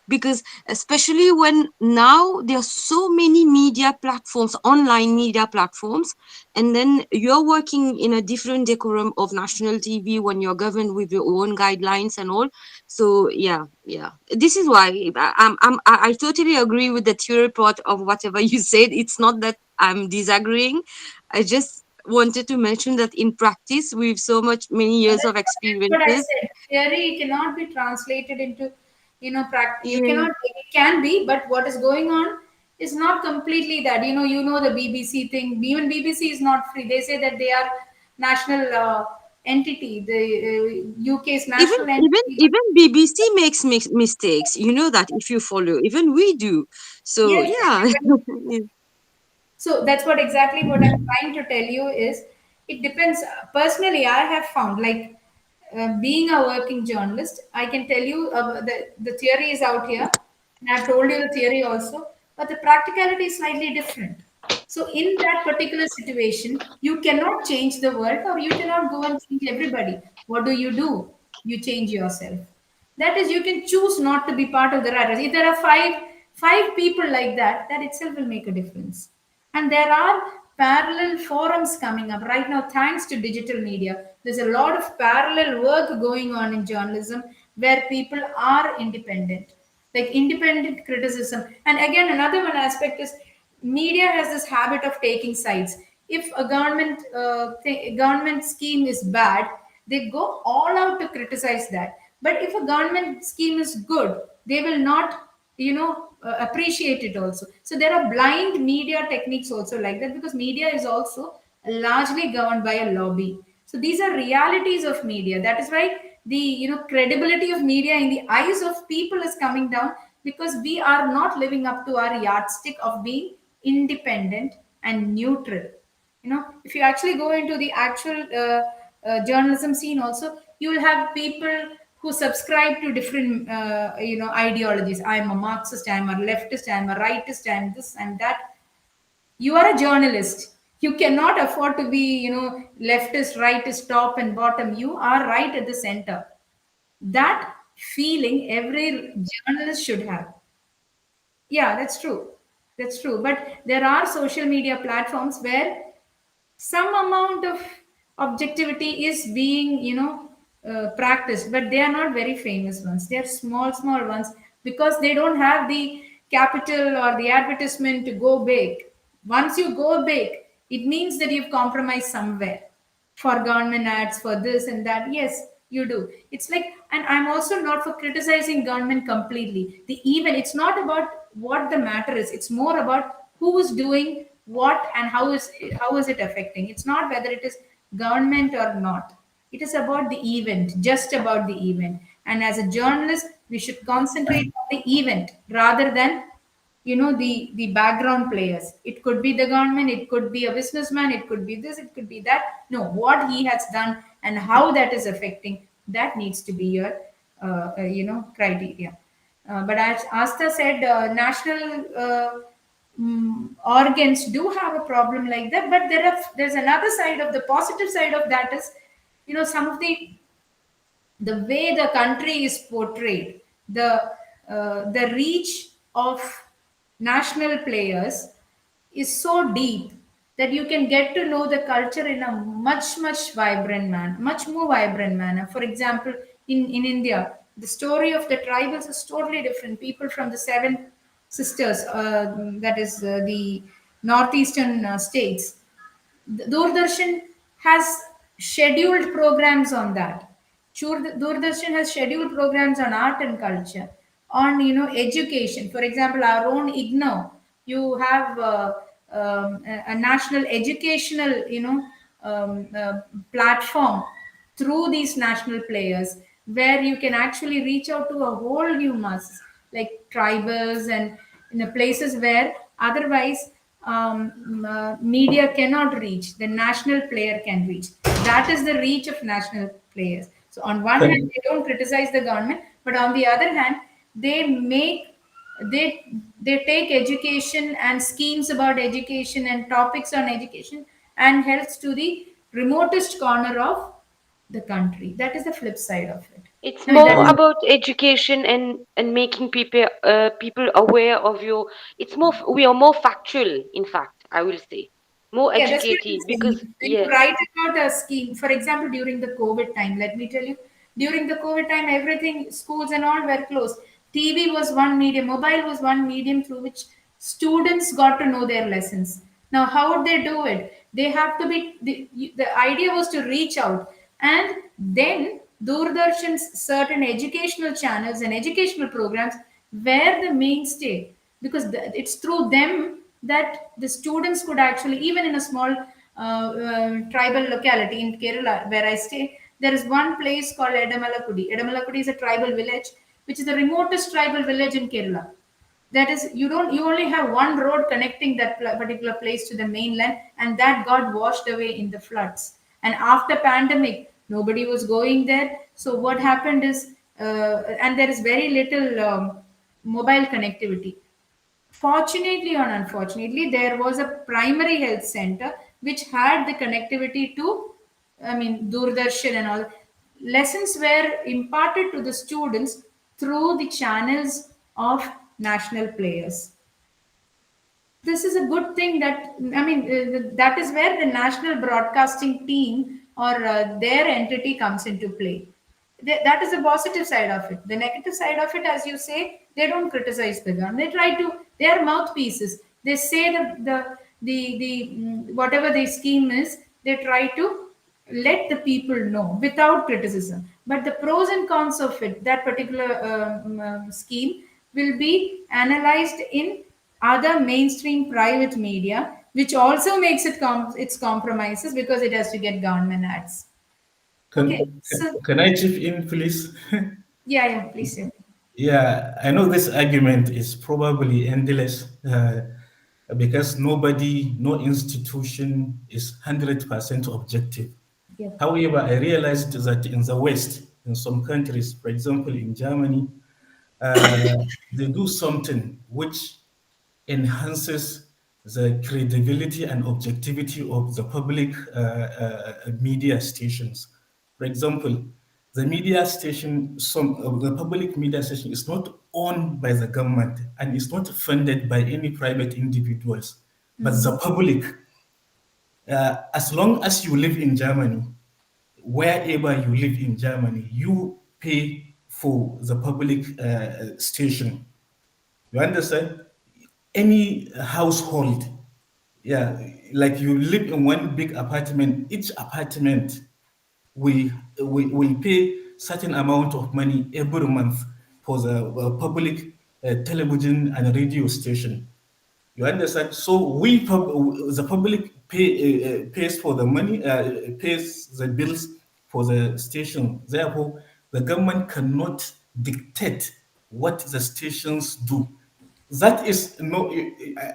because especially when now there are so many media platforms, online media platforms, and then you're working in a different decorum of national TV when you're governed with your own guidelines and all. So yeah, yeah, this is why I totally agree with the theory part of whatever you said. It's not that I'm disagreeing. I just wanted to mention that in practice, with so much many years of That's what I experiences. said. Theory cannot be translated into, practice. You Yeah. cannot. It can be, but what is going on is not completely that. The BBC thing. Even BBC is not free. They say that they are national entity. The UK's Even national even entity. even BBC makes mistakes. You know that if you follow, even we do. So Yes, yeah. Yeah. so that's what exactly what I'm trying to tell you is it depends. Personally, I have found like being a working journalist, I can tell you the theory is out here, and I've told you the theory also, but the practicality is slightly different. So in that particular situation, you cannot change the world, or you cannot go and change everybody. What do? You change yourself. That is, you can choose not to be part of the rat race. If there are five people like that, that itself will make a difference. And there are parallel forums coming up right now, thanks to digital media. There's a lot of parallel work going on in journalism where people are independent, like independent criticism. And again, another one aspect is media has this habit of taking sides. If a government scheme is bad, they go all out to criticize that. But if a government scheme is good, they will not, appreciate it also. So there are blind media techniques also like that, because media is also largely governed by a lobby. So these are realities of media. That is why the credibility of media in the eyes of people is coming down, because we are not living up to our yardstick of being independent and neutral. If you actually go into the actual journalism scene also, you will have people who subscribe to different ideologies. I'm a Marxist, I'm a leftist, I'm a rightist, I'm this and that. You are a journalist. You cannot afford to be leftist, rightist, top and bottom. You are right at the center. That feeling every journalist should have. Yeah, that's true. That's true. But there are social media platforms where some amount of objectivity is being practiced, but they are not very famous ones. They are small ones, because they don't have the capital or the advertisement to go big. Once you go big, it means that you've compromised somewhere. for government ads for this and that. Yes, you do. It's like, and I'm also not for criticizing government completely. The even, it's not about what the matter is. It's more about who is doing what and how is it affecting. It's not whether it is government or not. It is about the event, just about the event. And as a journalist, we should concentrate on the event rather than the background players. It could be the government, it could be a businessman, it could be this, it could be that. No, what he has done and how that is affecting, that needs to be your criteria. But as Asta said, national organs do have a problem like that. But there's another side of the positive side of that is, some of the way the country is portrayed, the reach of national players is so deep that you can get to know the culture in a much vibrant manner, much more vibrant manner. For example, in India, the story of the tribals is totally different. People from the seven sisters, that is the northeastern states, Doordarshan has scheduled programs on that. Doordarshan has scheduled programs on art and culture, on education. For example, our own IGNOU, you have a national educational platform through these national players, where you can actually reach out to a whole new mass, like tribals and places where otherwise media cannot reach, the national player can reach. That is the reach of national players. So on one hand, they don't criticize the government, but on the other hand, they make they take education and schemes about education and topics on education and health to the remotest corner of the country. That is the flip side of it. It's I mean, that more is, about education and making people aware of your. It's more. We are more factual, in fact. I will say more yeah, that's what I'm educated because saying. When you yes. write about a scheme, for example, during the COVID time, let me tell you, during the COVID time, everything, schools and all were closed. TV was one medium, mobile was one medium through which students got to know their lessons. Now, how would they do it? They have to be, the idea was to reach out. And then Doordarshan's certain educational channels and educational programs were the mainstay, because it's through them that the students could actually, even in a small tribal locality in Kerala where I stay, there is one place called Edamalakudi. Edamalakudi is a tribal village, which is the remotest tribal village in Kerala. That is, you only have one road connecting that particular place to the mainland, and that got washed away in the floods. And after pandemic, nobody was going there. So what happened is, and there is very little mobile connectivity. Fortunately or unfortunately, there was a primary health center which had the connectivity to, Doordarshan and all. Lessons were imparted to the students through the channels of national players. This is a good thing. That that is where the national broadcasting team or their entity comes into play. That is the positive side of it. The negative side of it, as you say, they don't criticize the government. They try to, they are mouthpieces. They say whatever the scheme is, they try to let the people know without criticism. But the pros and cons of it, that particular scheme, will be analyzed in other mainstream private media, which also makes its compromises because it has to get government ads. Okay, so Can I chip in, please? yeah, please say. Yeah, I know this argument is probably endless because no institution is 100% objective. Yeah. However, I realized that in the West, in some countries, for example, in Germany, they do something which enhances the credibility and objectivity of the public media stations. For example, the media station, some of the public media station is not owned by the government and is not funded by any private individuals, but the public. As long as you live in Germany, wherever you live in Germany, you pay for the public station. You understand? Any household Yeah, like you live in one big apartment. Each apartment will pay certain amount of money every month for the public television and radio station. You understand? So the public pays for the money, pays the bills for the station. Therefore, the government cannot dictate what the stations do. That is no.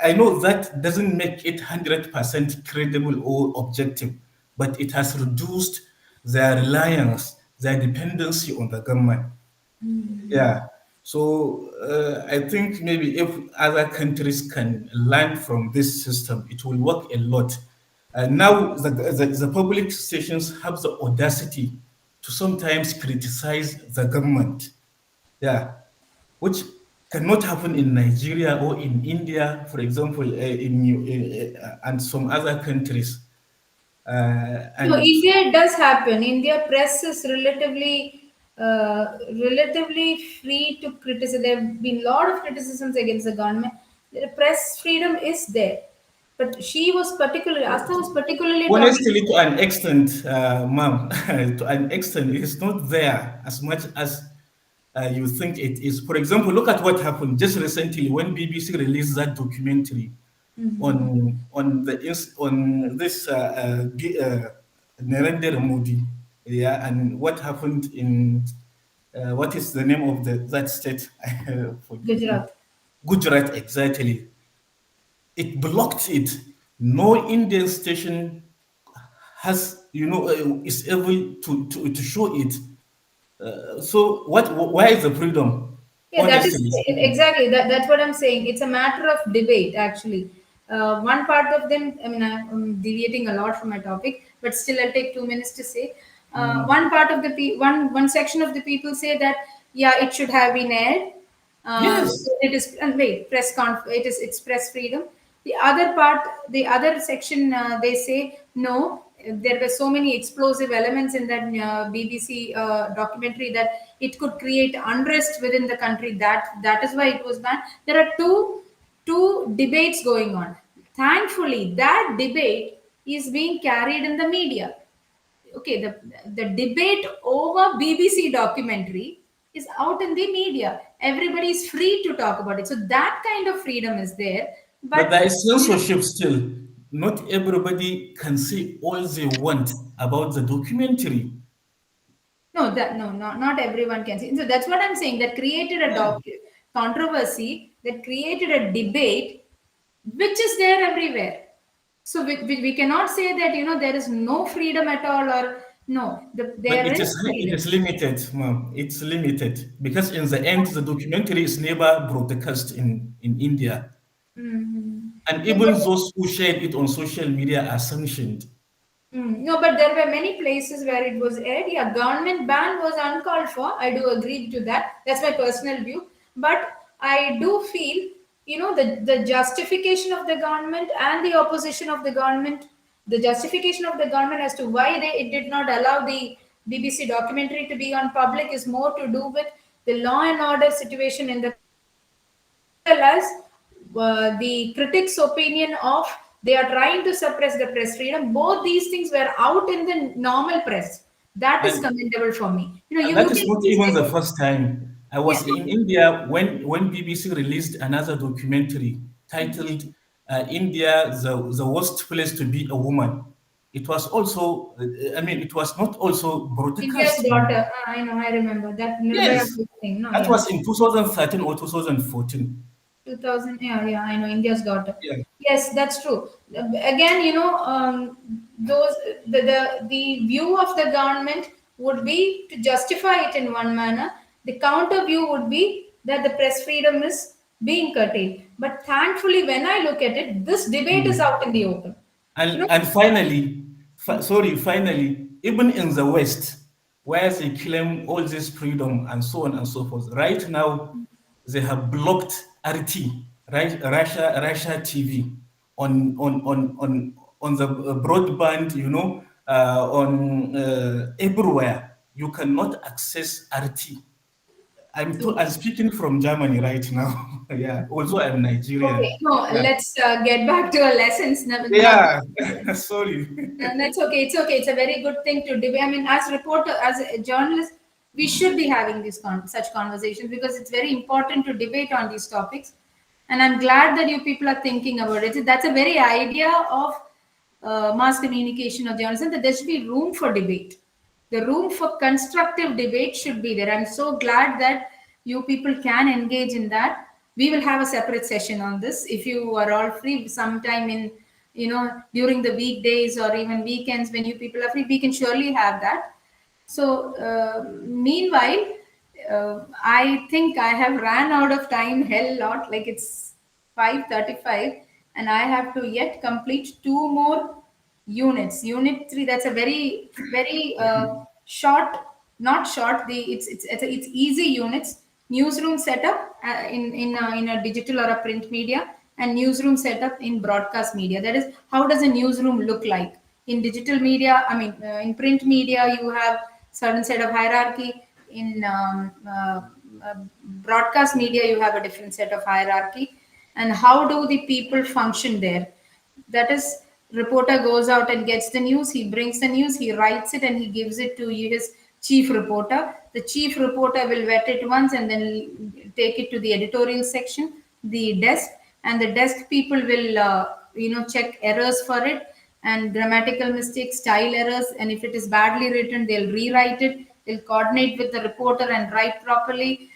I know that doesn't make it 100% credible or objective, but it has reduced their reliance, their dependency on the government. Yeah. So I think maybe if other countries can learn from this system, it will work a lot. Now the public stations have the audacity to sometimes criticize the government. Yeah, which cannot happen in Nigeria or in India, for example, and some other countries. No, And India it does happen. India press is relatively free to criticize. There have been a lot of criticisms against the government. The press freedom is there, but Asta was particularly talking. honestly, to an extent, ma'am, to an extent, it is not there as much as you think it is. For example, look at what happened just recently when BBC released that documentary on this Narendra Modi, yeah, and what happened in what is the name of that state? Forgive me. Gujarat. Gujarat, exactly. It blocked it. No Indian station has, is able to show it. So what? Why is the freedom? Yeah, that is Honestly speaking. exactly that's what I'm saying. It's a matter of debate, actually. One part of them, I mean, I'm deviating a lot from my topic, but still, I'll take 2 minutes to say. One part of the one section of the people say that yeah, it should have been aired. Yes, It is and wait, it's press freedom. The other part, the other section, they say no. There were so many explosive elements in that BBC documentary that it could create unrest within the country. That is why it was banned. There are two debates going on. Thankfully, that debate is being carried in the media. Okay, the debate over BBC documentary is out in the media. Everybody is free to talk about it. So that kind of freedom is there. but But there is censorship still. Not everybody can say all they want about the documentary. no, not everyone can see. So that's what I'm saying. That created a Yeah. controversy. That created a debate, which is there everywhere. So we cannot say that there is no freedom at all, or no, But there is it freedom. is limited, ma'am. It's limited because in the end, the documentary is never broadcast in India, Mhm. and No, even but those who shared it on social media are sanctioned. No, but there were many places where it was aired. Yeah, government ban was uncalled for. I do agree to that. That's my personal view. But I do feel, the justification of the government and the opposition of the government, the justification of the government as to why it did not allow the BBC documentary to be on public is more to do with the law and order situation in the country, as well as the critics' opinion of they are trying to suppress the press freedom. Both these things were out in the normal press. That is And commendable for me. And You that can is not see even the first time. I yeah. was in India when BBC released another documentary titled India, the worst place to be a woman. It was also, it was not also India's broadcast. daughter. I know, I remember that Nirbhaya Yes, thing. No, that yeah. was in 2013 or 2014. 2000, yeah, I know, India's daughter. Yeah. Yes, that's true. Again, those the view of the government would be to justify it in one manner. The counter view would be that the press freedom is being curtailed. But thankfully, when I look at it, this debate is out in the open. You know, And finally, finally, even in the West, where they claim all this freedom and so on and so forth, right now they have blocked RT, right? Russia TV on the broadband, on everywhere. You cannot access RT. I'm speaking from Germany right now. Yeah, also I'm Nigerian. Okay, no, Yeah, let's get back to our lessons now. yeah. Sorry. That's okay. It's okay. It's a very good thing to debate. I mean, as reporter, as a journalist, we should be having these such conversations because it's very important to debate on these topics. And I'm glad that you people are thinking about it. That's a very idea of mass communication or journalism, that there should be room for debate. The room for constructive debate should be there. I'm so glad that you people can engage in that. We will have a separate session on this if you are all free sometime in, during the weekdays or even weekends when you people are free. We can surely have that. So, meanwhile, I think I have ran out of time hell lot. Like it's 5:35, and I have to yet complete two more units. Unit 3. That's a very very short, not short. It's easy units. Newsroom setup in a digital or a print media, and newsroom setup in broadcast media. That is, how does a newsroom look like in digital media? I mean, in print media, you have certain set of hierarchy. In broadcast media, you have a different set of hierarchy. And how do the people function there? That is, reporter goes out and gets the news, he brings the news, he writes it, and he gives it to his chief reporter. The chief reporter will vet it once and then take it to the editorial section, the desk, and the desk people will check errors for it, and grammatical mistakes, style errors, and if it is badly written, they'll rewrite it. They'll coordinate with the reporter and write properly,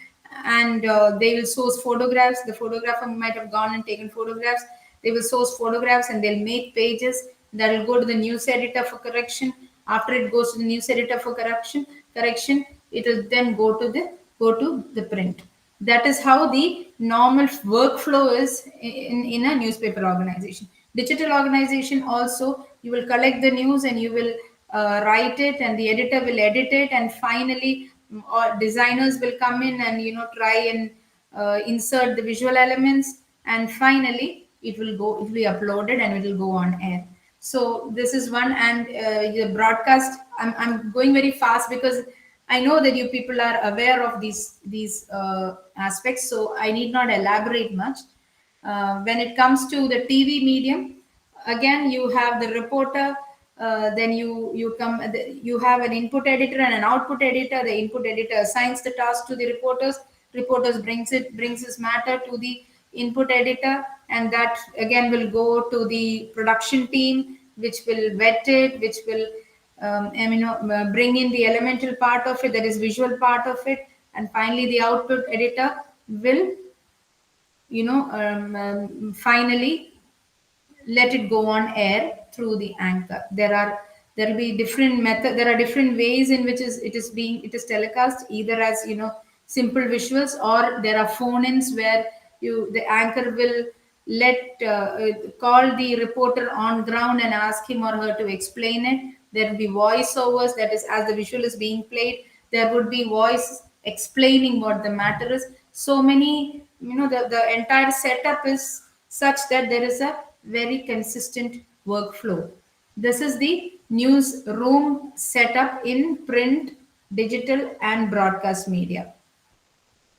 and they will source photographs. The photographer might have gone and taken photographs. They will source photographs and they'll make pages that will go to the news editor for correction. After it goes to the news editor for correction, it will then go to the print. That is how the normal workflow is in a newspaper organization. Digital organization also, you will collect the news and you will write it, and the editor will edit it, and finally designers will come in and try and insert the visual elements, and finally it will be uploaded and it will go on air. So this is one. And the broadcast, I'm going very fast because I know that you people are aware of these aspects, so I need not elaborate much. When it comes to the TV medium, again you have the reporter, then you have an input editor and an output editor. The input editor assigns the task to the reporters brings his matter to the input editor, and that again will go to the production team, which will vet it, which will bring in the elemental part of it, that is visual part of it, and finally the output editor will finally let it go on air through the anchor. There will be different method. There are different ways in which it is telecast, either as simple visuals, or there are phone-ins where the anchor will call the reporter on ground and ask him or her to explain it. There will be voiceovers, that is, as the visual is being played, there would be voice explaining what the matter is. So many, the entire setup is such that there is a very consistent workflow. This is the newsroom setup in print, digital, and broadcast media.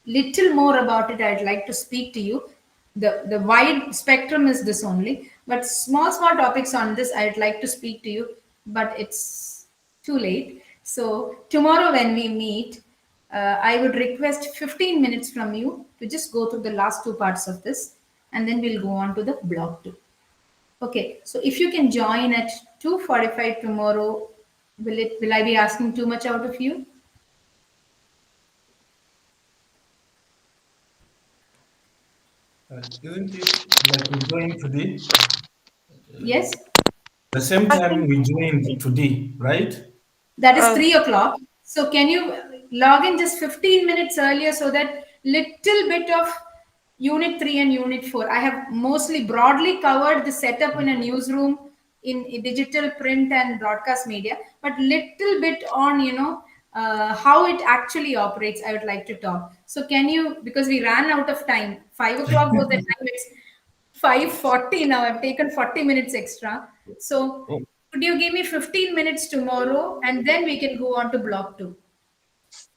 Little more about it I'd like to speak to you. The wide spectrum is this only, but small topics on this I'd like to speak to you, but it's too late. So tomorrow when we meet, I would request 15 minutes from you to just go through the last two parts of this, and then we'll go on to the block 2. Okay, so if you can join at 2:45 tomorrow, will I be asking too much out of you? Isn't it like we joined today? Yes. The same time we joined today, right? That is 3 o'clock. So can you log in just 15 minutes earlier so that little bit of Unit 3 and Unit 4. I have mostly broadly covered the setup in a newsroom in digital, print, and broadcast media, but little bit on how it actually operates, I would like to talk. So can you, because we ran out of time, 5 o'clock was the time, it's 5:40 now, I've taken 40 minutes extra. So could you give me 15 minutes tomorrow, and then we can go on to block 2?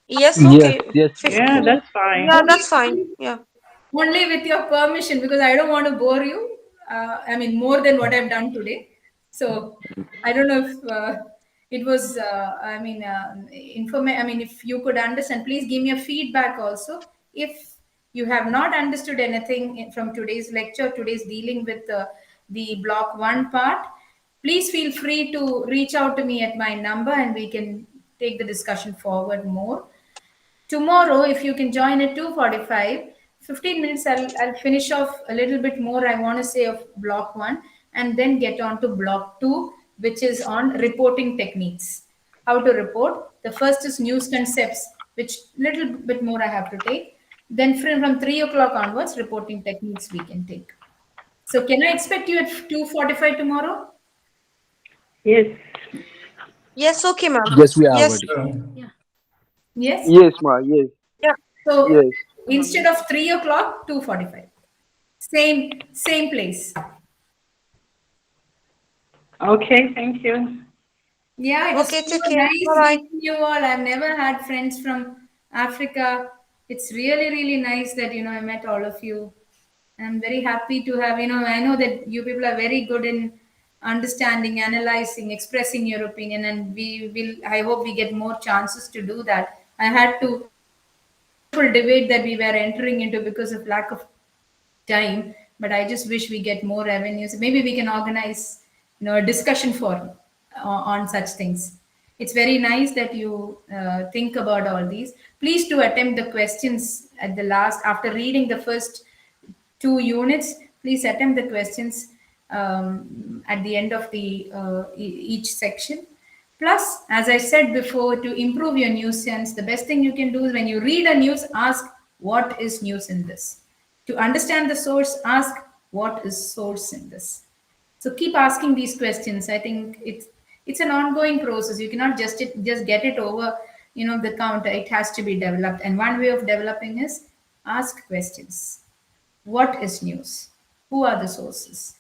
Yes, okay. Yes. 15. Yeah, that's fine. Yeah, that's fine. Yeah. only with your permission, because I don't want to bore you. I mean, more than what I've done today. So I don't know if it was, I mean, I mean, if you could understand, please give me a feedback also. If you have not understood anything from today's lecture, today's dealing with the block 1 part, please feel free to reach out to me at my number and we can take the discussion forward more. Tomorrow, if you can join at 2:45, 15 minutes, I'll finish off a little bit more, I want to say, of block 1 and then get on to block 2, which is on reporting techniques. How to report. The first is news concepts, which little bit more I have to take. Then from 3 o'clock onwards, reporting techniques we can take. So can I expect you at 2:45 tomorrow? Yes. Yes, okay, ma'am. Yes, we are Yes. ready. Yes? Yes, ma. Yes. Yeah. So Yes. instead of 3 o'clock, 2:45. Same place. Okay, thank you. Yeah, it was Okay, so take care. nice Bye-bye. meeting you all. I've never had friends from Africa. It's really, really nice that, I met all of you. I'm very happy to have, I know that you people are very good in understanding, analyzing, expressing your opinion, and I hope we get more chances to do that. I had to full debate that we were entering into because of lack of time, but I just wish we get more revenues. Maybe we can organize, a discussion forum on such things. It's very nice that you think about all these. Please do attempt the questions at the last after reading the first 2 units. Please attempt the questions at the end of the each section. Plus, as I said before, to improve your news sense, the best thing you can do is when you read a news, ask what is news in this. To understand the source, ask what is source in this. So keep asking these questions. I think it's an ongoing process. You cannot just get it over, the counter. It has to be developed. And one way of developing is ask questions. What is news? Who are the sources?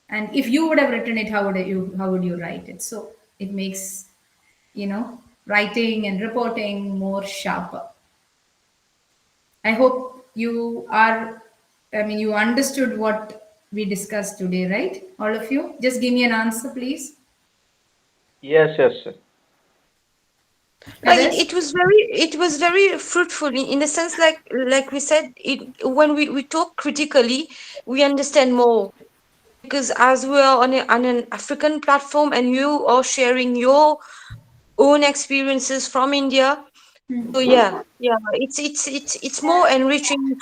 And if you would have written it, how would you write it? So it makes, writing and reporting more sharper. I hope you understood what we discussed today, right? All of you? Just give me an answer, please. Yes, yes, sir. It was very fruitful in the sense, like we said, when we talk critically, we understand more, because as we are on an African platform and you are sharing your own experiences from India. So yeah, it's more enriching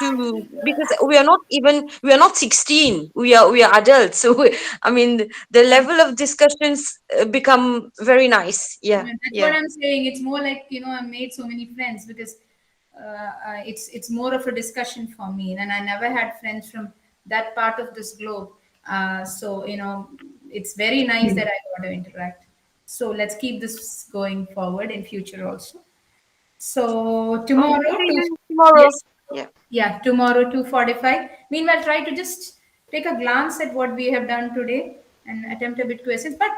because we are not 16. We are adults. So I mean, the level of discussions become very nice. Yeah, That's what yeah. I'm saying. It's more like, I've made so many friends because it's more of a discussion for me, and I never had friends from that part of this globe. So it's very nice that I got to interact. So let's keep this going forward in future also. So tomorrow, See you tomorrow. yes, Yeah. yeah, tomorrow 2:45. Meanwhile, try to just take a glance at what we have done today and attempt a bit questions. But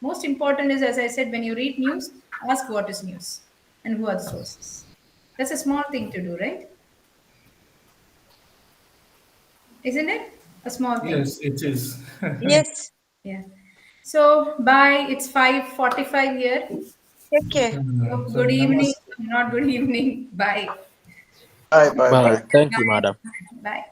most important is, as I said, when you read news, ask what is news and who are the sources. That's a small thing to do, right? Isn't it? A small thing. Yes, it is. Yes. Yeah. So bye. It's 5:45 here. Take care. So So good evening. namaste. Not good evening. Bye. Bye, bye, Bye. bye. Thank you, madam. Bye.